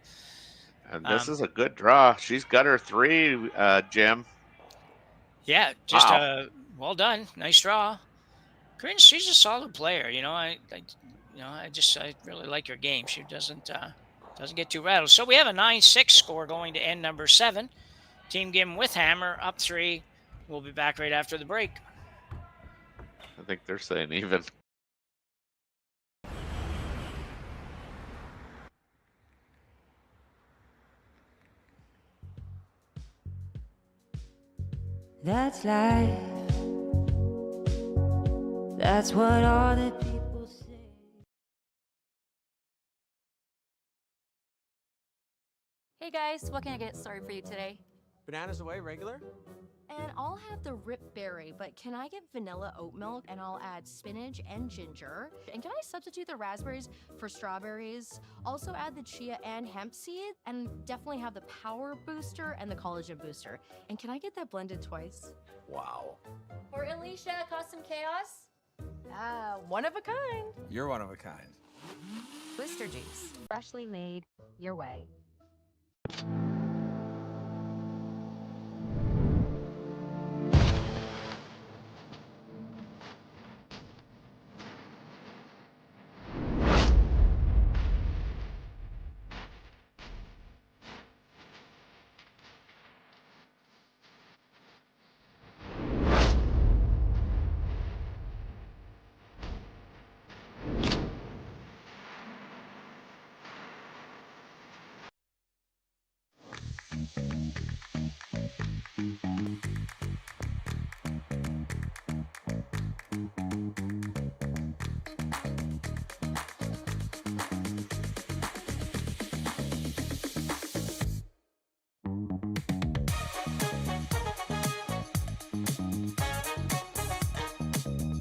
and this is a good draw. She's got her 3, Jim. Yeah, just well done. Nice draw. Corryn, she's a solid player. I really like her game. She doesn't get too rattled. So we have a 9-6 score going to end number 7. Team Gim with hammer up 3. we'll be back right after the break. I think they're saying even. That's life. That's what all the people say. Hey guys, what can I get started for you today? Bananas away, regular? And I'll have the rip berry, but can I get vanilla oat milk and I'll add spinach and ginger? And can I substitute the raspberries for strawberries? Also add the chia and hemp seed, and definitely have the power booster and the collagen booster. And can I get that blended twice? Wow. For Alicia, Custom Chaos? One of a kind. You're one of a kind. Blister juice, freshly made your way.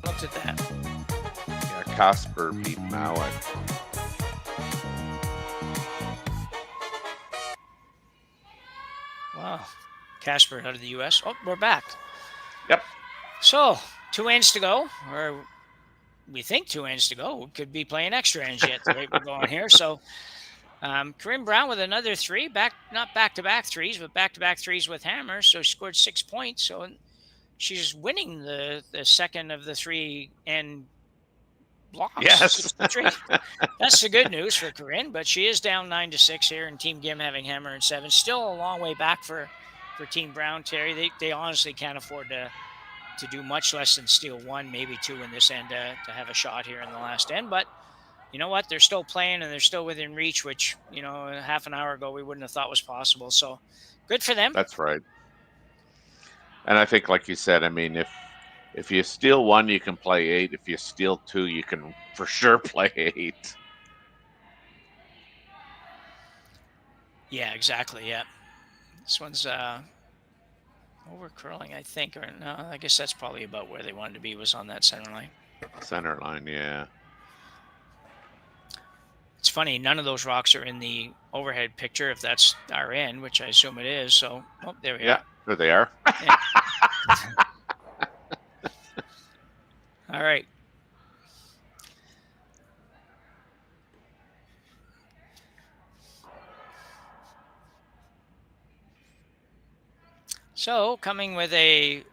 Looked at that. Yeah, Casper beat Mallon. Wow. Casper out of the U.S. Oh, we're back. Yep. So, 2 ends to go, or we think 2 ends to go. We could be playing extra ends yet the way we're going here. So, Corryn Brown with another 3, not back-to-back threes, but back-to-back threes with hammers. So, she scored 6 points. So, she's winning the second of the 3 end blocks. Yes. That's the good news for Corryn, but she is down 9-6 here, and Team Gim having hammer and 7. Still a long way back for Team Brown, Terry. They honestly can't afford to do much less than steal 1, maybe 2 in this end to have a shot here in the last end. But you know what? They're still playing, and they're still within reach, which, half an hour ago we wouldn't have thought was possible. So good for them. That's right. And I think, like you said, I mean, if you steal 1, you can play 8. If you steal 2, you can for sure play 8. Yeah, exactly. Yeah. This one's over curling, I think. Or no, I guess that's probably about where they wanted to be, was on that center line. Center line, yeah. It's funny, none of those rocks are in the overhead picture, if that's our end, which I assume it is. So, there we are. Yeah, there they are. Yeah. All right. So, coming with a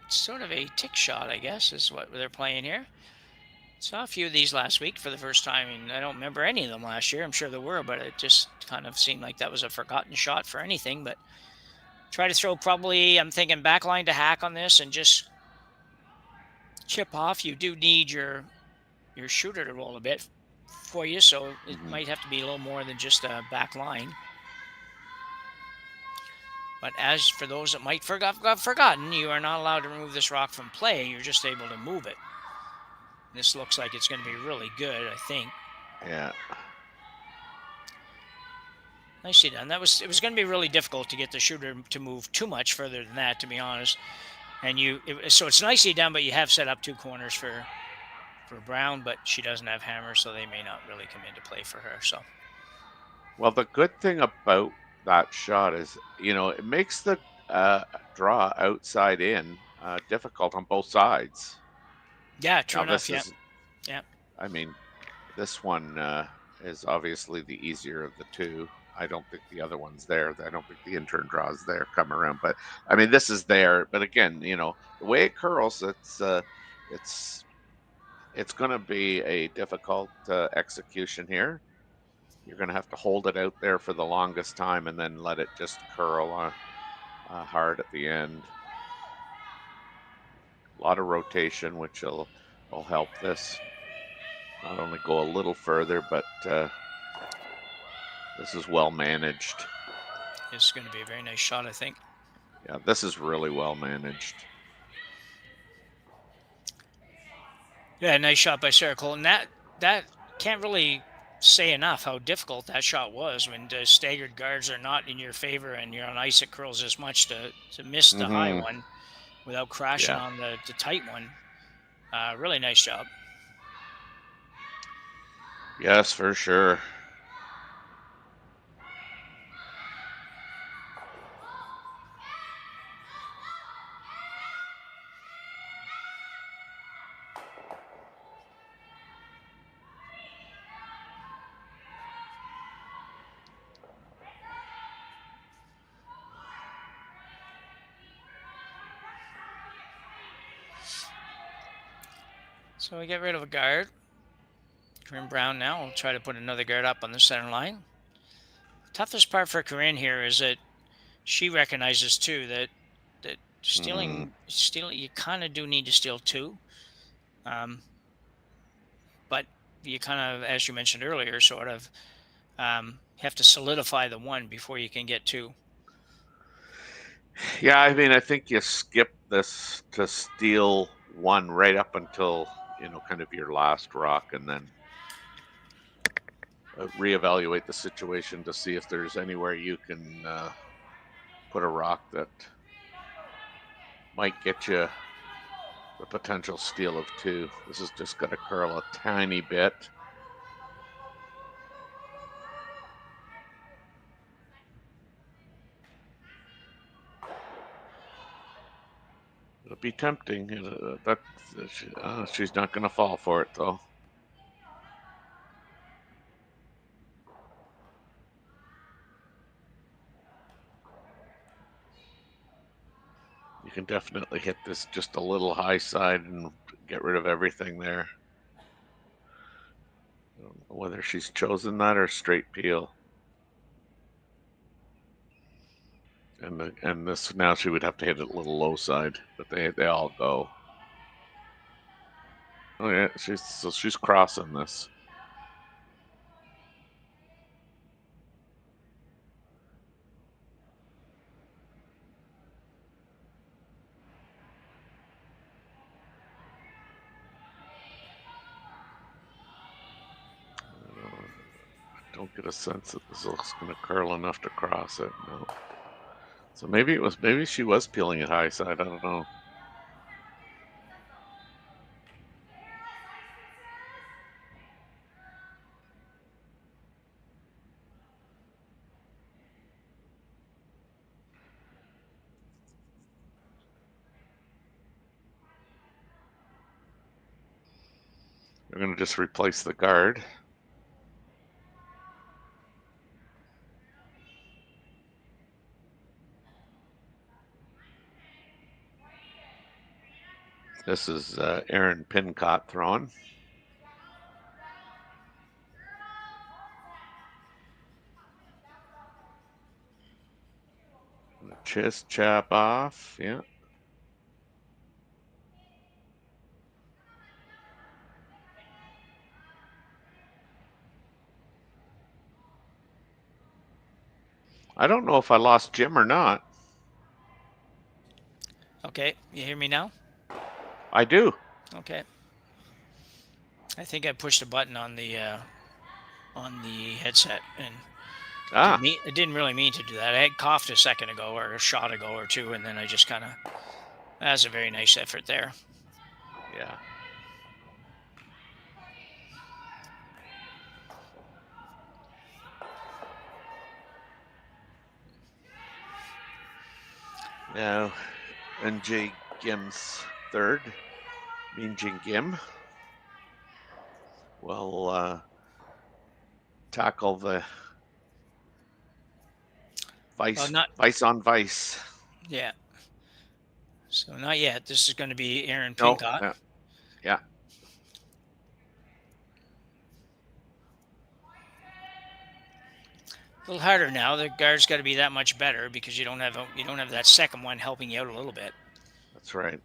sort of a tick shot, I guess, is what they're playing here. Saw a few of these last week for the first time, and I don't remember any of them last year. I'm sure there were, but it just kind of seemed like that was a forgotten shot for anything. But try to throw probably, I'm thinking, backline to hack on this and just chip off. You do need your shooter to roll a bit for you, so it might have to be a little more than just a back line. But as for those that might have forgotten, you are not allowed to remove this rock from play. You're just able to move it. This looks like it's going to be really good, I think. Yeah. Nicely done. It was going to be really difficult to get the shooter to move too much further than that, to be honest. And so it's nicely done, but you have set up 2 corners for Brown, but she doesn't have hammer, so they may not really come into play for her. So, well, the good thing about that shot is, it makes the draw outside in difficult on both sides. Yeah, true enough. Yeah. I mean, this one is obviously the easier of the 2. I don't think the other one's there. I don't think the intern draw is there come around. But I mean, this is there. But again, the way it curls, it's going to be a difficult execution here. You're going to have to hold it out there for the longest time and then let it just curl on. hard at the end. A lot of rotation, which will help this not only go a little further, but this is well managed. It's going to be a very nice shot, I think. Yeah, this is really well managed. Yeah, nice shot by Sarah Cole. And that can't really say enough how difficult that shot was when the staggered guards are not in your favor and you're on ice, it curls this much to miss the high one without crashing on the tight one. Really nice job. Yes, for sure. So we get rid of a guard. Corryn Brown now will try to put another guard up on the center line. Toughest part for Corryn here is that she recognizes too that stealing, you kind of do need to steal two. But you kind of, as you mentioned earlier, sort of have to solidify the one before you can get two. Yeah, I mean, I think you skip this to steal one right up until, kind of your last rock, and then reevaluate the situation to see if there's anywhere you can put a rock that might get you the potential steal of two. This is just going to curl a tiny bit. It'll be tempting. She's not going to fall for it, though. You can definitely hit this just a little high side and get rid of everything there. I don't know whether she's chosen that or straight peel. And this, now she would have to hit it a little low side, but they all go. Oh yeah, she's crossing this. I don't get a sense that this looks going to curl enough to cross it. No. So maybe she was peeling it high side. I don't know. We're going to just replace the guard. This is Aaron Pincott throwing. Chest chap off, yeah. I don't know if I lost Jim or not. Okay, you hear me now? I do. Okay. I think I pushed a button on the headset, and I didn't really mean to do that. I had coughed a second ago, or a shot ago or two, and then I just kind of... That's a very nice effort there. Yeah. Now, NJ Gim's third, Minjin Gim, will tackle the vice on vice. Yeah. So not yet. This is going to be Aaron Pincott. No, yeah. A little harder now. The guard's got to be that much better because you don't have that second one helping you out a little bit. That's right.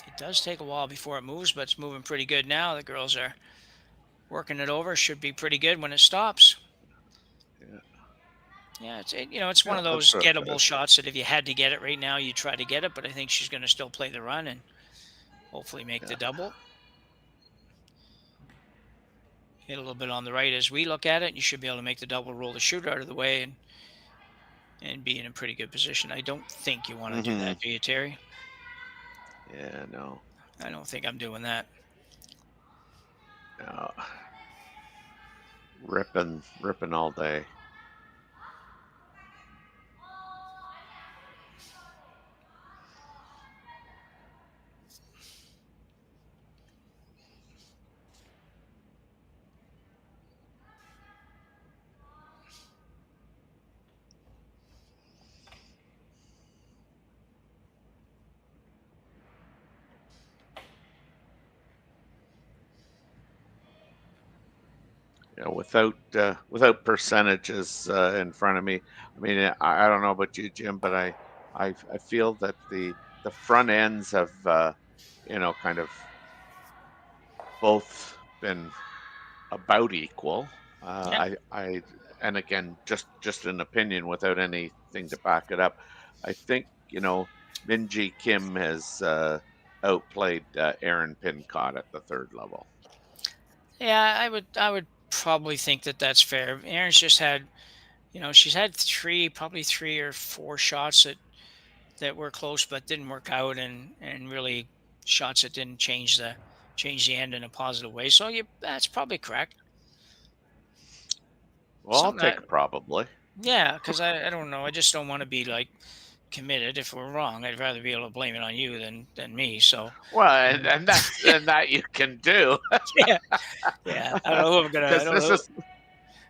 It does take a while before it moves, but it's moving pretty good now. The girls are working it over. Should be pretty good when it stops. Yeah. Yeah, it's one of those gettable shots that if you had to get it right now, you try to get it. But I think she's going to still play the run and hopefully make the double. Hit a little bit on the right as we look at it. You should be able to make the double, roll the shooter out of the way, and be in a pretty good position. I don't think you want to do that, do you, Terry? Yeah, no. I don't think I'm doing that. No. Ripping all day. Without percentages in front of me. I mean, I don't know about you, Jim, but I feel that the front ends have kind of both been about equal. And again, just an opinion without anything to back it up. I think Minji Kim has outplayed Erin Pincott at the third level. Yeah, I would probably think that that's fair. Erin's just had, she's had probably three or four shots that were close but didn't work out, and really shots that didn't change the end in a positive way. So that's probably correct. Well, I'll take probably. Yeah, because I don't know. I just don't want to be like committed if we're wrong. I'd rather be able to blame it on you than me. So well, and that you can do. yeah. I don't know who I'm gonna. I don't know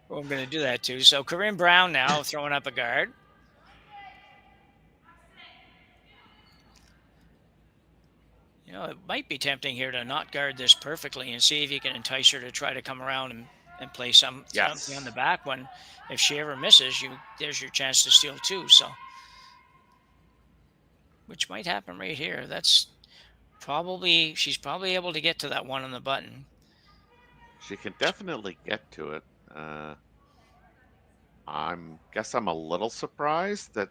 who I'm gonna do that to. So Corryn Brown now throwing up a guard. It might be tempting here to not guard this perfectly and see if you can entice her to try to come around and play something on the back one. If she ever misses, there's your chance to steal two. So, which might happen right here. She's probably able to get to that one on the button. She can definitely get to it. I'm a little surprised that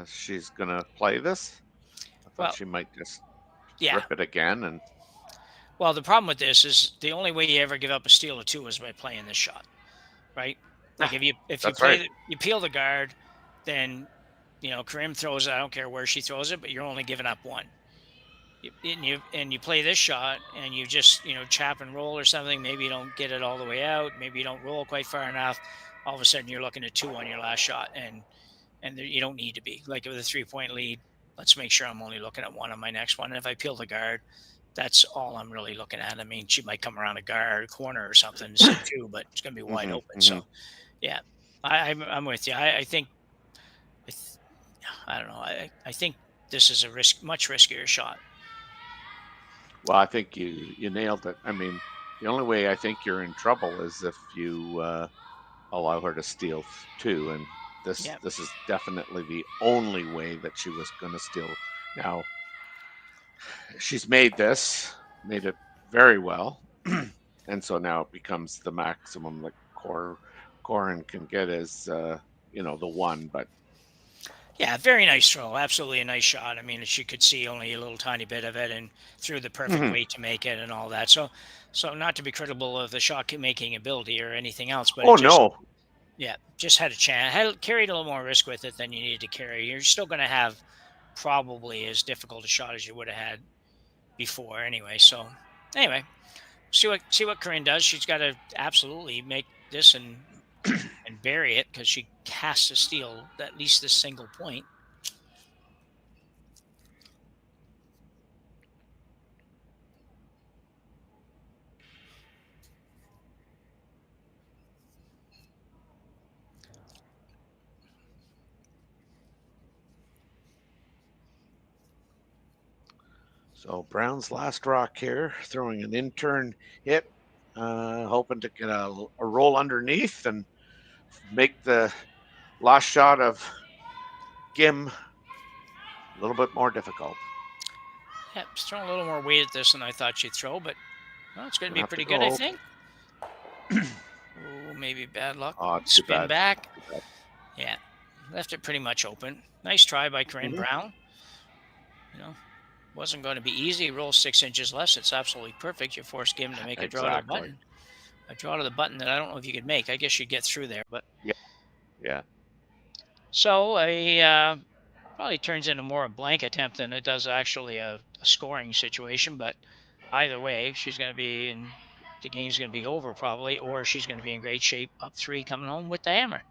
she's gonna play this. I thought she might just rip it again. Well, the problem with this is the only way you ever give up a steal of two is by playing this shot, right? Like if you you peel the guard, then Corryn throws it. I don't care where she throws it, but you're only giving up one. And you play this shot, and you just chap and roll or something. Maybe you don't get it all the way out. Maybe you don't roll quite far enough. All of a sudden, you're looking at two on your last shot, and you don't need to be. Like with a 3-point lead, let's make sure I'm only looking at one on my next one. And if I peel the guard, that's all I'm really looking at. I mean, she might come around a corner or something, say two, but it's going to be wide open. So, yeah, I'm with you. I think, I don't know. I think this is a much riskier shot. Well, I think you nailed it. I mean, the only way I think you're in trouble is if you allow her to steal two, and this is definitely the only way that she was going to steal. Now, she's made it very well, and so now it becomes the maximum that Corryn can get is the one. But yeah, very nice throw. Absolutely a nice shot. I mean, she could see only a little tiny bit of it and threw the perfect weight to make it and all that. So not to be critical of the shot making ability or anything else, but yeah, just had a chance. Carried a little more risk with it than you needed to carry. You're still going to have probably as difficult a shot as you would have had before anyway. So anyway, see what Corryn does. She's got to absolutely make this and bury it, because she has to steal at least this single point. So Brown's last rock here, throwing an in-turn hit, hoping to get a roll underneath and make the last shot of Gim a little bit more difficult. Yeah, she's throwing a little more weight at this than I thought she'd throw, but well, it's going to be pretty good, go. I think. Oh, maybe bad luck. Oh, too Spin bad. back. Too bad. Yeah, left it pretty much open. Nice try by Corryn Brown. You know, wasn't going to be easy. Roll 6 inches less. It's absolutely perfect. You force Gim to make a draw to the button. A draw to the button that I don't know if you could make. I guess you'd get through there, but yeah. So probably turns into more a blank attempt than it does actually a scoring situation. But either way, she's going to be in. The game's going to be over probably, or she's going to be in great shape up 3 coming home with the hammer.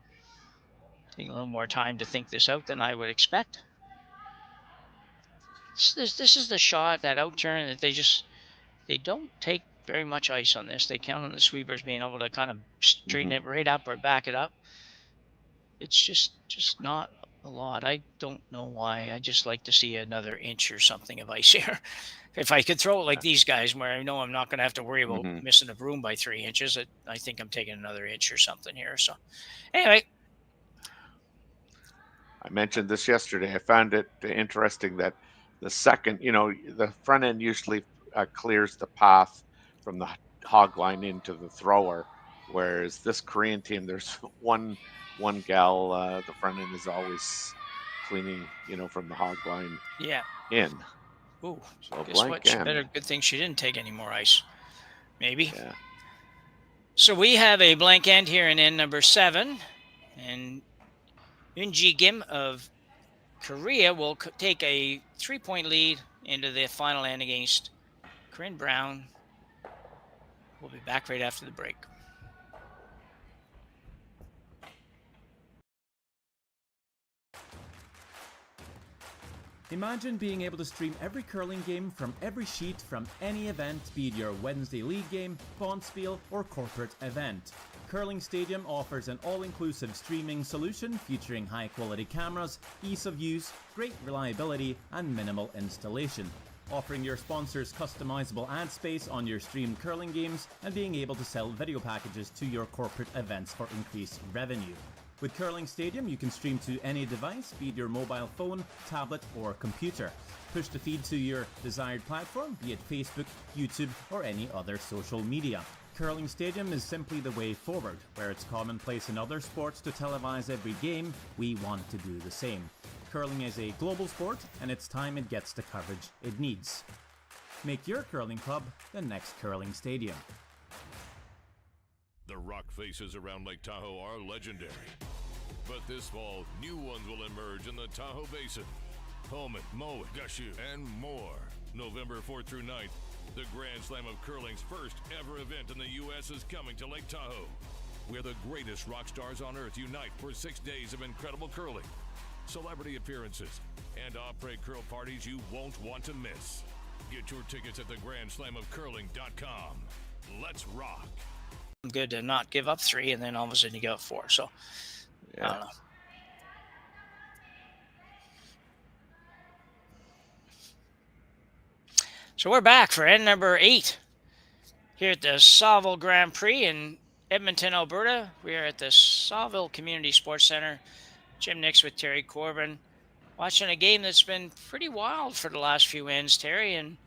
Taking a little more time to think this out than I would expect. This is the shot, that out turn that they don't take very much ice on this. They count on the sweepers being able to kind of straighten it right up or back it up. It's just not a lot. I don't know why. I just like to see another inch or something of ice here. If I could throw it like these guys, where I know I'm not going to have to worry about missing the broom by 3 inches, I think I'm taking another inch or something here. So anyway. I mentioned this yesterday. I found it interesting that the second, the front end usually clears the path from the hog line into the thrower, whereas this Korean team, there's one gal, the front end is always cleaning, from the hog line in. Ooh, so guess what? Good thing she didn't take any more ice. Maybe. Yeah. So we have a blank end here in end number 7, and Uijeongbu of Korea will take a 3-point lead into the final end against Corryn Brown. We'll be back right after the break. Imagine being able to stream every curling game from every sheet from any event, be it your Wednesday league game, bonspiel, or corporate event. Curling Stadium offers an all-inclusive streaming solution featuring high-quality cameras, ease of use, great reliability, and minimal installation. Offering your sponsors customizable ad space on your streamed curling games and being able to sell video packages to your corporate events for increased revenue. With Curling Stadium, you can stream to any device, be it your mobile phone, tablet, or computer. Push the feed to your desired platform, be it Facebook, YouTube, or any other social media. Curling Stadium is simply the way forward. Where it's commonplace in other sports to televise every game, we want to do the same. Curling is a global sport, and it's time it gets the coverage it needs. Make your curling club the next Curling Stadium. The rock faces around Lake Tahoe are legendary. But this fall, new ones will emerge in the Tahoe Basin. Pullman, Mowat, Gushu, and more. November 4th through 9th, the Grand Slam of Curling's first ever event in the U.S. is coming to Lake Tahoe, where the greatest rock stars on earth unite for 6 days of incredible curling, celebrity appearances, and après curl parties you won't want to miss. Get your tickets at thegrandslamofcurling.com. Let's rock. Good to not give up 3, and then all of a sudden you give up 4. So, I don't know. So we're back for end number 8 here at the Saville Grand Prix in Edmonton, Alberta. We are at the Saville Community Sports Center. Jim Nix with Terry Corryn, watching a game that's been pretty wild for the last few ends, Terry, and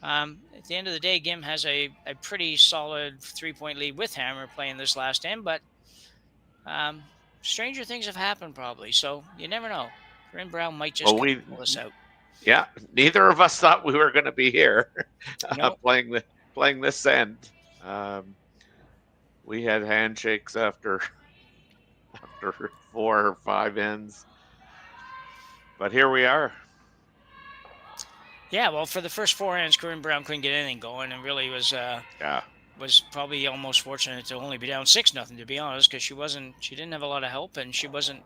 at the end of the day, Gim has a pretty solid 3-point lead with Hammer playing this last end, but stranger things have happened probably, so you never know. Corryn Brown might just pull this out. Yeah, neither of us thought we were going to be here playing this end. We had handshakes after 4 or 5 ends, but here we are. Yeah, well, for the first 4 ends, Corryn Brown couldn't get anything going, and really was probably almost fortunate to only be down 6-0, to be honest, because she didn't have a lot of help, and she wasn't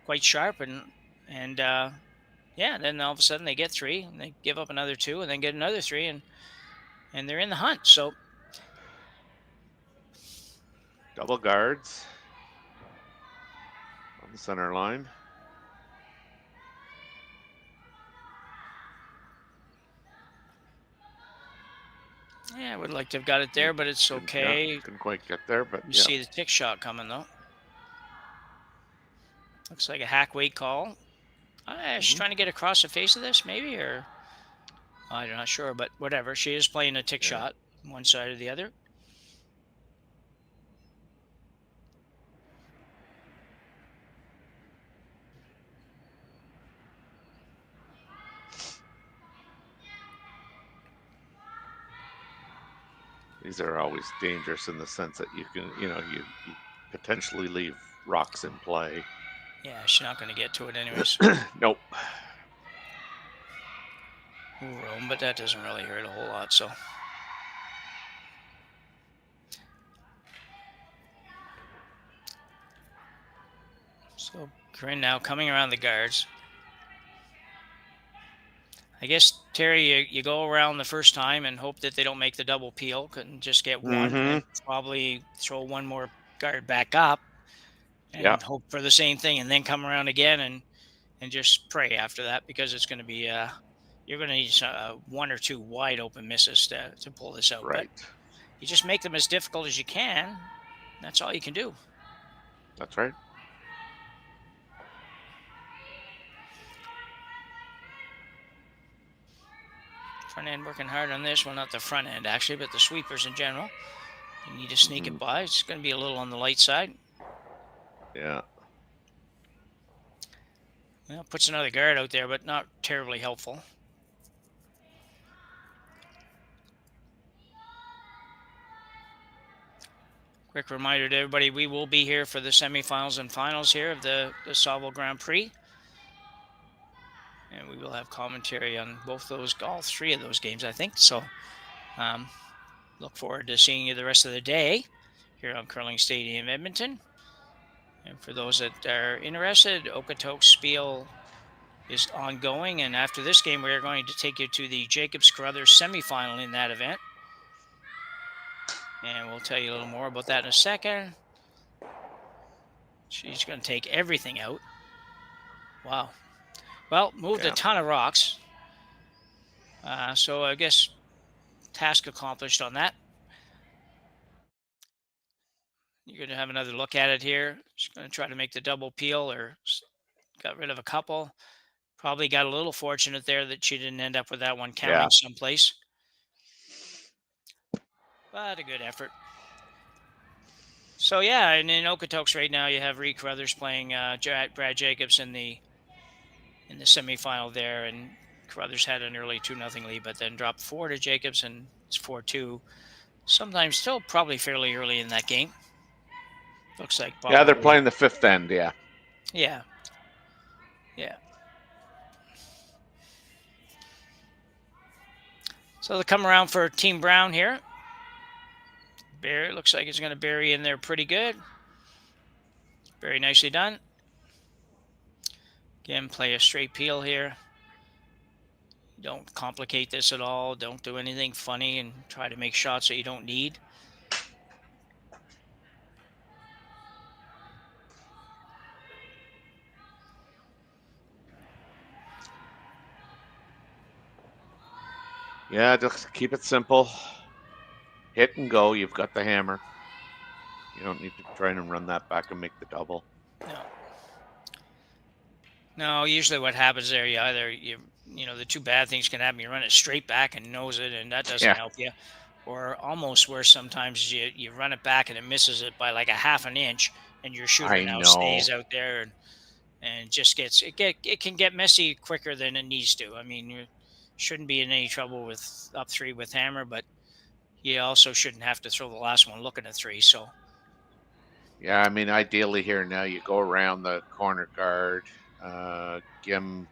quite sharp, and then all of a sudden they get 3, and they give up another 2, and then get another 3, and they're in the hunt. So double guards on the center line. Yeah, I would like to have got it there, but it's okay. Yeah, couldn't quite get there, but You see the tick shot coming, though. Looks like a hack weight call. She's trying to get across the face of this, maybe, or I'm not sure, but whatever. She is playing a tick shot, one side or the other. These are always dangerous in the sense that you can, you potentially leave rocks in play. Yeah, she's not going to get to it anyways. Nope. Room, but that doesn't really hurt a whole lot, so. So Corryn now coming around the guards. I guess, Terry, you go around the first time and hope that they don't make the double peel and just get one and probably throw one more guard back up and hope for the same thing, and then come around again and just pray after that, because it's going to be you're going to need one or two wide open misses to pull this out. Right. But you just make them as difficult as you can. That's all you can do. That's right. Front end working hard on this. Well, not the front end, actually, but the sweepers in general. You need to sneak it by. It's going to be a little on the light side. Yeah. Well, puts another guard out there, but not terribly helpful. Quick reminder to everybody, we will be here for the semifinals and finals here of the Saville Grand Prix. And we will have commentary on all three of those games, I think. So look forward to seeing you the rest of the day here on Curling Stadium, Edmonton. And for those that are interested, Okotoks Spiel is ongoing. And after this game, we are going to take you to the Jacobs Carruthers semifinal in that event. And we'll tell you a little more about that in a second. She's going to take everything out. Wow. Well, moved a ton of rocks. So I guess task accomplished on that. You're going to have another look at it here. She's going to try to make the double peel, or got rid of a couple. Probably got a little fortunate there that she didn't end up with that one counting someplace. But a good effort. So, yeah, and in Okotoks right now, you have Reed Carruthers playing Brad Jacobs in the semifinal there, and Carruthers had an early 2-0 lead, but then dropped 4 to Jacobs, and it's 4-2. Sometimes still probably fairly early in that game. Looks like Bob. Yeah, they're playing the fifth end, yeah. Yeah. Yeah. So they'll come around for Team Brown here. Barry, looks like it's going to bury in there pretty good. Very nicely done. Again, play a straight peel here. Don't complicate this at all. Don't do anything funny and try to make shots that you don't need. Yeah, just keep it simple. Hit and go. You've got the hammer. You don't need to try and run that back and make the double. No, usually what happens there, the two bad things can happen. You run it straight back and nose it, and that doesn't help you. Or almost worse, sometimes you run it back and it misses it by like a half an inch, and your shooter now stays out there and just it can get messy quicker than it needs to. I mean, you shouldn't be in any trouble with up 3 with hammer, but you also shouldn't have to throw the last one looking at 3. So, yeah, I mean, ideally here now you go around the corner guard. Gim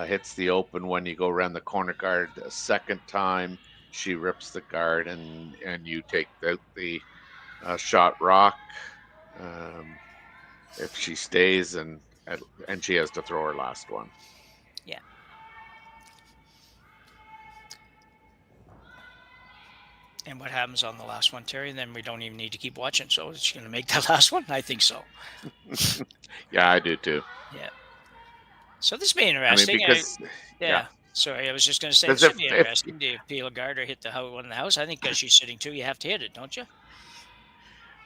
hits the open when you go around the corner guard a second time. She rips the guard, and you take out the shot rock. If she stays, and she has to throw her last one. Yeah. And what happens on the last one, Terry? Then we don't even need to keep watching. So is she going to make that last one? I think so. Yeah, I do too. Yeah. So this may be interesting. I mean, because, Sorry, I was just going to say, it Because should be interesting. Do you peel a guard or hit the one in the house? I think because she's sitting too, you have to hit it, don't you?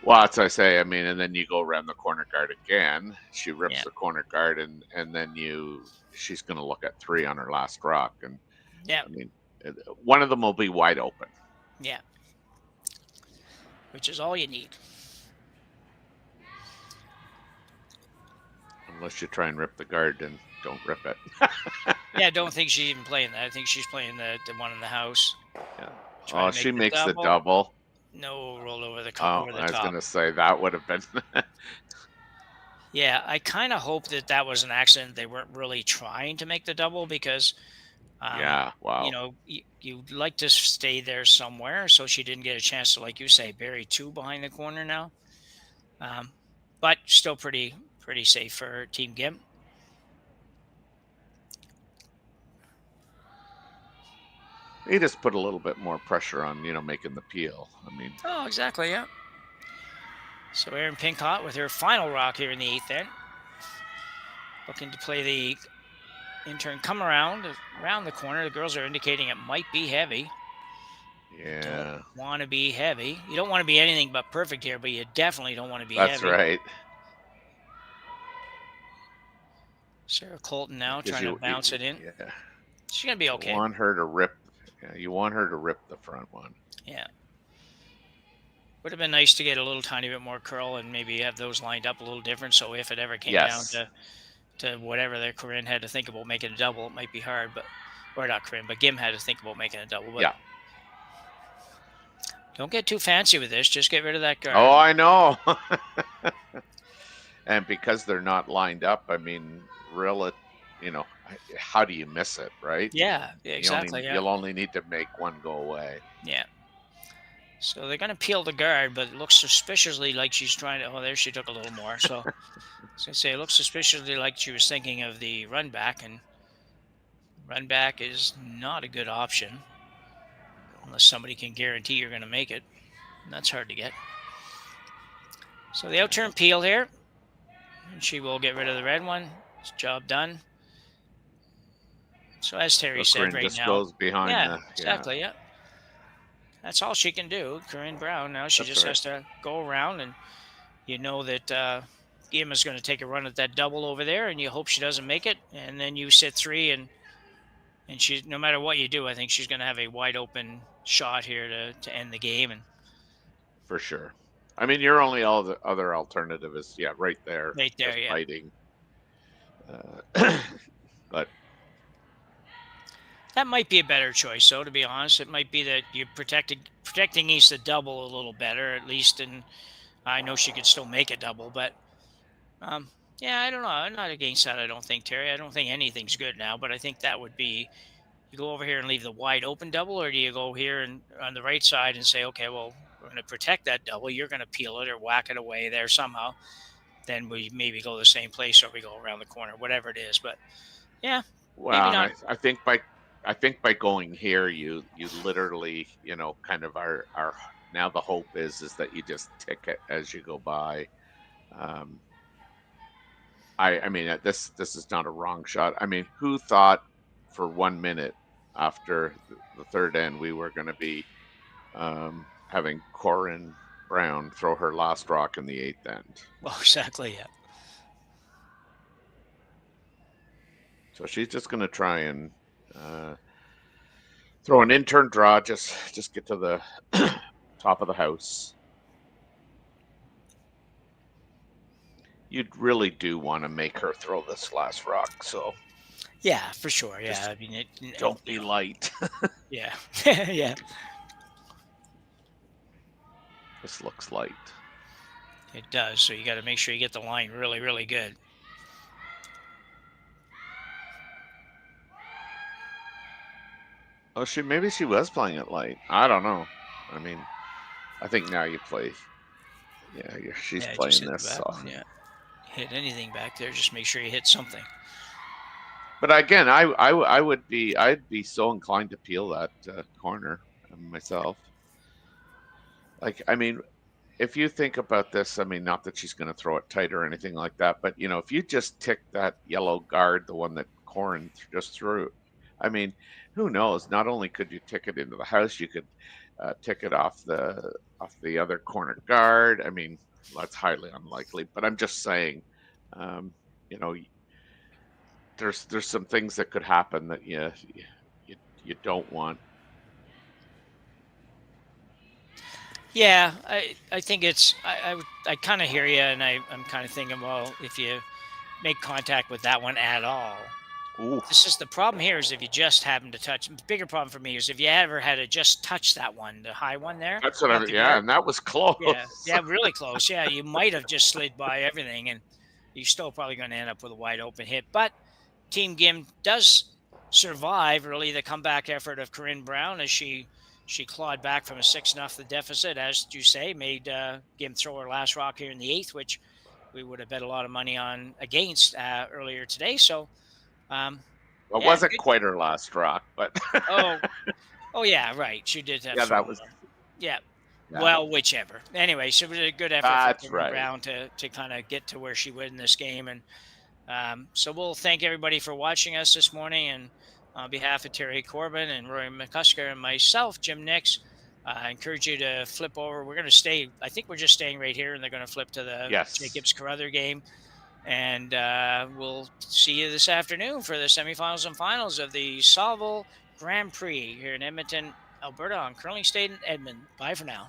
well, that's what I say. I mean, and then you go around the corner guard again. She rips Yeah. the corner guard, and then she's going to look at 3 on her last rock, and Yeah. I mean, one of them will be wide open. Yeah. Which is all you need. Unless you try and rip the guard and don't rip it. Yeah, I don't think she's even playing that. I think she's playing the one in the house. Yeah. Trying Oh, to she make makes the double. No, roll over the Oh, over the I was top. going to say that would have been. Yeah, I kind of hope that was an accident. They weren't really trying to make the double because, Yeah, wow. you know, you'd like to stay there somewhere, so she didn't get a chance to, like you say, bury 2 behind the corner now. But still pretty safe for Team Gimp. He just put a little bit more pressure on, making the peel. I mean, Oh, exactly, yeah. So Erin Pincott with her final rock here in the 8th end. Looking to play the intern come around the corner. The girls are indicating it might be heavy. yeah, Don't want to be heavy. You don't want to be anything but perfect here, but you definitely don't want to be that's heavy. right. Sarah Colton now 'Cause trying to bounce it in. Yeah. She's going to be okay. You want her to rip. Yeah, you want her to rip the front one. Yeah. Would have been nice to get a little tiny bit more curl and maybe have those lined up a little different. So if it ever came Yes. down to whatever that Corryn had to think about making a double, it might be hard, or not Corryn, but Gim had to think about making a double. But Yeah. don't get too fancy with this. Just get rid of that guard. Oh, I know. And because they're not lined up, I mean, really, how do you miss it, right? Yeah, exactly. You'll only need to make one go away. Yeah. So they're going to peel the guard, but it looks suspiciously like she's trying to. Oh, there she took a little more. So I was going to say, it looks suspiciously like she was thinking of the run back, and run back is not a good option unless somebody can guarantee you're going to make it. And that's hard to get. So the outturn peel here. And she will get rid of the red one. It's job done. So as Terry So said Corryn right just now. goes behind Yeah, the- exactly. Yeah. That's all she can do, Corryn Brown. Now she That's just right. has to go around, and you know that Gim is going to take a run at that double over there, and you hope she doesn't make it. And then you sit 3, and she, no matter what you do, I think she's going to have a wide open shot here to end the game. And For sure. I mean, your only other alternative is, right there. Right there, just yeah. Fighting. But that might be a better choice, though, to be honest. It might be that you're protecting against the double a little better, at least. And I know she could still make a double, but yeah, I don't know. I'm not against that, I don't think, Terry. I don't think anything's good now, but I think that would be, you go over here and leave the wide open double, or do you go here and on the right side and say, okay, well, we're going to protect that double. You're going to peel it or whack it away there somehow. Then we maybe go the same place, or we go around the corner, whatever it is. But yeah, well, maybe not. I think by going here, you literally, kind of are now the hope is that you just tick it as you go by. I mean, this is not a wrong shot. I mean, who thought for 1 minute after the 3rd end we were going to be having Corryn Brown throw her last rock in the 8th end? Well, exactly, yeah. So she's just going to try and throw an intern draw, just get to the top of the house. You'd really do want to make her throw this last rock, so Yeah, for sure. Yeah, Just I mean, don't be light. Yeah, yeah. This looks light. It does. So you got to make sure you get the line really, really good. Oh, maybe she was playing it light. I don't know. I mean, I think now you play. Yeah, she's Yeah, just playing hit the this. back So. one, yeah. Hit anything back there, just make sure you hit something. But again, I'd be so inclined to peel that corner myself. Like, I mean, if you think about this, I mean, not that she's going to throw it tight or anything like that, but if you just tick that yellow guard, the one that Corryn just threw, I mean, who knows? Not only could you tick it into the house, you could tick it off the other corner guard. I mean, that's highly unlikely. But I'm just saying, you know, there's some things that could happen that you don't want. Yeah, I think it's I kind of hear you, and I'm kind of thinking, well, if you make contact with that one at all, this is the problem here. Is if you just happen to touch. The bigger problem for me is if you ever had to just touch that one, the high one there. That's what and that was close. Yeah, really close. Yeah, you might have just slid by everything, and you're still probably going to end up with a wide open hit. But Team Gim does survive really the comeback effort of Corryn Brown as she clawed back from a 6-0 deficit, as you say, made Gim throw her last rock here in the 8th, which we would have bet a lot of money on against earlier today. So, well, it wasn't quite her last rock, but oh yeah, right. She did that. Yeah, that was. Yeah. Well, whichever. Anyway, so it was a good effort for Corryn Brown to kind of get to where she would in this game, and so we'll thank everybody for watching us this morning, and on behalf of Terry Corbin and Rory McCusker and myself, Jim Nix, I encourage you to flip over. We're going to stay. I think we're just staying right here, and they're going to flip to the Jacobs Carruthers game. And we'll see you this afternoon for the semifinals and finals of the Saville Grand Prix here in Edmonton, Alberta, on Curling State in Edmonton. Bye for now.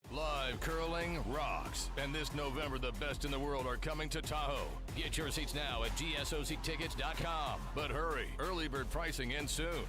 Live curling rocks. And this November, the best in the world are coming to Tahoe. Get your seats now at gsoctickets.com. But hurry, early bird pricing ends soon.